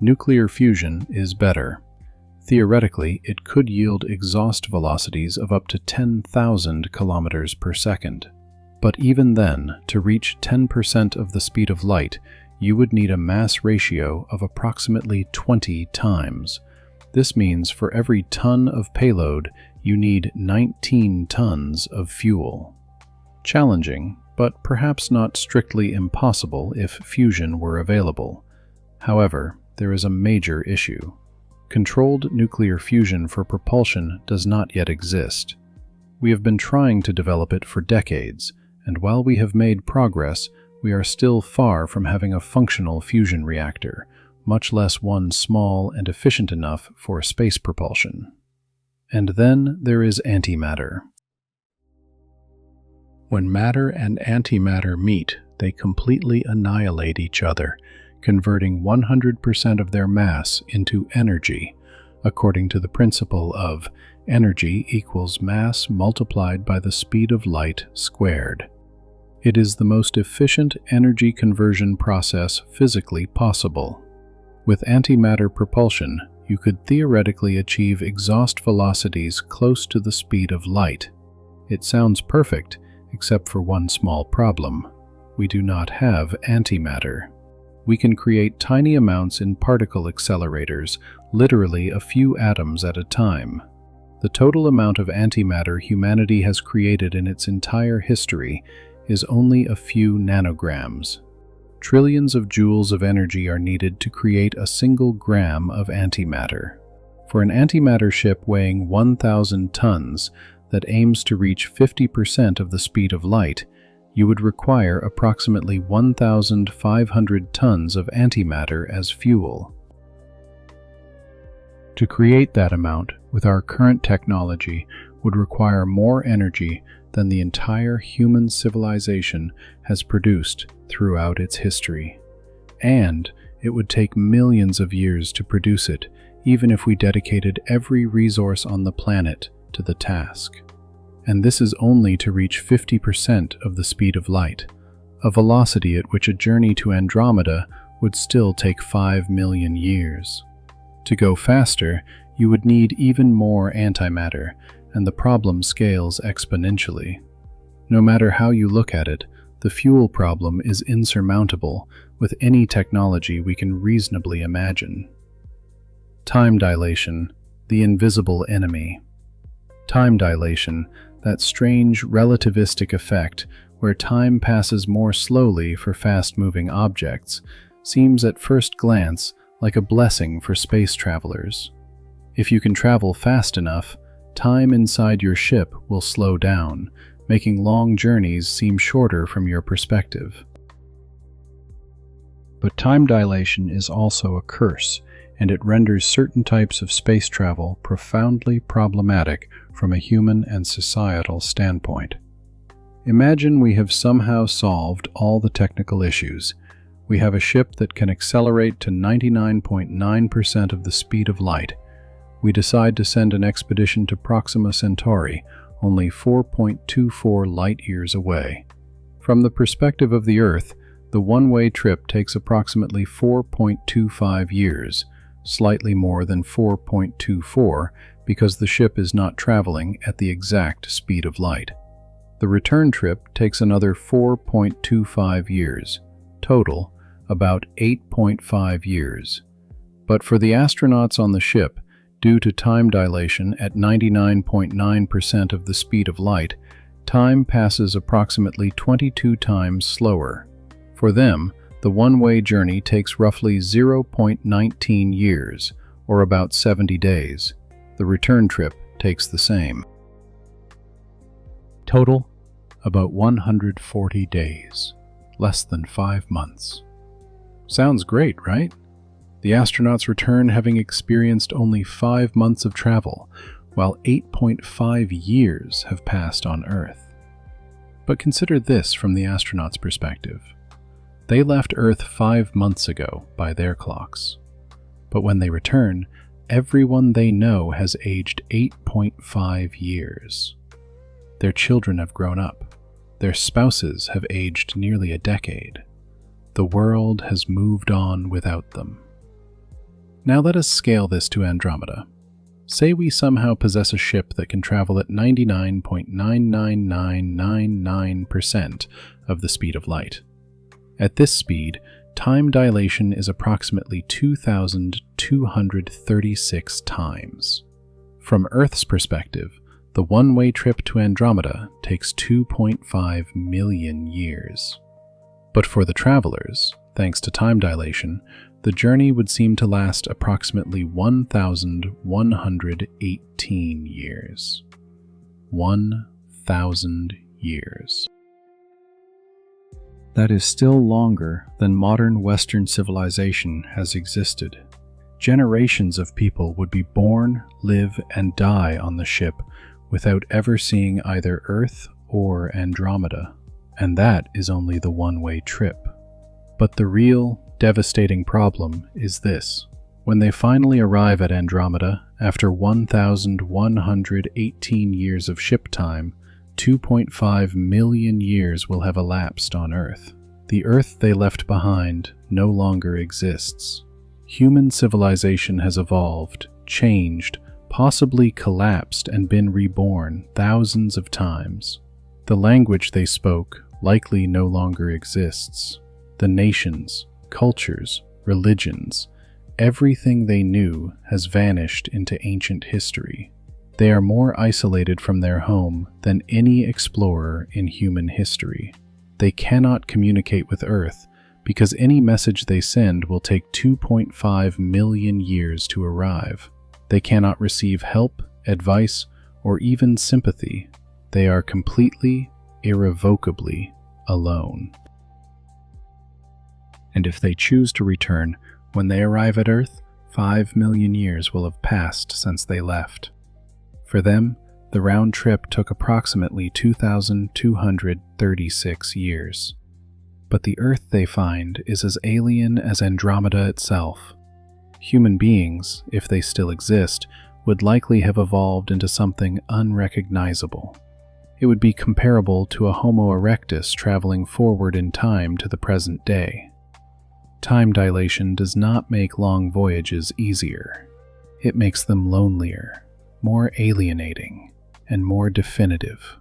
Nuclear fusion is better. Theoretically, it could yield exhaust velocities of up to 10,000 kilometers per second. But even then, to reach 10% of the speed of light, you would need a mass ratio of approximately 20 times. This means for every ton of payload, you need 19 tons of fuel. Challenging, but perhaps not strictly impossible if fusion were available. However, there is a major issue. Controlled nuclear fusion for propulsion does not yet exist. We have been trying to develop it for decades, and while we have made progress, we are still far from having a functional fusion reactor, much less one small and efficient enough for space propulsion. And then there is antimatter. When matter and antimatter meet, they completely annihilate each other, converting 100% of their mass into energy, according to the principle of energy equals mass multiplied by the speed of light squared. It is the most efficient energy conversion process physically possible. With antimatter propulsion, you could theoretically achieve exhaust velocities close to the speed of light. It sounds perfect, except for one small problem. We do not have antimatter. We can create tiny amounts in particle accelerators, literally a few atoms at a time. The total amount of antimatter humanity has created in its entire history is only a few nanograms. Trillions of joules of energy are needed to create a single gram of antimatter. For an antimatter ship weighing 1,000 tons that aims to reach 50% of the speed of light, you would require approximately 1,500 tons of antimatter as fuel. To create that amount with our current technology would require more energy than the entire human civilization has produced throughout its history. And it would take millions of years to produce it, even if we dedicated every resource on the planet to the task. and this is only to reach 50% of the speed of light, a velocity at which a journey to Andromeda would still take 5 million years. To go faster, you would need even more antimatter, and the problem scales exponentially. No matter how you look at it, the fuel problem is insurmountable with any technology we can reasonably imagine. Time dilation, the invisible enemy. Time dilation, that strange relativistic effect where time passes more slowly for fast-moving objects, seems at first glance like a blessing for space travelers. If you can travel fast enough, time inside your ship will slow down, making long journeys seem shorter from your perspective. But time dilation is also a curse, and it renders certain types of space travel profoundly problematic from a human and societal standpoint. Imagine we have somehow solved all the technical issues. We have a ship that can accelerate to 99.9% of the speed of light. We decide to send an expedition to Proxima Centauri, only 4.24 light-years away. From the perspective of the Earth, the one-way trip takes approximately 4.25 years, slightly more than 4.24 because the ship is not traveling at the exact speed of light. The return trip takes another 4.25 years, total about 8.5 years. But for the astronauts on the ship, due to time dilation at 99.9% of the speed of light, time passes approximately 22 times slower. For them, the one-way journey takes roughly 0.19 years, or about 70 days. The return trip takes the same. Total, about 140 days, less than 5 months. Sounds great, right? The astronauts return having experienced only 5 months of travel, while 8.5 years have passed on Earth. But consider this from the astronauts' perspective. They left Earth 5 months ago by their clocks. But when they return, everyone they know has aged 8.5 years. Their children have grown up. Their spouses have aged nearly a decade. The world has moved on without them. Now let us scale this to Andromeda. Say we somehow possess a ship that can travel at 99.99999% of the speed of light. At this speed, time dilation is approximately 2,236 times. From Earth's perspective, the one-way trip to Andromeda takes 2.5 million years. But for the travelers, thanks to time dilation, the journey would seem to last approximately 1,118 years. 1,000 years. That is still longer than modern Western civilization has existed. Generations of people would be born, live, and die on the ship without ever seeing either Earth or Andromeda. And that is only the one-way trip. But the real, devastating problem is this. When they finally arrive at Andromeda, after 1,118 years of ship time, 2.5 million years will have elapsed on Earth. The Earth they left behind no longer exists. Human civilization has evolved, changed, possibly collapsed and been reborn thousands of times. The language they spoke likely no longer exists. The nations, cultures, religions, everything they knew has vanished into ancient history. They are more isolated from their home than any explorer in human history. They cannot communicate with Earth because any message they send will take 2.5 million years to arrive. They cannot receive help, advice, or even sympathy. They are completely, irrevocably alone. And if they choose to return, when they arrive at Earth, 5 million years will have passed since they left. For them, the round trip took approximately 2,236 years. But the Earth they find is as alien as Andromeda itself. Human beings, if they still exist, would likely have evolved into something unrecognizable. It would be comparable to a Homo erectus traveling forward in time to the present day. Time dilation does not make long voyages easier. It makes them lonelier, more alienating, and more definitive.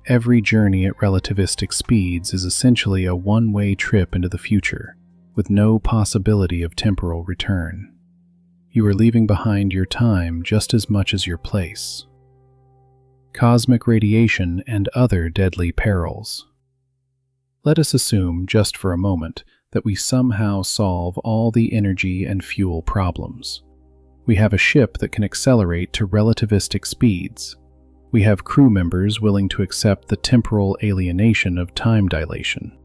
Every journey at relativistic speeds is essentially a one-way trip into the future, with no possibility of temporal return. You are leaving behind your time just as much as your place. Cosmic radiation and other deadly perils. Let us assume, just for a moment, that we somehow solve all the energy and fuel problems. We have a ship that can accelerate to relativistic speeds. We have crew members willing to accept the temporal alienation of time dilation.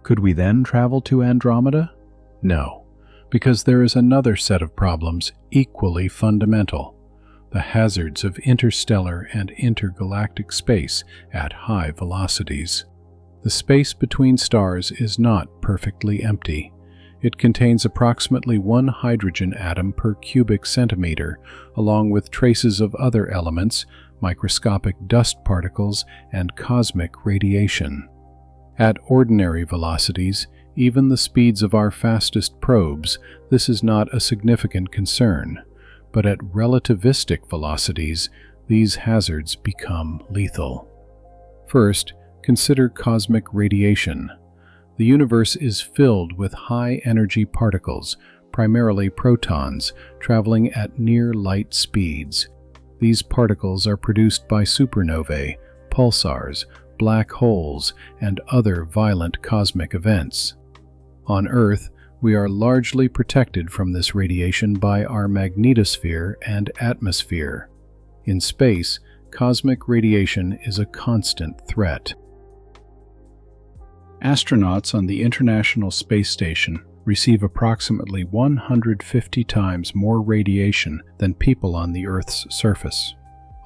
Could we then travel to Andromeda? No, because there is another set of problems equally fundamental: the hazards of interstellar and intergalactic space at high velocities. The space between stars is not perfectly empty. It contains approximately 1 hydrogen atom per cubic centimeter, along with traces of other elements, microscopic dust particles, and cosmic radiation. At ordinary velocities, even the speeds of our fastest probes, this is not a significant concern. But at relativistic velocities, these hazards become lethal. First, consider cosmic radiation. The universe is filled with high-energy particles, primarily protons, traveling at near-light speeds. These particles are produced by supernovae, pulsars, black holes, and other violent cosmic events. On Earth, we are largely protected from this radiation by our magnetosphere and atmosphere. In space, cosmic radiation is a constant threat. Astronauts on the International Space Station receive approximately 150 times more radiation than people on the Earth's surface.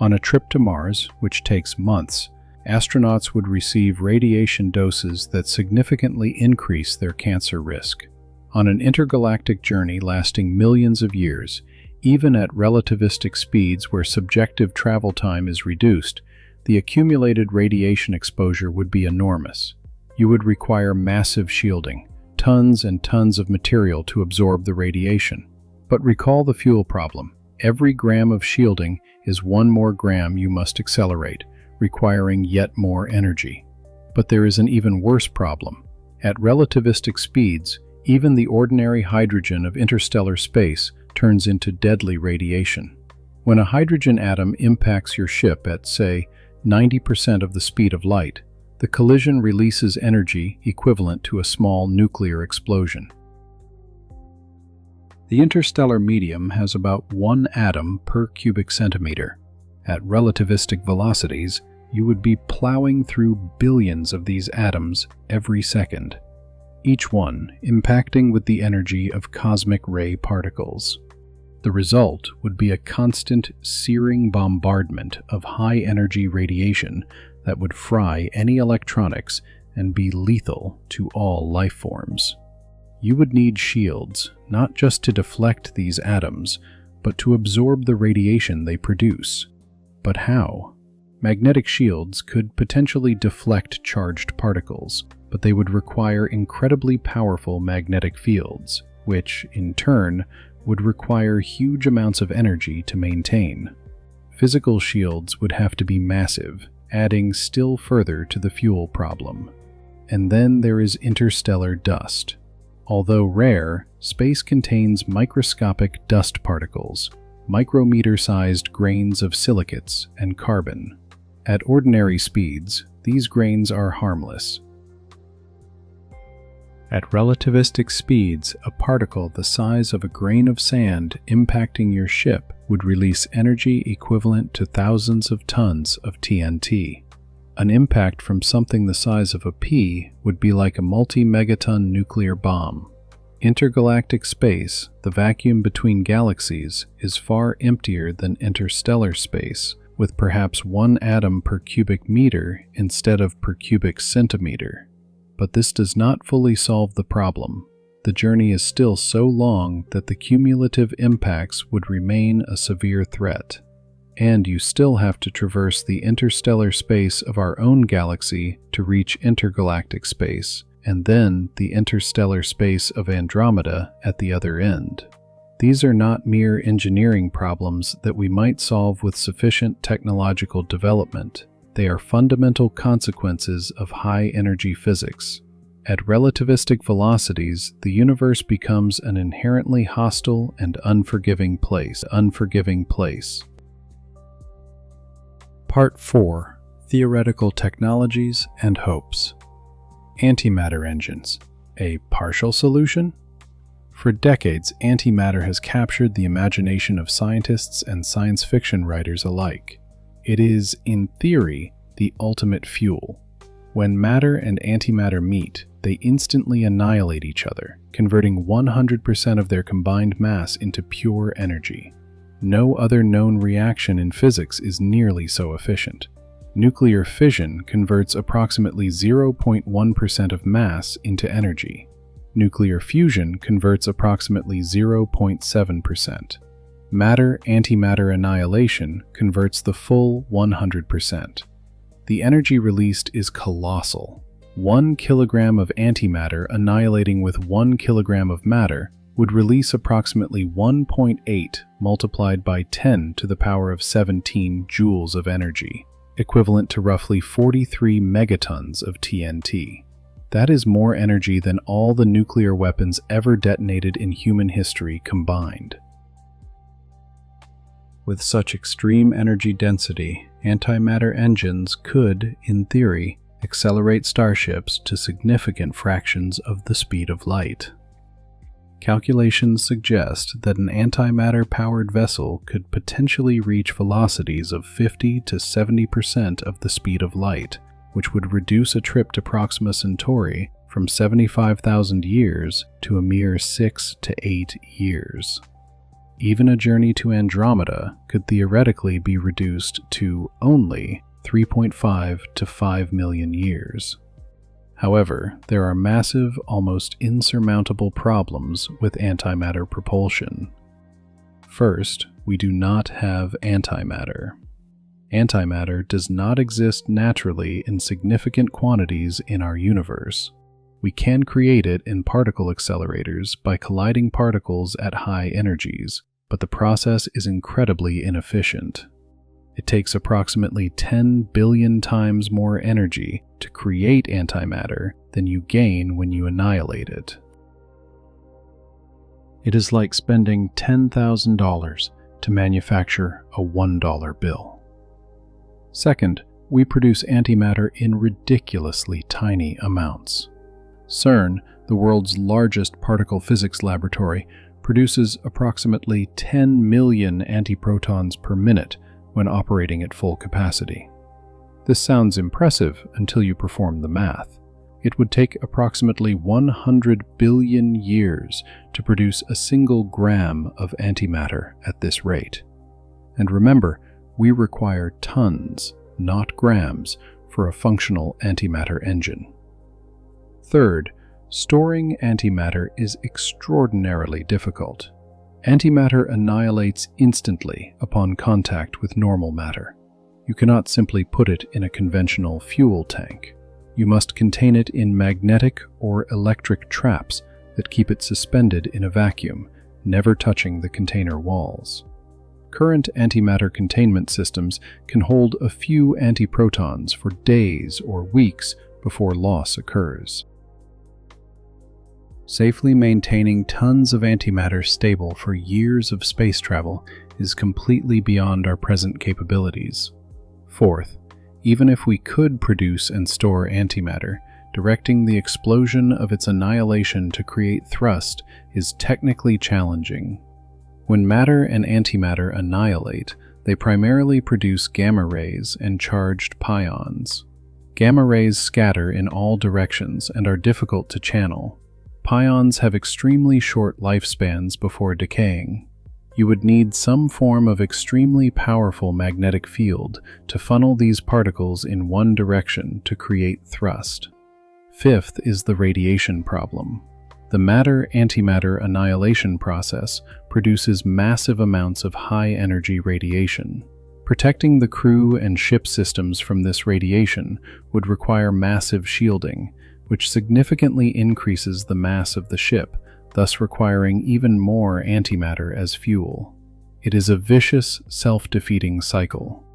On a trip to Mars, which takes months, astronauts would receive radiation doses that significantly increase their cancer risk. On an intergalactic journey lasting millions of years, even at relativistic speeds where subjective travel time is reduced, the accumulated radiation exposure would be enormous. You would require massive shielding, tons and tons of material to absorb the radiation. But recall the fuel problem. Every gram of shielding is 1 more gram you must accelerate, requiring yet more energy. But there is an even worse problem. At relativistic speeds, even the ordinary hydrogen of interstellar space turns into deadly radiation. When a hydrogen atom impacts your ship at, say, 90% of the speed of light, the collision releases energy equivalent to a small nuclear explosion. The interstellar medium has about 1 atom per cubic centimeter. At relativistic velocities, you would be plowing through billions of these atoms every second, each one impacting with the energy of cosmic ray particles. The result would be a constant, searing bombardment of high-energy radiation that would fry any electronics and be lethal to all life forms. You would need shields, not just to deflect these atoms, but to absorb the radiation they produce. But how? Magnetic shields could potentially deflect charged particles, but they would require incredibly powerful magnetic fields, which, in turn, would require huge amounts of energy to maintain. Physical shields would have to be massive, adding still further to the fuel problem. And then there is interstellar dust. Although rare, space contains microscopic dust particles, micrometer-sized grains of silicates and carbon. At ordinary speeds, these grains are harmless. At relativistic speeds, a particle the size of a grain of sand impacting your ship would release energy equivalent to thousands of tons of TNT. An impact from something the size of a pea would be like a multi-megaton nuclear bomb. Intergalactic space, the vacuum between galaxies, is far emptier than interstellar space, with perhaps 1 atom per cubic meter instead of per cubic centimeter. But this does not fully solve the problem. The journey is still so long that the cumulative impacts would remain a severe threat. and you still have to traverse the interstellar space of our own galaxy to reach intergalactic space, and then the interstellar space of Andromeda at the other end. These are not mere engineering problems that we might solve with sufficient technological development. They are fundamental consequences of high-energy physics. At relativistic velocities, the universe becomes an inherently hostile and unforgiving place. Part 4. Theoretical Technologies and Hopes. Antimatter engines. A partial solution? For decades, antimatter has captured the imagination of scientists and science fiction writers alike. It is, in theory, the ultimate fuel. When matter and antimatter meet, they instantly annihilate each other, converting 100% of their combined mass into pure energy. No other known reaction in physics is nearly so efficient. Nuclear fission converts approximately 0.1% of mass into energy. Nuclear fusion converts approximately 0.7%. Matter-antimatter annihilation converts the full 100%. The energy released is colossal. 1 kilogram of antimatter annihilating with 1 kilogram of matter would release approximately 1.8 multiplied by 10 to the power of 17 joules of energy, equivalent to roughly 43 megatons of TNT. That is more energy than all the nuclear weapons ever detonated in human history combined. With such extreme energy density, antimatter engines could, in theory, accelerate starships to significant fractions of the speed of light. Calculations suggest that an antimatter-powered vessel could potentially reach velocities of 50 to 70% of the speed of light, which would reduce a trip to Proxima Centauri from 75,000 years to a mere 6 to 8 years. Even a journey to Andromeda could theoretically be reduced to only 3.5 to 5 million years. However, there are massive, almost insurmountable problems with antimatter propulsion. First, we do not have antimatter. Antimatter does not exist naturally in significant quantities in our universe. We can create it in particle accelerators by colliding particles at high energies, but the process is incredibly inefficient. It takes approximately 10 billion times more energy to create antimatter than you gain when you annihilate it. It is like spending $10,000 to manufacture a $1 bill. Second, we produce antimatter in ridiculously tiny amounts. CERN, the world's largest particle physics laboratory, produces approximately 10 million antiprotons per minute when operating at full capacity. This sounds impressive until you perform the math. It would take approximately 100 billion years to produce a single gram of antimatter at this rate. And remember, we require tons, not grams, for a functional antimatter engine. Third, storing antimatter is extraordinarily difficult. Antimatter annihilates instantly upon contact with normal matter. You cannot simply put it in a conventional fuel tank. You must contain it in magnetic or electric traps that keep it suspended in a vacuum, never touching the container walls. Current antimatter containment systems can hold a few antiprotons for days or weeks before loss occurs. Safely maintaining tons of antimatter stable for years of space travel is completely beyond our present capabilities. Fourth, even if we could produce and store antimatter, directing the explosion of its annihilation to create thrust is technically challenging. When matter and antimatter annihilate, they primarily produce gamma rays and charged pions. Gamma rays scatter in all directions and are difficult to channel. Pions have extremely short lifespans before decaying. You would need some form of extremely powerful magnetic field to funnel these particles in one direction to create thrust. Fifth is the radiation problem. The matter-antimatter annihilation process produces massive amounts of high-energy radiation. Protecting the crew and ship systems from this radiation would require massive shielding, which significantly increases the mass of the ship, thus requiring even more antimatter as fuel. It is a vicious, self-defeating cycle.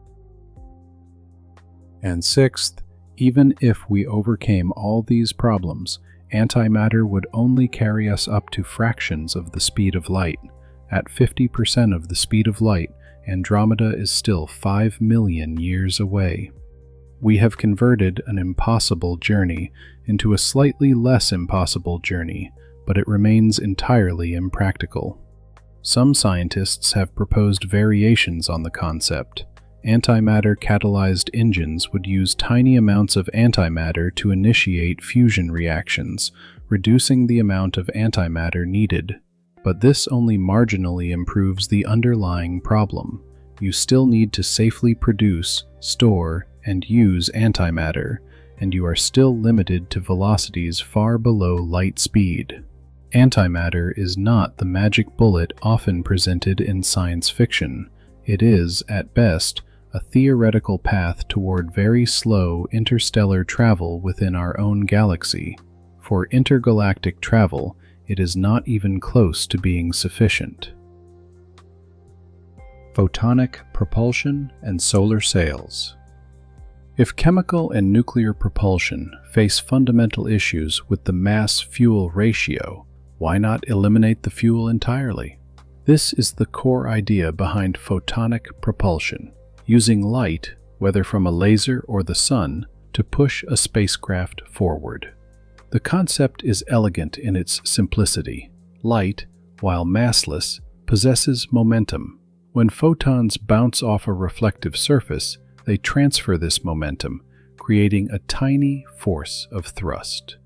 And sixth, even if we overcame all these problems, antimatter would only carry us up to fractions of the speed of light. At 50% of the speed of light, Andromeda is still 5 million years away. We have converted an impossible journey into a slightly less impossible journey, but it remains entirely impractical. Some scientists have proposed variations on the concept. Antimatter-catalyzed engines would use tiny amounts of antimatter to initiate fusion reactions, reducing the amount of antimatter needed. But this only marginally improves the underlying problem. You still need to safely produce, store, and use antimatter, and you are still limited to velocities far below light speed. Antimatter is not the magic bullet often presented in science fiction. It is, at best, a theoretical path toward very slow interstellar travel within our own galaxy. For intergalactic travel, it is not even close to being sufficient. Photonic propulsion and solar sails. If chemical and nuclear propulsion face fundamental issues with the mass-fuel ratio, why not eliminate the fuel entirely? This is the core idea behind photonic propulsion, using light, whether from a laser or the sun, to push a spacecraft forward. The concept is elegant in its simplicity. Light, while massless, possesses momentum. When photons bounce off a reflective surface, they transfer this momentum, creating a tiny force of thrust.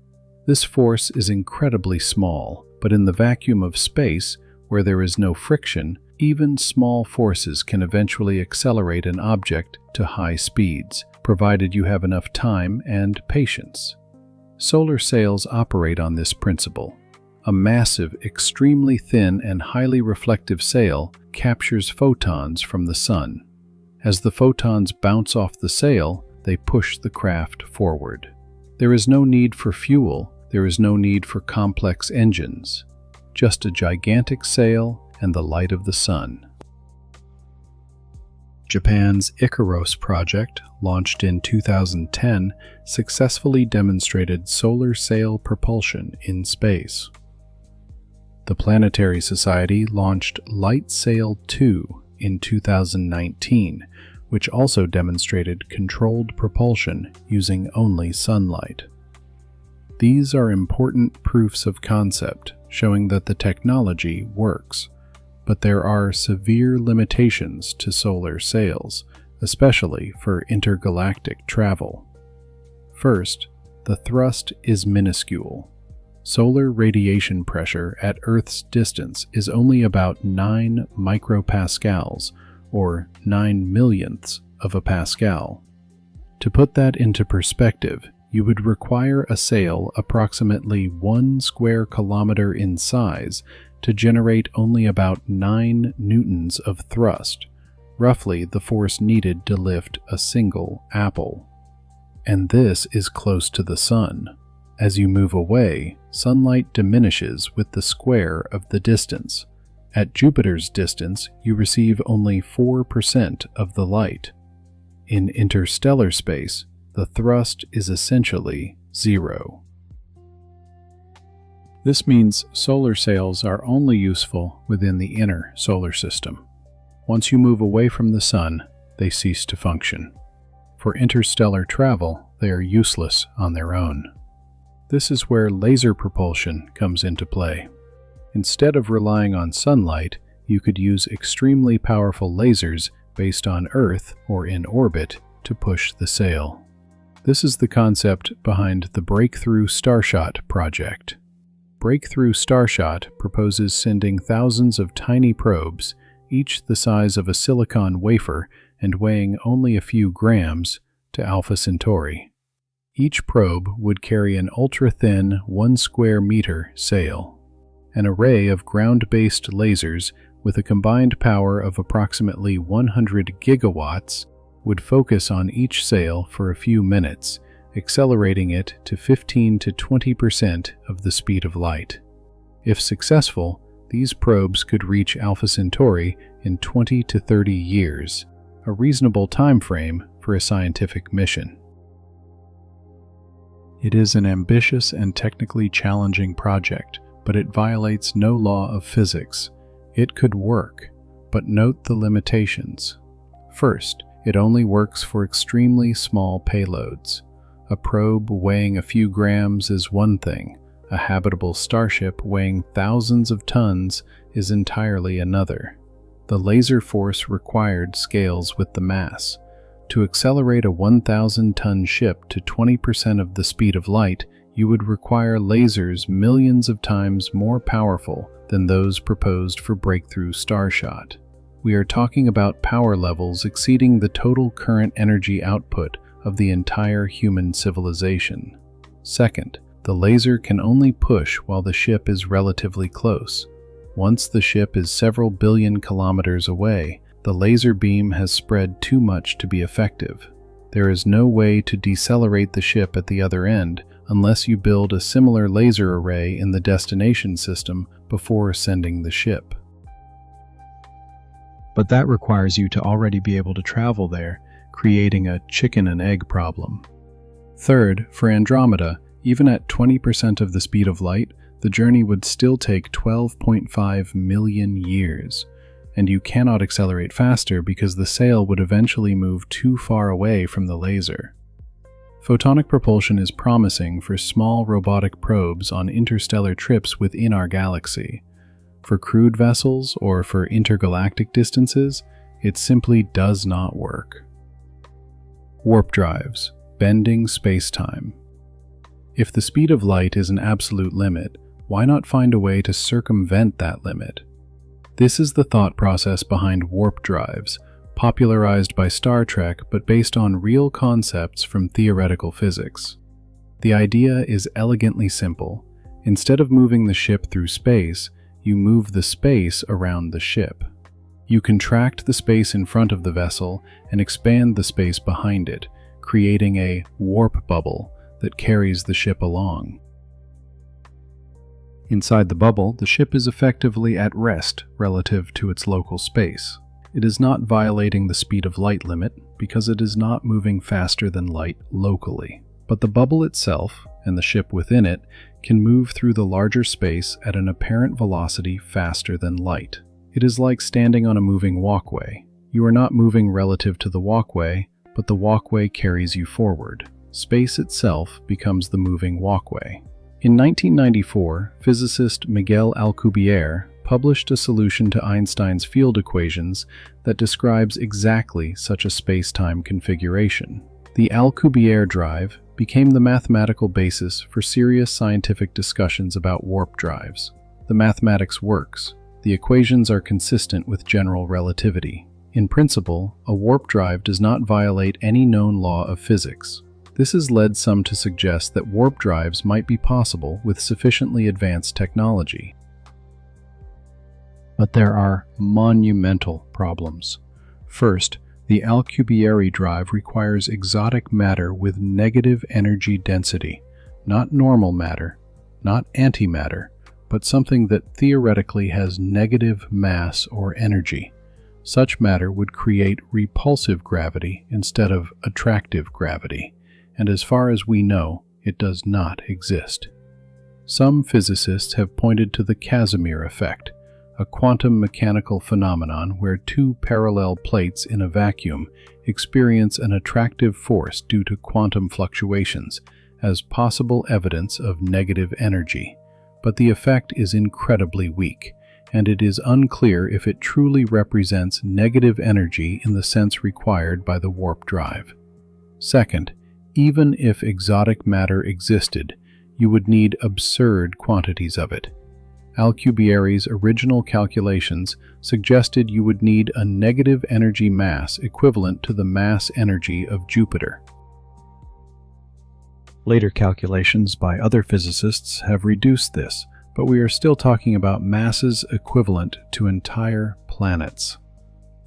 This force is incredibly small, but in the vacuum of space, where there is no friction, even small forces can eventually accelerate an object to high speeds, provided you have enough time and patience. Solar sails operate on this principle. A massive, extremely thin and highly reflective sail captures photons from the sun. As the photons bounce off the sail, they push the craft forward. There is no need for fuel, there is no need for complex engines. Just a gigantic sail and the light of the sun. Japan's Icaros project, launched in 2010, successfully demonstrated solar sail propulsion in space. The Planetary Society launched Light Sail 2 in 2019, which also demonstrated controlled propulsion using only sunlight. These are important proofs of concept, showing that the technology works. But there are severe limitations to solar sails, especially for intergalactic travel. First, the thrust is minuscule. Solar radiation pressure at Earth's distance is only about 9 micropascals, or 9 millionths of a pascal. To put that into perspective, you would require a sail approximately 1 square kilometer in size to generate only about 9 newtons of thrust, roughly the force needed to lift a single apple. And this is close to the sun. As you move away, sunlight diminishes with the square of the distance. At Jupiter's distance, you receive only 4% of the light. In interstellar space, the thrust is essentially zero. This means solar sails are only useful within the inner solar system. Once you move away from the sun, they cease to function. For interstellar travel, they are useless on their own. This is where laser propulsion comes into play. Instead of relying on sunlight, you could use extremely powerful lasers based on Earth or in orbit to push the sail. This is the concept behind the Breakthrough Starshot project. Breakthrough Starshot proposes sending thousands of tiny probes, each the size of a silicon wafer and weighing only a few grams, to Alpha Centauri. Each probe would carry an ultra-thin 1 square meter sail. An array of ground-based lasers with a combined power of approximately 100 gigawatts, would focus on each sail for a few minutes, accelerating it to 15 to 20% of the speed of light. If successful, these probes could reach Alpha Centauri in 20 to 30 years, a reasonable time frame for a scientific mission. It is an ambitious and technically challenging project, but it violates no law of physics. It could work, but note the limitations. First, it only works for extremely small payloads. A probe weighing a few grams is one thing. A habitable starship weighing thousands of tons is entirely another. The laser force required scales with the mass. To accelerate a 1,000-ton ship to 20% of the speed of light, you would require lasers millions of times more powerful than those proposed for Breakthrough Starshot. We are talking about power levels exceeding the total current energy output of the entire human civilization. Second, the laser can only push while the ship is relatively close. Once the ship is several billion kilometers away, the laser beam has spread too much to be effective. There is no way to decelerate the ship at the other end unless you build a similar laser array in the destination system before sending the ship. But that requires you to already be able to travel there, creating a chicken and egg problem. Third, for Andromeda, even at 20% of the speed of light, the journey would still take 12.5 million years. And you cannot accelerate faster because the sail would eventually move too far away from the laser. Photonic propulsion is promising for small robotic probes on interstellar trips within our galaxy. For crewed vessels or for intergalactic distances, it simply does not work. Warp drives, bending space-time. If the speed of light is an absolute limit, why not find a way to circumvent that limit? This is the thought process behind warp drives, popularized by Star Trek but based on real concepts from theoretical physics. The idea is elegantly simple. Instead of moving the ship through space, you move the space around the ship. You contract the space in front of the vessel and expand the space behind it, creating a warp bubble that carries the ship along. Inside the bubble, the ship is effectively at rest relative to its local space. It is not violating the speed of light limit because it is not moving faster than light locally. But the bubble itself, and the ship within it, can move through the larger space at an apparent velocity faster than light. It is like standing on a moving walkway. You are not moving relative to the walkway, but the walkway carries you forward. Space itself becomes the moving walkway. In 1994, physicist Miguel Alcubierre published a solution to Einstein's field equations that describes exactly such a space-time configuration. The Alcubierre drive became the mathematical basis for serious scientific discussions about warp drives. The mathematics works. The equations are consistent with general relativity. In principle, a warp drive does not violate any known law of physics. This has led some to suggest that warp drives might be possible with sufficiently advanced technology. But there are monumental problems. First, the Alcubierre drive requires exotic matter with negative energy density, not normal matter, not antimatter, but something that theoretically has negative mass or energy. Such matter would create repulsive gravity instead of attractive gravity, and as far as we know, it does not exist. Some physicists have pointed to the Casimir effect, a quantum mechanical phenomenon where two parallel plates in a vacuum experience an attractive force due to quantum fluctuations, as possible evidence of negative energy. But the effect is incredibly weak, and it is unclear if it truly represents negative energy in the sense required by the warp drive. Second, even if exotic matter existed, you would need absurd quantities of it. Alcubierre's original calculations suggested you would need a negative energy mass equivalent to the mass energy of Jupiter. Later calculations by other physicists have reduced this, but we are still talking about masses equivalent to entire planets.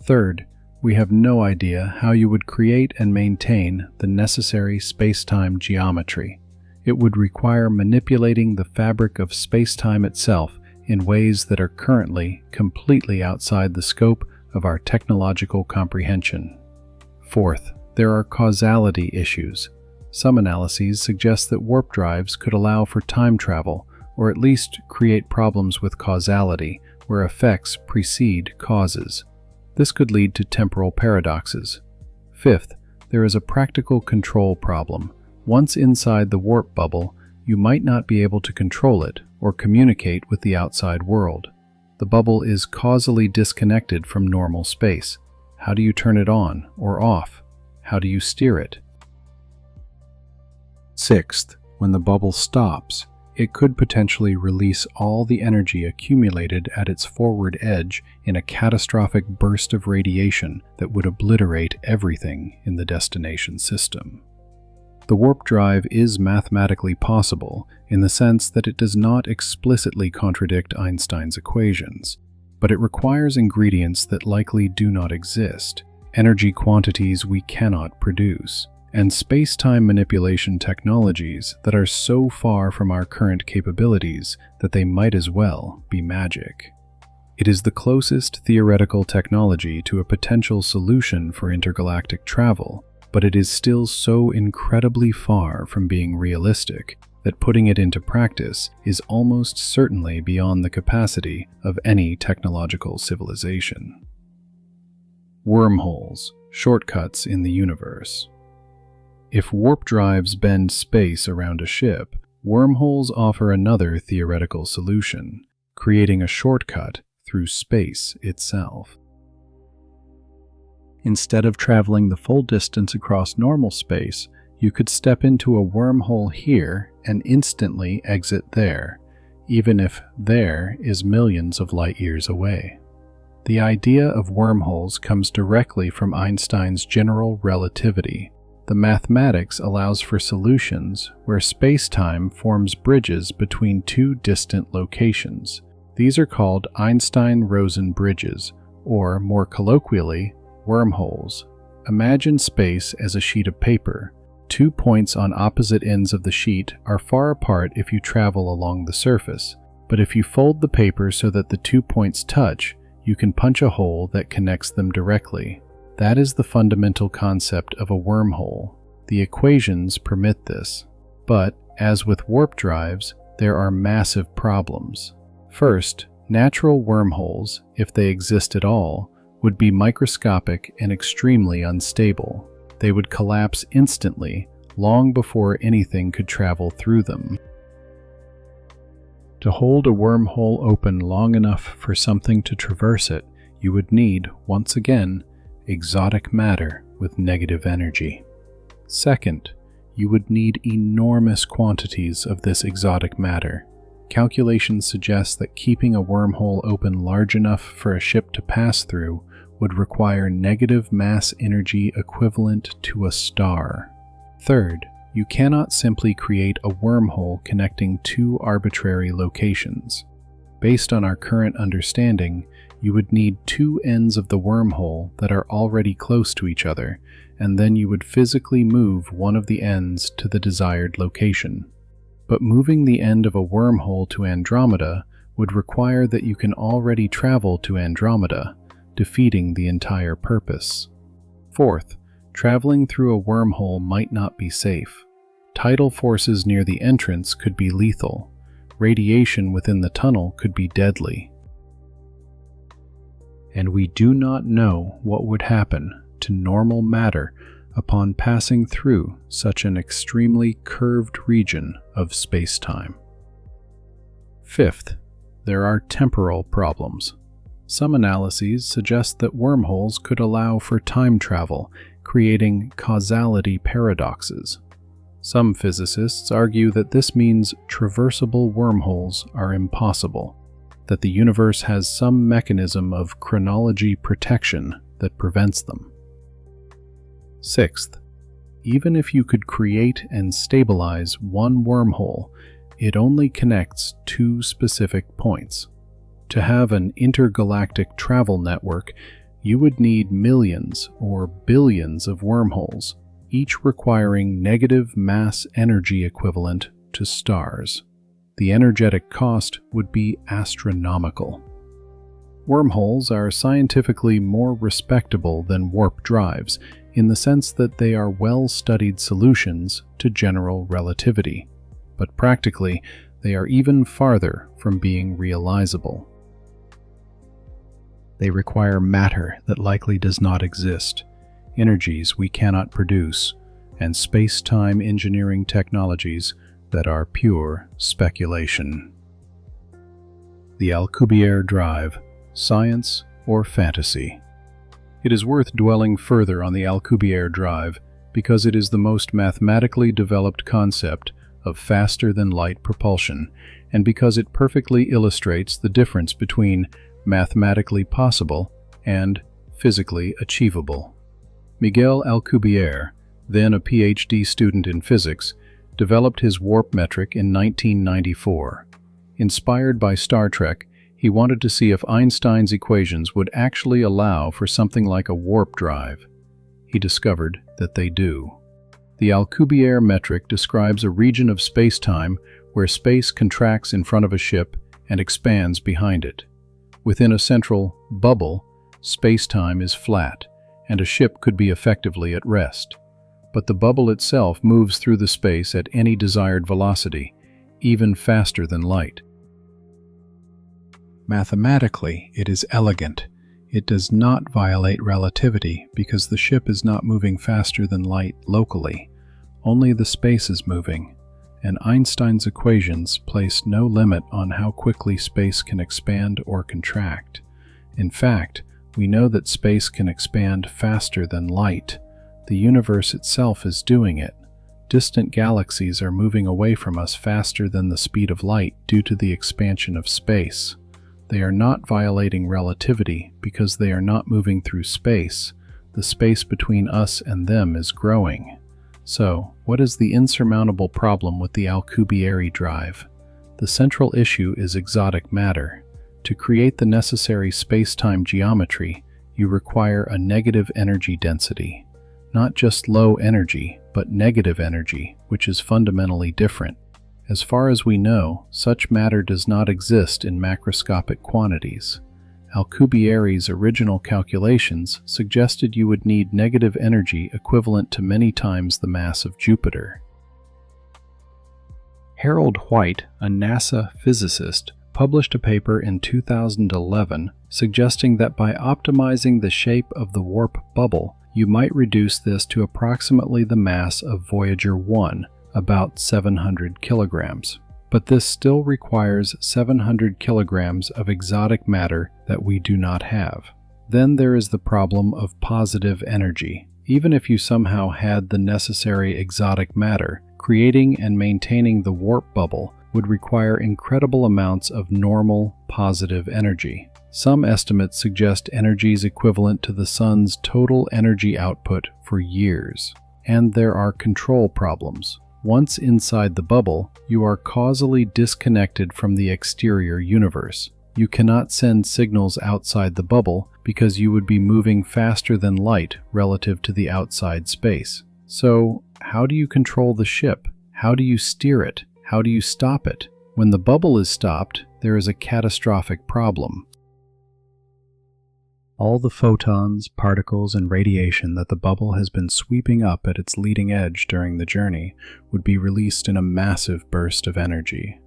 Third, we have no idea how you would create and maintain the necessary space-time geometry. It would require manipulating the fabric of space-time itself in ways that are currently completely outside the scope of our technological comprehension. Fourth, there are causality issues. Some analyses suggest that warp drives could allow for time travel, or at least create problems with causality, where effects precede causes. This could lead to temporal paradoxes. Fifth, there is a practical control problem. Once inside the warp bubble, you might not be able to control it or communicate with the outside world. The bubble is causally disconnected from normal space. How do you turn it on or off? How do you steer it? Sixth, when the bubble stops, it could potentially release all the energy accumulated at its forward edge in a catastrophic burst of radiation that would obliterate everything in the destination system. The warp drive is mathematically possible in the sense that it does not explicitly contradict Einstein's equations, but it requires ingredients that likely do not exist, energy quantities we cannot produce, and space-time manipulation technologies that are so far from our current capabilities that they might as well be magic. It is the closest theoretical technology to a potential solution for intergalactic travel, but it is still so incredibly far from being realistic that putting it into practice is almost certainly beyond the capacity of any technological civilization. Wormholes, shortcuts in the universe. If warp drives bend space around a ship, wormholes offer another theoretical solution, creating a shortcut through space itself. Instead of traveling the full distance across normal space, you could step into a wormhole here and instantly exit there, even if there is millions of light years away. The idea of wormholes comes directly from Einstein's general relativity. The mathematics allows for solutions where space-time forms bridges between two distant locations. These are called Einstein-Rosen bridges, or more colloquially, wormholes. Imagine space as a sheet of paper. 2 points on opposite ends of the sheet are far apart if you travel along the surface, but if you fold the paper so that the 2 points touch, you can punch a hole that connects them directly. That is the fundamental concept of a wormhole. The equations permit this. But, as with warp drives, there are massive problems. First, natural wormholes, if they exist at all, would be microscopic and extremely unstable. They would collapse instantly, long before anything could travel through them. To hold a wormhole open long enough for something to traverse it, you would need, once again, exotic matter with negative energy. Second, you would need enormous quantities of this exotic matter. Calculations suggest that keeping a wormhole open large enough for a ship to pass through would require negative mass energy equivalent to a star. Third, you cannot simply create a wormhole connecting two arbitrary locations. Based on our current understanding, you would need two ends of the wormhole that are already close to each other, and then you would physically move one of the ends to the desired location. But moving the end of a wormhole to Andromeda would require that you can already travel to Andromeda, defeating the entire purpose. Fourth, traveling through a wormhole might not be safe. Tidal forces near the entrance could be lethal. Radiation within the tunnel could be deadly. And we do not know what would happen to normal matter upon passing through such an extremely curved region of space-time. Fifth, there are temporal problems. Some analyses suggest that wormholes could allow for time travel, creating causality paradoxes. Some physicists argue that this means traversable wormholes are impossible, that the universe has some mechanism of chronology protection that prevents them. Sixth, even if you could create and stabilize one wormhole, it only connects two specific points. To have an intergalactic travel network, you would need millions or billions of wormholes, each requiring negative mass energy equivalent to stars. The energetic cost would be astronomical. Wormholes are scientifically more respectable than warp drives in the sense that they are well-studied solutions to general relativity, but practically they are even farther from being realizable. They require matter that likely does not exist, energies we cannot produce, and space-time engineering technologies that are pure speculation. The Alcubierre Drive, science or fantasy? It is worth dwelling further on the Alcubierre Drive because it is the most mathematically developed concept of faster-than-light propulsion, and because it perfectly illustrates the difference between mathematically possible and physically achievable. Miguel Alcubierre, then a PhD student in physics, developed his warp metric in 1994. Inspired by Star Trek, he wanted to see if Einstein's equations would actually allow for something like a warp drive. He discovered that they do. The Alcubierre metric describes a region of space-time where space contracts in front of a ship and expands behind it. Within a central bubble, space-time is flat, and a ship could be effectively at rest. But the bubble itself moves through the space at any desired velocity, even faster than light. Mathematically, it is elegant. It does not violate relativity because the ship is not moving faster than light locally. Only the space is moving, and Einstein's equations place no limit on how quickly space can expand or contract. In fact, we know that space can expand faster than light. The universe itself is doing it. Distant galaxies are moving away from us faster than the speed of light due to the expansion of space. They are not violating relativity because they are not moving through space. The space between us and them is growing. So, what is the insurmountable problem with the Alcubierre drive? The central issue is exotic matter. To create the necessary space-time geometry, you require a negative energy density. Not just low energy, but negative energy, which is fundamentally different. As far as we know, such matter does not exist in macroscopic quantities. Alcubierre's original calculations suggested you would need negative energy equivalent to many times the mass of Jupiter. Harold White, a NASA physicist, published a paper in 2011 suggesting that by optimizing the shape of the warp bubble, you might reduce this to approximately the mass of Voyager 1, about 700 kilograms. But this still requires 700 kilograms of exotic matter that we do not have. Then there is the problem of positive energy. Even if you somehow had the necessary exotic matter, creating and maintaining the warp bubble would require incredible amounts of normal positive energy. Some estimates suggest energies equivalent to the sun's total energy output for years. And there are control problems. Once inside the bubble, you are causally disconnected from the exterior universe. You cannot send signals outside the bubble because you would be moving faster than light relative to the outside space. So, how do you control the ship? How do you steer it? How do you stop it? When the bubble is stopped, there is a catastrophic problem. All the photons, particles, and radiation that the bubble has been sweeping up at its leading edge during the journey would be released in a massive burst of energy.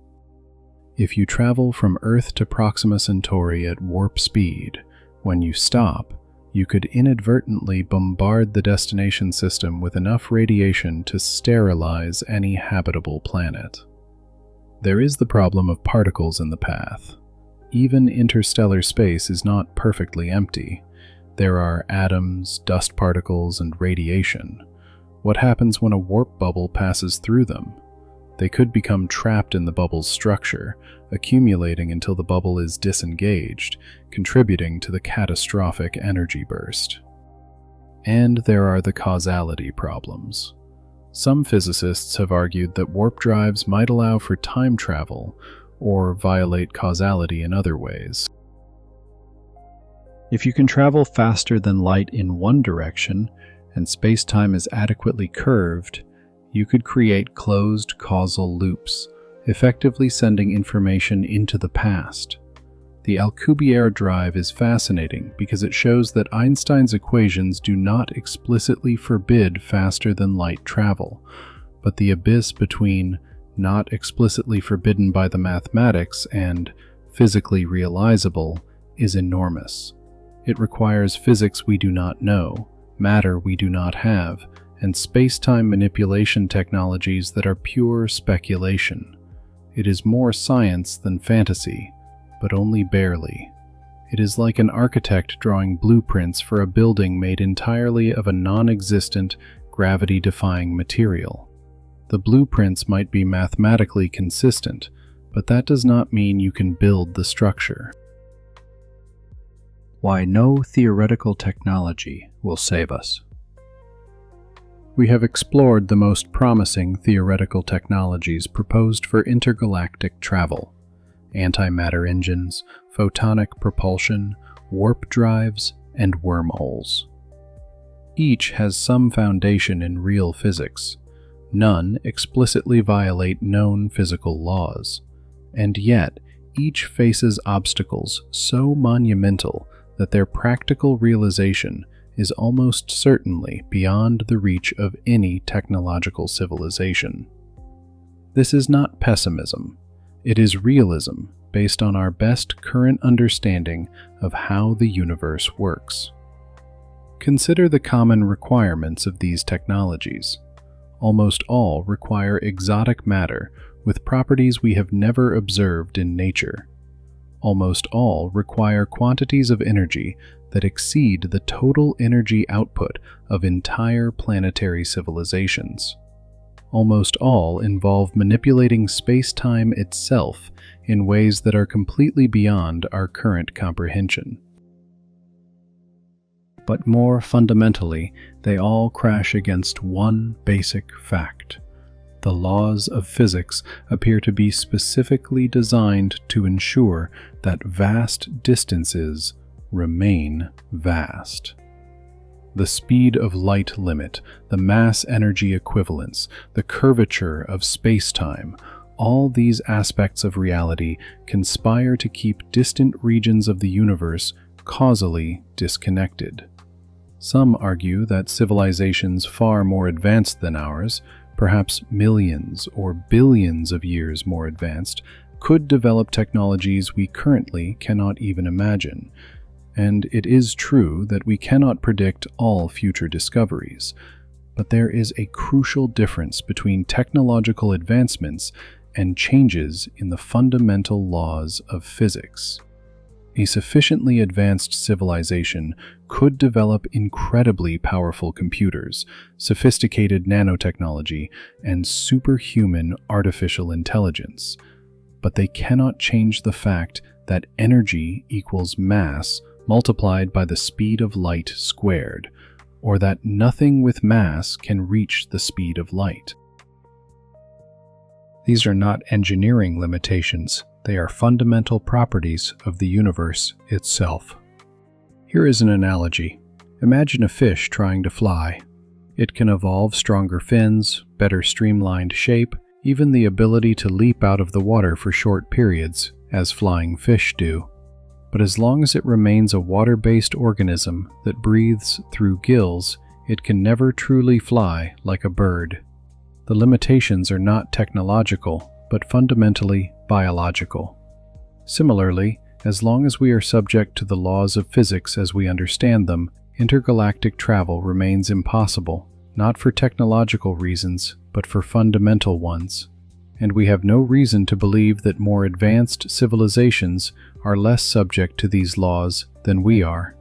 If you travel from Earth to Proxima Centauri at warp speed, when you stop, you could inadvertently bombard the destination system with enough radiation to sterilize any habitable planet. There is the problem of particles in the path. Even interstellar space is not perfectly empty. There are atoms, dust particles, and radiation. What happens when a warp bubble passes through them? They could become trapped in the bubble's structure, accumulating until the bubble is disengaged, contributing to the catastrophic energy burst. And there are the causality problems. Some physicists have argued that warp drives might allow for time travel or violate causality in other ways. If you can travel faster than light in one direction and space-time is adequately curved, you could create closed causal loops, effectively sending information into the past. The Alcubierre drive is fascinating because it shows that Einstein's equations do not explicitly forbid faster than light travel, but the abyss between not explicitly forbidden by the mathematics and physically realizable is enormous. It requires physics we do not know, matter we do not have, and space-time manipulation technologies that are pure speculation. It is more science than fantasy, but only barely. It is like an architect drawing blueprints for a building made entirely of a non-existent, gravity-defying material. The blueprints might be mathematically consistent, but that does not mean you can build the structure. Why no theoretical technology will save us. We have explored the most promising theoretical technologies proposed for intergalactic travel: antimatter engines, photonic propulsion, warp drives, and wormholes. Each has some foundation in real physics. None explicitly violate known physical laws. And yet, each faces obstacles so monumental that their practical realization is almost certainly beyond the reach of any technological civilization. This is not pessimism. It is realism based on our best current understanding of how the universe works. Consider the common requirements of these technologies. Almost all require exotic matter with properties we have never observed in nature. Almost all require quantities of energy that exceed the total energy output of entire planetary civilizations. Almost all involve manipulating space-time itself in ways that are completely beyond our current comprehension. But more fundamentally, they all crash against one basic fact. The laws of physics appear to be specifically designed to ensure that vast distances remain vast. The speed of light limit, the mass-energy equivalence, the curvature of space-time, all these aspects of reality conspire to keep distant regions of the universe causally disconnected. Some argue that civilizations far more advanced than ours, perhaps millions or billions of years more advanced, could develop technologies we currently cannot even imagine. And it is true that we cannot predict all future discoveries, but there is a crucial difference between technological advancements and changes in the fundamental laws of physics. A sufficiently advanced civilization could develop incredibly powerful computers, sophisticated nanotechnology, and superhuman artificial intelligence. But they cannot change the fact that energy equals mass multiplied by the speed of light squared, or that nothing with mass can reach the speed of light. These are not engineering limitations. They are fundamental properties of the universe itself. Here is an analogy. Imagine a fish trying to fly. It can evolve stronger fins, better streamlined shape, even the ability to leap out of the water for short periods, as flying fish do. But as long as it remains a water-based organism that breathes through gills, it can never truly fly like a bird. The limitations are not technological, but fundamentally biological. Similarly, as long as we are subject to the laws of physics as we understand them, intergalactic travel remains impossible, not for technological reasons, but for fundamental ones. And we have no reason to believe that more advanced civilizations are less subject to these laws than we are.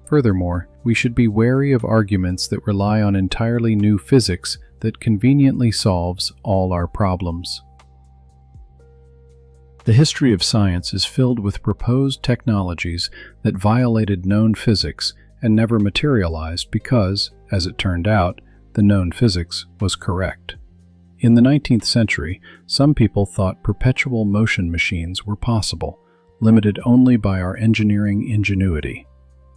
Furthermore, we should be wary of arguments that rely on entirely new physics that conveniently solves all our problems. The history of science is filled with proposed technologies that violated known physics and never materialized because, as it turned out, the known physics was correct. In the 19th century, some people thought perpetual motion machines were possible, limited only by our engineering ingenuity.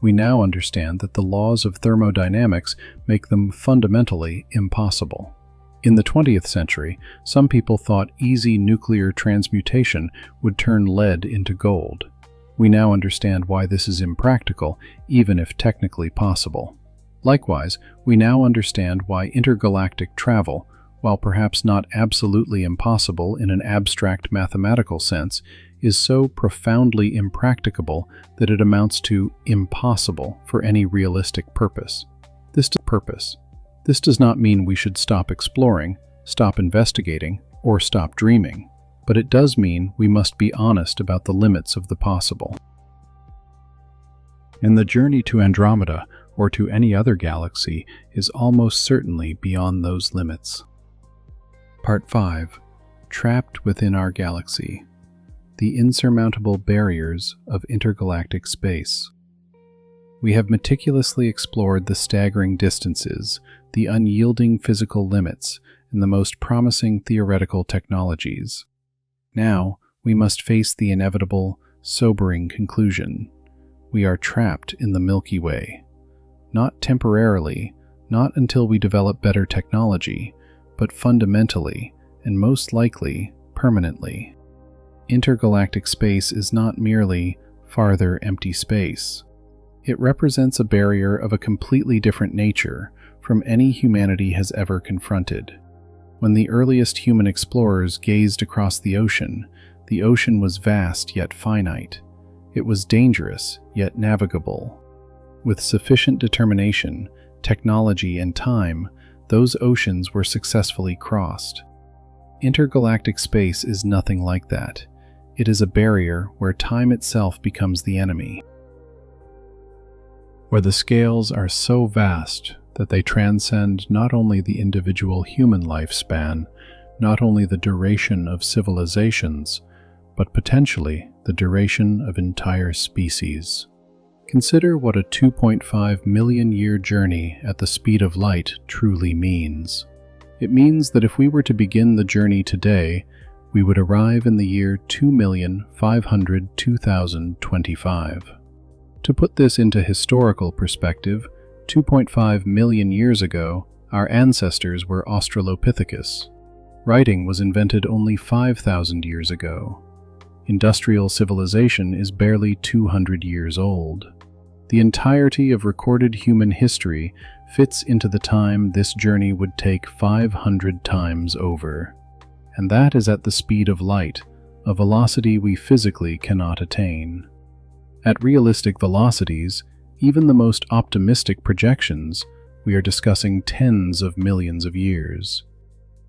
We now understand that the laws of thermodynamics make them fundamentally impossible. In the 20th century, some people thought easy nuclear transmutation would turn lead into gold. We now understand why this is impractical, even if technically possible. Likewise, we now understand why intergalactic travel, while perhaps not absolutely impossible in an abstract mathematical sense, is so profoundly impracticable that it amounts to impossible for any realistic purpose. This does not mean we should stop exploring, stop investigating, or stop dreaming, but it does mean we must be honest about the limits of the possible. And the journey to Andromeda, or to any other galaxy, is almost certainly beyond those limits. Part 5. Trapped within our galaxy. The insurmountable barriers of intergalactic space. We have meticulously explored the staggering distances, the unyielding physical limits, and the most promising theoretical technologies. Now, we must face the inevitable, sobering conclusion. We are trapped in the Milky Way. Not temporarily, not until we develop better technology, but fundamentally, and most likely, permanently. Intergalactic space is not merely farther empty space. It represents a barrier of a completely different nature from any humanity has ever confronted. When the earliest human explorers gazed across the ocean was vast yet finite. It was dangerous yet navigable. With sufficient determination, technology, and time, those oceans were successfully crossed. Intergalactic space is nothing like that. It is a barrier where time itself becomes the enemy, where the scales are so vast that they transcend not only the individual human lifespan, not only the duration of civilizations, but potentially the duration of entire species. Consider what a 2.5 million year journey at the speed of light truly means. It means that if we were to begin the journey today, we would arrive in the year 2,502,025. To put this into historical perspective, 2.5 million years ago, our ancestors were Australopithecus. Writing was invented only 5,000 years ago. Industrial civilization is barely 200 years old. The entirety of recorded human history fits into the time this journey would take 500 times over. And that is at the speed of light, a velocity we physically cannot attain. At realistic velocities, even the most optimistic projections, we are discussing tens of millions of years.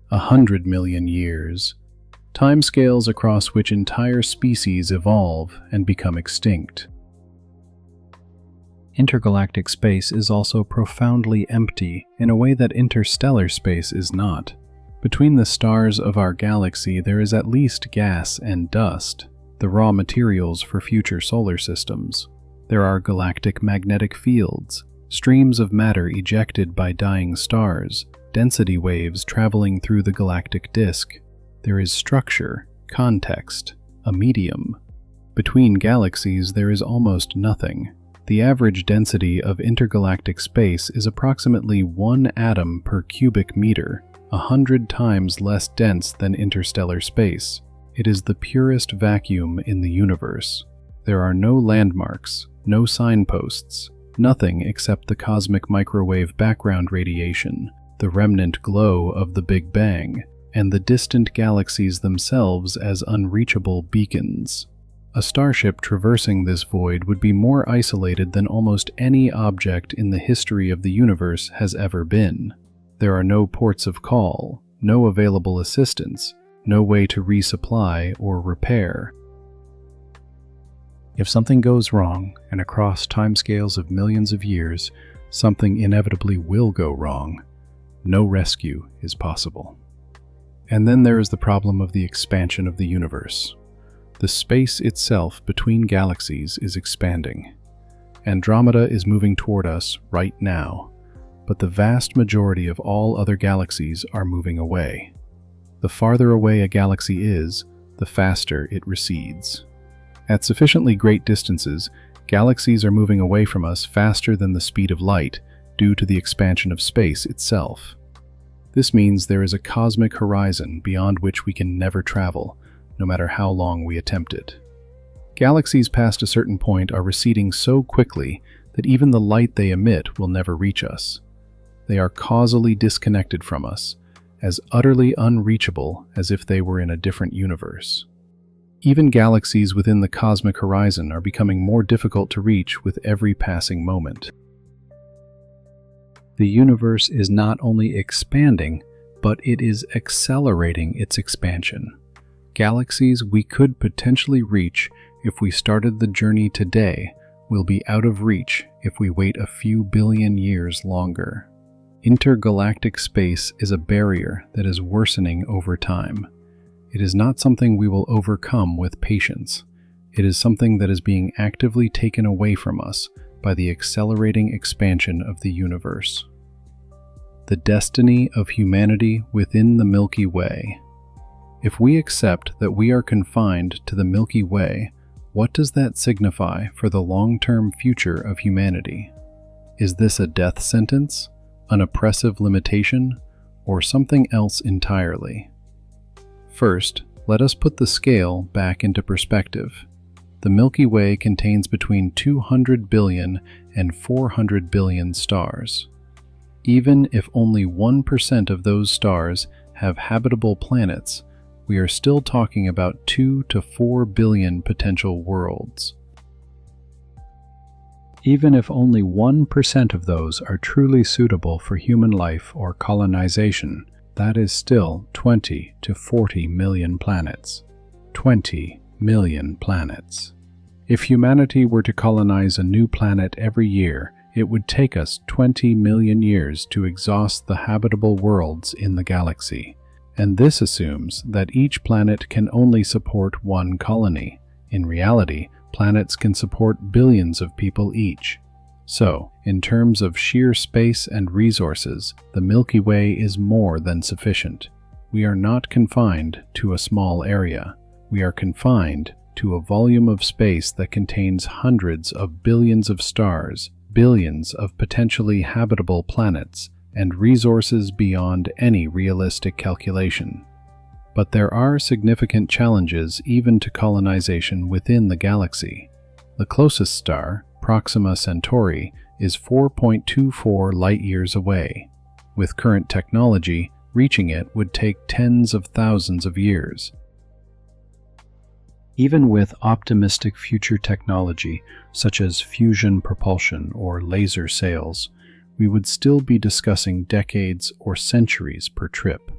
100 million years. Timescales across which entire species evolve and become extinct. Intergalactic space is also profoundly empty in a way that interstellar space is not. Between the stars of our galaxy there is at least gas and dust, the raw materials for future solar systems. There are galactic magnetic fields, streams of matter ejected by dying stars, density waves traveling through the galactic disk. There is structure, context, a medium. Between galaxies there is almost nothing. The average density of intergalactic space is approximately 1 atom per cubic meter, 100 times less dense than interstellar space. It is the purest vacuum in the universe. There are no landmarks, no signposts, nothing except the cosmic microwave background radiation, the remnant glow of the Big Bang, and the distant galaxies themselves as unreachable beacons. A starship traversing this void would be more isolated than almost any object in the history of the universe has ever been. There are no ports of call, no available assistance, no way to resupply or repair. If something goes wrong, and across timescales of millions of years, something inevitably will go wrong, no rescue is possible. And then there is the problem of the expansion of the universe. The space itself between galaxies is expanding. Andromeda is moving toward us right now. but the vast majority of all other galaxies are moving away. The farther away a galaxy is, the faster it recedes. At sufficiently great distances, galaxies are moving away from us faster than the speed of light due to the expansion of space itself. This means there is a cosmic horizon beyond which we can never travel, no matter how long we attempt it. Galaxies past a certain point are receding so quickly that even the light they emit will never reach us. They are causally disconnected from us, as utterly unreachable as if they were in a different universe. Even galaxies within the cosmic horizon are becoming more difficult to reach with every passing moment. The universe is not only expanding, but it is accelerating its expansion. Galaxies we could potentially reach if we started the journey today will be out of reach if we wait a few billion years longer. Intergalactic space is a barrier that is worsening over time. It is not something we will overcome with patience. It is something that is being actively taken away from us by the accelerating expansion of the universe. The destiny of humanity within the Milky Way. If we accept that we are confined to the Milky Way, what does that signify for the long-term future of humanity? Is this a death sentence, an oppressive limitation, or something else entirely? First, let us put the scale back into perspective. The Milky Way contains between 200 billion and 400 billion stars. Even if only 1% of those stars have habitable planets, we are still talking about 2 to 4 billion potential worlds. Even if only 1% of those are truly suitable for human life or colonization, that is still 20 to 40 million planets. 20 million planets. If humanity were to colonize a new planet every year, it would take us 20 million years to exhaust the habitable worlds in the galaxy. And this assumes that each planet can only support one colony. In reality, planets can support billions of people each. So, in terms of sheer space and resources, the Milky Way is more than sufficient. We are not confined to a small area. We are confined to a volume of space that contains hundreds of billions of stars, billions of potentially habitable planets, and resources beyond any realistic calculation. But there are significant challenges even to colonization within the galaxy. The closest star, Proxima Centauri, is 4.24 light-years away. With current technology, reaching it would take tens of thousands of years. Even with optimistic future technology, such as fusion propulsion or laser sails, we would still be discussing decades or centuries per trip.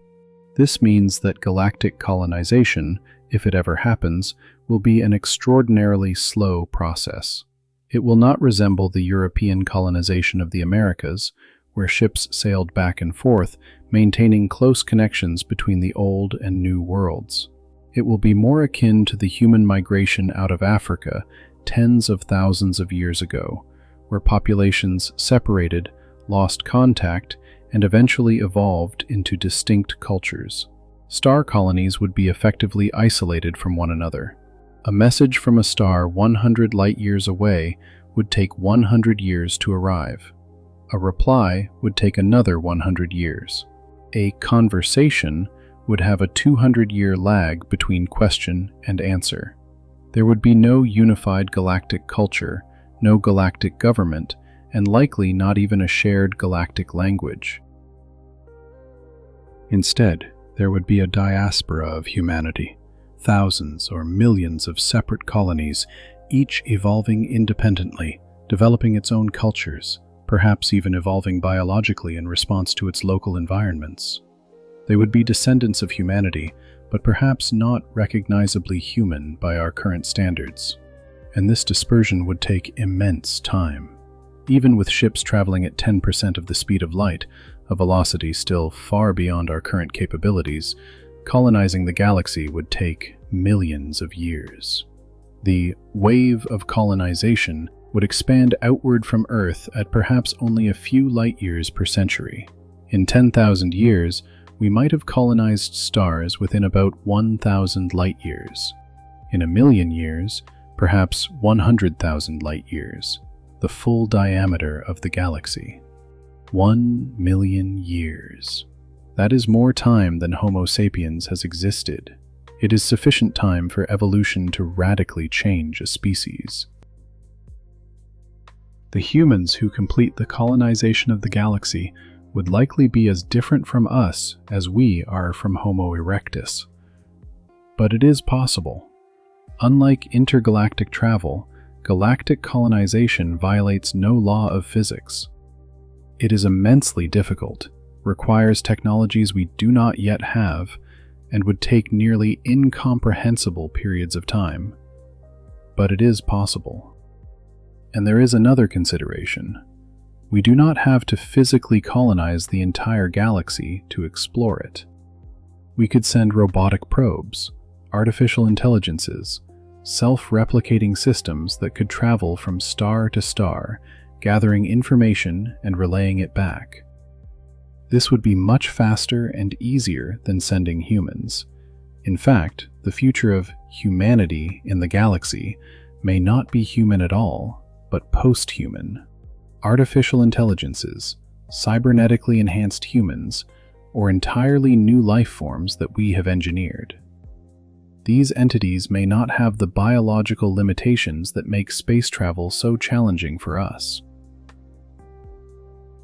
This means that galactic colonization, if it ever happens, will be an extraordinarily slow process. It will not resemble the European colonization of the Americas, where ships sailed back and forth, maintaining close connections between the old and new worlds. It will be more akin to the human migration out of Africa tens of thousands of years ago, where populations separated, lost contact, and eventually evolved into distinct cultures. Star colonies would be effectively isolated from one another. A message from a star 100 light-years away would take 100 years to arrive. A reply would take another 100 years. A conversation would have a 200-year lag between question and answer. There would be no unified galactic culture, no galactic government, and likely not even a shared galactic language. Instead, there would be a diaspora of humanity, thousands or millions of separate colonies, each evolving independently, developing its own cultures, perhaps even evolving biologically in response to its local environments. They would be descendants of humanity, but perhaps not recognizably human by our current standards. And this dispersion would take immense time. Even with ships traveling at 10% of the speed of light, a velocity still far beyond our current capabilities, colonizing the galaxy would take millions of years. The wave of colonization would expand outward from Earth at perhaps only a few light-years per century. In 10,000 years, we might have colonized stars within about 1,000 light-years. In a million years, perhaps 100,000 light-years, the full diameter of the galaxy. 1 million years. That is more time than Homo sapiens has existed. It is sufficient time for evolution to radically change a species. The humans who complete the colonization of the galaxy would likely be as different from us as we are from Homo erectus. But it is possible. Unlike intergalactic travel, galactic colonization violates no law of physics. It is immensely difficult, requires technologies we do not yet have, and would take nearly incomprehensible periods of time. But it is possible. And there is another consideration. We do not have to physically colonize the entire galaxy to explore it. We could send robotic probes, artificial intelligences, self-replicating systems that could travel from star to star, gathering information and relaying it back. This would be much faster and easier than sending humans. In fact, the future of humanity in the galaxy may not be human at all, but post-human. Artificial intelligences, cybernetically enhanced humans, or entirely new life forms that we have engineered. These entities may not have the biological limitations that make space travel so challenging for us.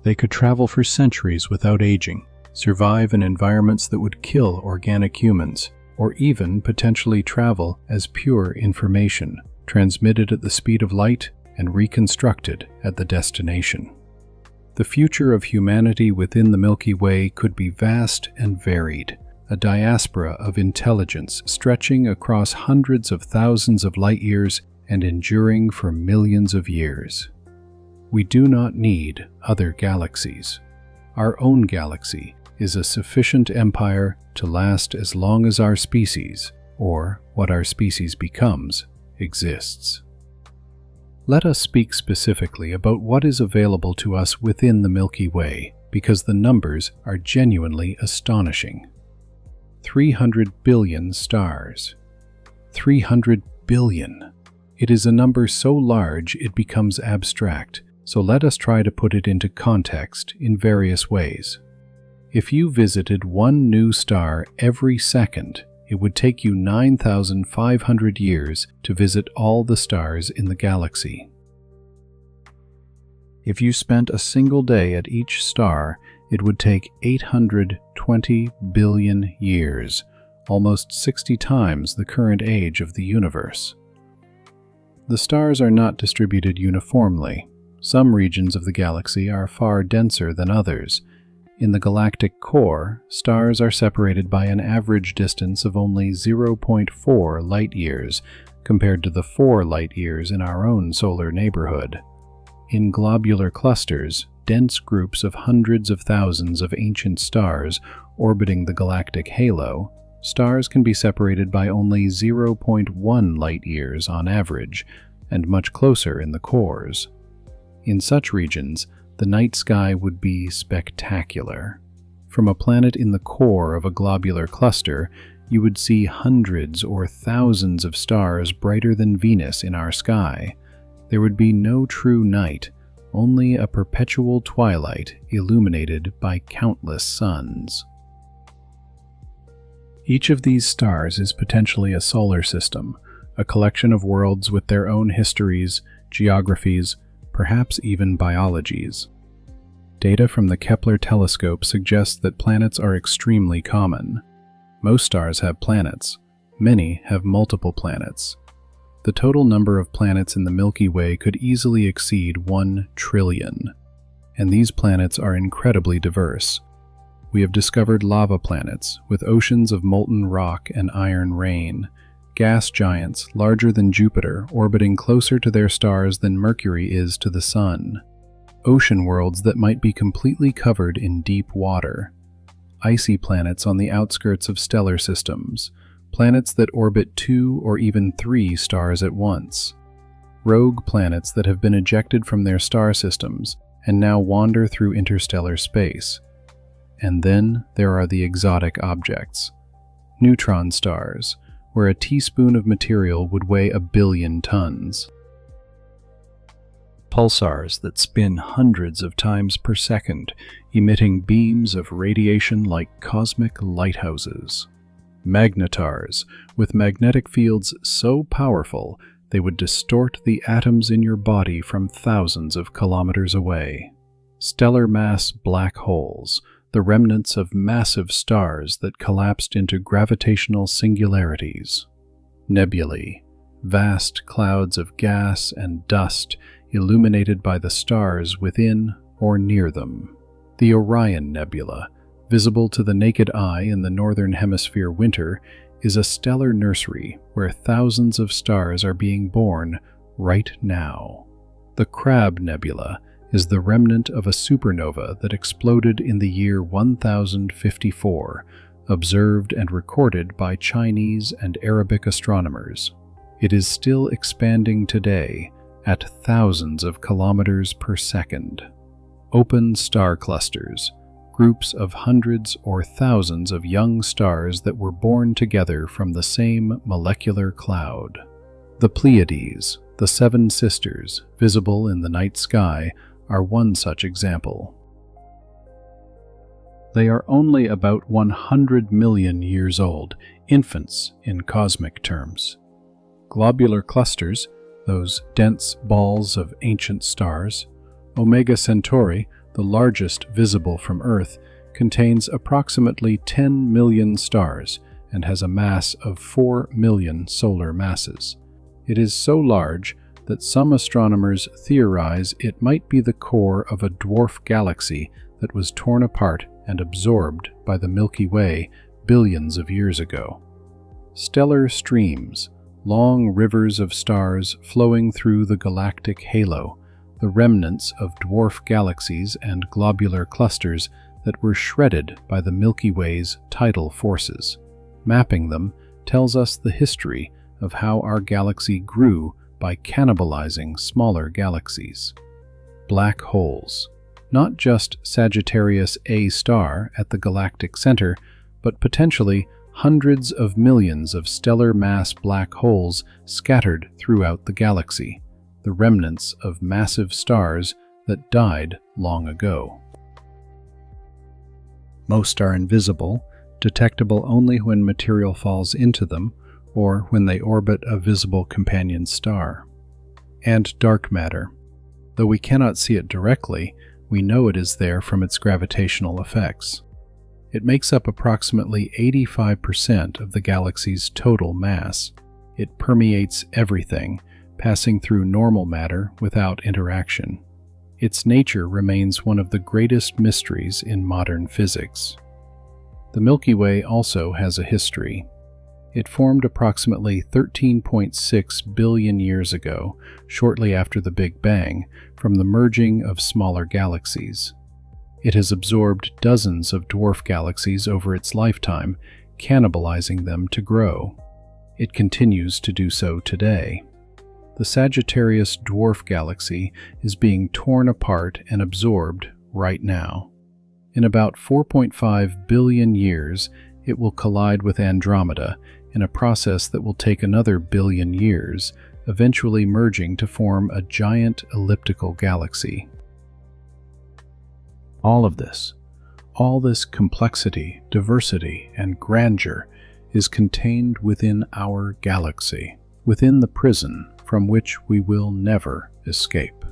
They could travel for centuries without aging, survive in environments that would kill organic humans, or even potentially travel as pure information, transmitted at the speed of light and reconstructed at the destination. The future of humanity within the Milky Way could be vast and varied, a diaspora of intelligence stretching across hundreds of thousands of light-years and enduring for millions of years. We do not need other galaxies. Our own galaxy is a sufficient empire to last as long as our species, or what our species becomes, exists. Let us speak specifically about what is available to us within the Milky Way, because the numbers are genuinely astonishing. 300 billion stars. 300 billion. It is a number so large it becomes abstract, so let us try to put it into context in various ways. If you visited one new star every second, it would take you 9,500 years to visit all the stars in the galaxy. If you spent a single day at each star, it would take 820 billion years, almost 60 times the current age of the universe. The stars are not distributed uniformly. Some regions of the galaxy are far denser than others. In the galactic core, stars are separated by an average distance of only 0.4 light-years, compared to the 4 light-years in our own solar neighborhood. In globular clusters, dense groups of hundreds of thousands of ancient stars orbiting the galactic halo, stars can be separated by only 0.1 light-years on average, and much closer in the cores. In such regions, the night sky would be spectacular. From a planet in the core of a globular cluster, you would see hundreds or thousands of stars brighter than Venus in our sky. There would be no true night, only a perpetual twilight illuminated by countless suns. Each of these stars is potentially a solar system, a collection of worlds with their own histories, geographies, perhaps even biologies. Data from the Kepler telescope suggests that planets are extremely common. Most stars have planets. Many have multiple planets. The total number of planets in the Milky Way could easily exceed 1 trillion. And these planets are incredibly diverse. We have discovered lava planets with oceans of molten rock and iron rain, gas giants larger than Jupiter orbiting closer to their stars than Mercury is to the Sun, ocean worlds that might be completely covered in deep water, icy planets on the outskirts of stellar systems, planets that orbit 2 or even 3 stars at once. rogue planets that have been ejected from their star systems and now wander through interstellar space. And then there are the exotic objects. Neutron stars, where a teaspoon of material would weigh 1 billion tons. Pulsars that spin hundreds of times per second, emitting beams of radiation like cosmic lighthouses. Magnetars, with magnetic fields so powerful they would distort the atoms in your body from thousands of kilometers away. Stellar mass black holes, the remnants of massive stars that collapsed into gravitational singularities. Nebulae, vast clouds of gas and dust illuminated by the stars within or near them. The Orion Nebula, visible to the naked eye in the northern hemisphere winter, is a stellar nursery where thousands of stars are being born right now. The Crab Nebula is the remnant of a supernova that exploded in the year 1054, observed and recorded by Chinese and Arabic astronomers. It is still expanding today at thousands of kilometers per second. Open star clusters, groups of hundreds or thousands of young stars that were born together from the same molecular cloud. The Pleiades, the Seven Sisters, visible in the night sky, are one such example. They are only about 100 million years old, infants in cosmic terms. Globular clusters, those dense balls of ancient stars. Omega Centauri, the largest visible from Earth, contains approximately 10 million stars and has a mass of 4 million solar masses. It is so large that some astronomers theorize it might be the core of a dwarf galaxy that was torn apart and absorbed by the Milky Way billions of years ago. Stellar streams, long rivers of stars flowing through the galactic halo, the remnants of dwarf galaxies and globular clusters that were shredded by the Milky Way's tidal forces. Mapping them tells us the history of how our galaxy grew by cannibalizing smaller galaxies. Black holes, not just Sagittarius A star at the galactic center, but potentially hundreds of millions of stellar mass black holes scattered throughout the galaxy, the remnants of massive stars that died long ago. Most are invisible, detectable only when material falls into them or when they orbit a visible companion star. And dark matter. Though we cannot see it directly, we know it is there from its gravitational effects. It makes up approximately 85% of the galaxy's total mass. It permeates everything, passing through normal matter without interaction. Its nature remains one of the greatest mysteries in modern physics. The Milky Way also has a history. It formed approximately 13.6 billion years ago, shortly after the Big Bang, from the merging of smaller galaxies. It has absorbed dozens of dwarf galaxies over its lifetime, cannibalizing them to grow. It continues to do so today. The Sagittarius dwarf galaxy is being torn apart and absorbed right now. In about 4.5 billion years, it will collide with Andromeda in a process that will take another billion years, eventually merging to form a giant elliptical galaxy. All this complexity, diversity, and grandeur is contained within our galaxy, within the prison from which we will never escape.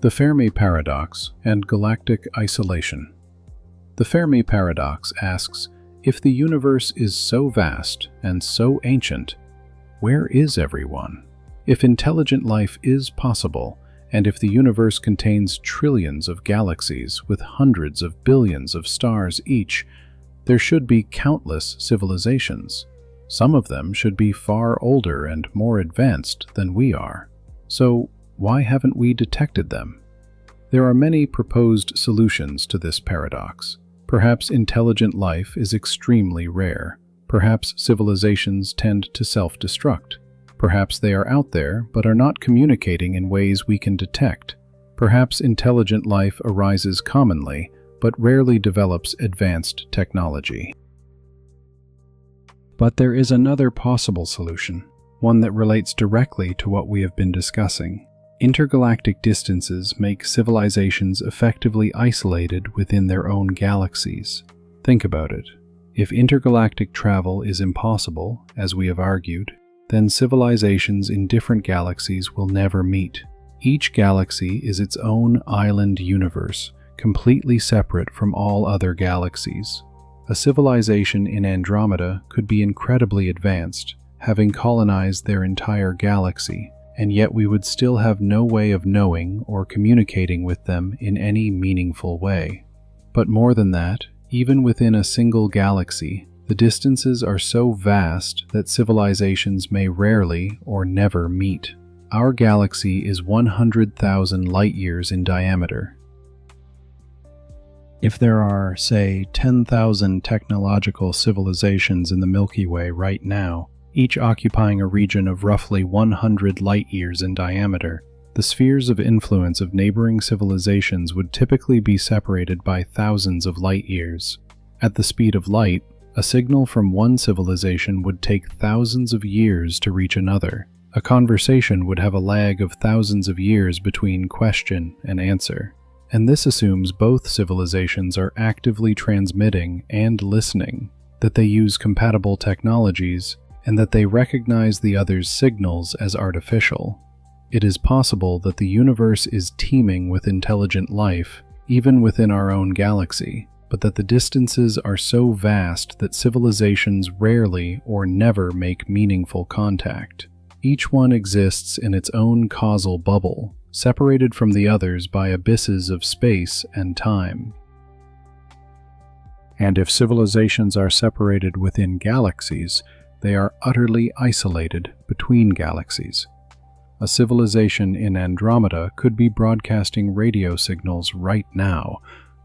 The Fermi Paradox and Galactic Isolation. The Fermi Paradox asks, if the universe is so vast and so ancient, where is everyone? If intelligent life is possible, and if the universe contains trillions of galaxies with hundreds of billions of stars each, there should be countless civilizations. Some of them should be far older and more advanced than we are. So why haven't we detected them? There are many proposed solutions to this paradox. Perhaps intelligent life is extremely rare. Perhaps civilizations tend to self-destruct. Perhaps they are out there, but are not communicating in ways we can detect. Perhaps intelligent life arises commonly, but rarely develops advanced technology. But there is another possible solution, one that relates directly to what we have been discussing. Intergalactic distances make civilizations effectively isolated within their own galaxies. Think about it. If intergalactic travel is impossible, as we have argued, then civilizations in different galaxies will never meet. Each galaxy is its own island universe, completely separate from all other galaxies. A civilization in Andromeda could be incredibly advanced, having colonized their entire galaxy, and yet we would still have no way of knowing or communicating with them in any meaningful way. But more than that, even within a single galaxy, the distances are so vast that civilizations may rarely or never meet. Our galaxy is 100,000 light-years in diameter. If there are, say, 10,000 technological civilizations in the Milky Way right now, each occupying a region of roughly 100 light-years in diameter, the spheres of influence of neighboring civilizations would typically be separated by thousands of light-years. At the speed of light, a signal from one civilization would take thousands of years to reach another. A conversation would have a lag of thousands of years between question and answer. And this assumes both civilizations are actively transmitting and listening, that they use compatible technologies, and that they recognize the other's signals as artificial. It is possible that the universe is teeming with intelligent life, even within our own galaxy, but that the distances are so vast that civilizations rarely or never make meaningful contact. Each one exists in its own causal bubble, separated from the others by abysses of space and time. And if civilizations are separated within galaxies, they are utterly isolated between galaxies. A civilization in Andromeda could be broadcasting radio signals right now,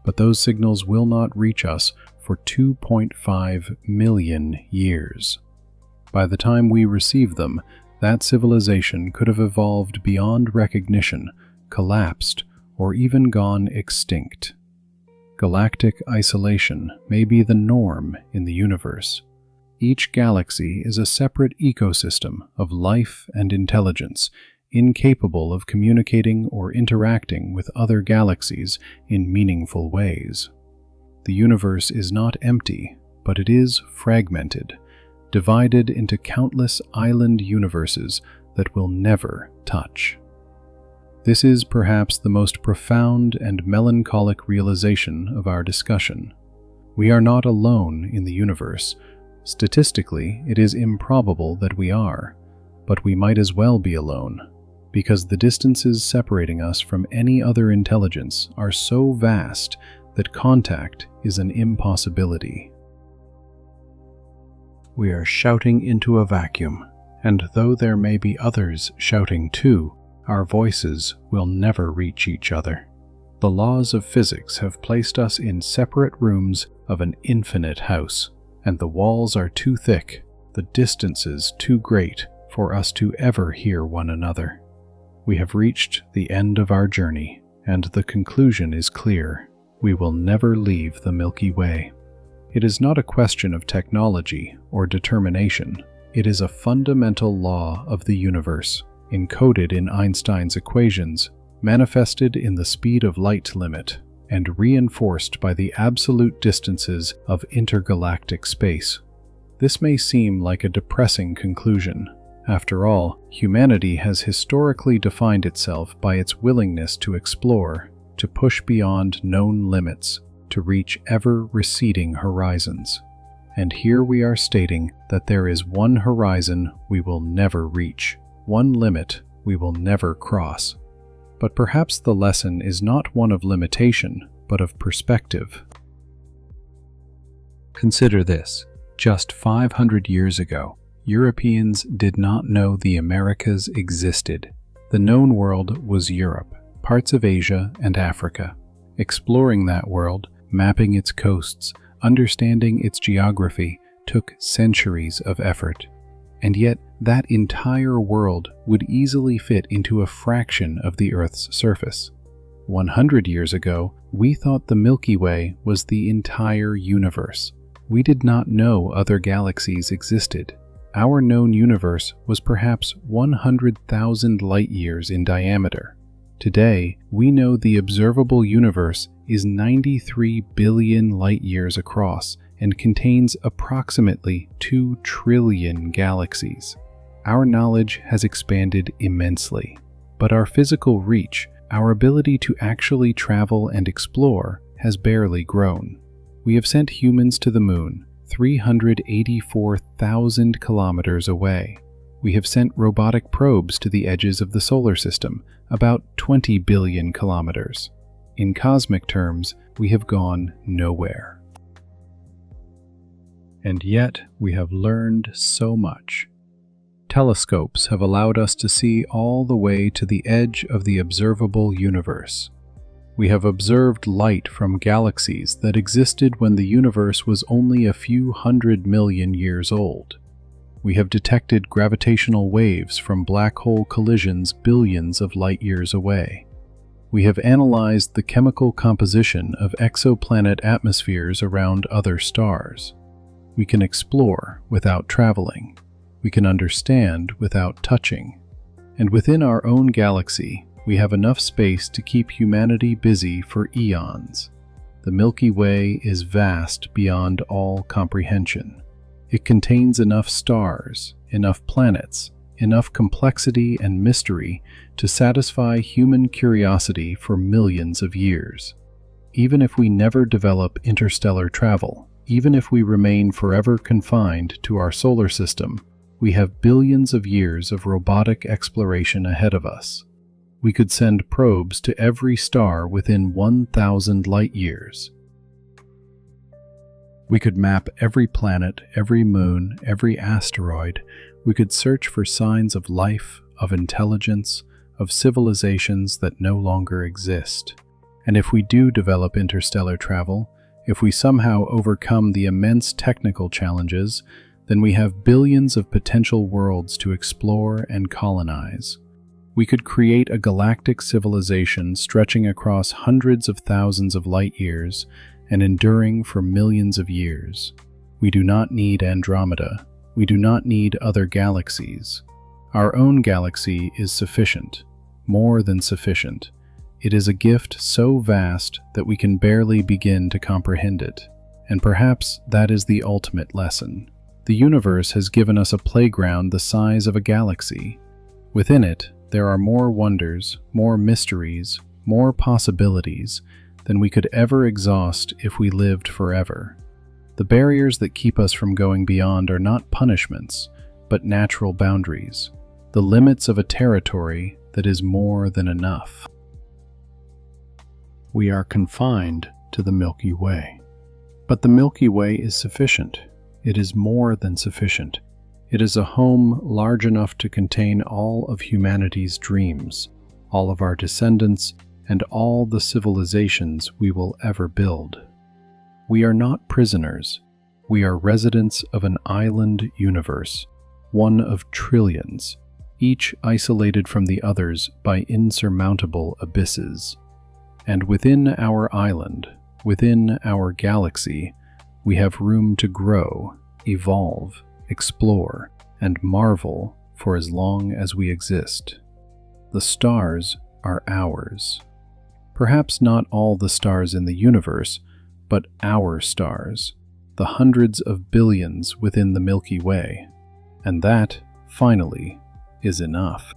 but those signals will not reach us for 2.5 million years. By the time we receive them, that civilization could have evolved beyond recognition, collapsed, or even gone extinct. Galactic isolation may be the norm in the universe. Each galaxy is a separate ecosystem of life and intelligence, incapable of communicating or interacting with other galaxies in meaningful ways. The universe is not empty, but it is fragmented, divided into countless island universes that will never touch. This is perhaps the most profound and melancholic realization of our discussion. We are not alone in the universe. Statistically, it is improbable that we are, but we might as well be alone, because the distances separating us from any other intelligence are so vast that contact is an impossibility. We are shouting into a vacuum, and though there may be others shouting too, our voices will never reach each other. The laws of physics have placed us in separate rooms of an infinite house, and the walls are too thick, the distances too great for us to ever hear one another. We have reached the end of our journey, and the conclusion is clear. We will never leave the Milky Way. It is not a question of technology or determination. It is a fundamental law of the universe, encoded in Einstein's equations, manifested in the speed of light limit, and reinforced by the absolute distances of intergalactic space. This may seem like a depressing conclusion. After all, humanity has historically defined itself by its willingness to explore, to push beyond known limits, to reach ever-receding horizons. And here we are stating that there is one horizon we will never reach, one limit we will never cross. But perhaps the lesson is not one of limitation, but of perspective. Consider this. Just 500 years ago, Europeans did not know the Americas existed. The known world was Europe, parts of Asia and Africa. Exploring that world, mapping its coasts, understanding its geography, took centuries of effort. And yet, that entire world would easily fit into a fraction of the Earth's surface. 100 years ago, we thought the Milky Way was the entire universe. We did not know other galaxies existed. Our known universe was perhaps 100,000 light-years in diameter. Today, we know the observable universe is 93 billion light-years across and contains approximately 2 trillion galaxies. Our knowledge has expanded immensely, but our physical reach, our ability to actually travel and explore, has barely grown. We have sent humans to the moon, 384,000 kilometers away. We have sent robotic probes to the edges of the solar system, about 20 billion kilometers. In cosmic terms, we have gone nowhere. And yet, we have learned so much. Telescopes have allowed us to see all the way to the edge of the observable universe. We have observed light from galaxies that existed when the universe was only a few 100 million years old. We have detected gravitational waves from black hole collisions billions of light-years away. We have analyzed the chemical composition of exoplanet atmospheres around other stars. We can explore without traveling. We can understand without touching. And within our own galaxy, we have enough space to keep humanity busy for eons. The Milky Way is vast beyond all comprehension. It contains enough stars, enough planets, enough complexity and mystery to satisfy human curiosity for millions of years. Even if we never develop interstellar travel, even if we remain forever confined to our solar system, we have billions of years of robotic exploration ahead of us. We could send probes to every star within 1,000 light-years. We could map every planet, every moon, every asteroid. We could search for signs of life, of intelligence, of civilizations that no longer exist. And if we do develop interstellar travel, if we somehow overcome the immense technical challenges, then we have billions of potential worlds to explore and colonize. We could create a galactic civilization stretching across hundreds of thousands of light-years and enduring for millions of years. We do not need Andromeda. We do not need other galaxies. Our own galaxy is sufficient, more than sufficient. It is a gift so vast that we can barely begin to comprehend it. And perhaps that is the ultimate lesson. The universe has given us a playground the size of a galaxy. Within it, there are more wonders, more mysteries, more possibilities than we could ever exhaust if we lived forever. The barriers that keep us from going beyond are not punishments, but natural boundaries, the limits of a territory that is more than enough. We are confined to the Milky Way. But the Milky Way is sufficient. It is more than sufficient. It is a home large enough to contain all of humanity's dreams, all of our descendants, and all the civilizations we will ever build. We are not prisoners. We are residents of an island universe, one of trillions, each isolated from the others by insurmountable abysses. And within our island, within our galaxy, we have room to grow, evolve, explore, and marvel for as long as we exist. The stars are ours. Perhaps not all the stars in the universe, but our stars, the hundreds of billions within the Milky Way. And that, finally, is enough.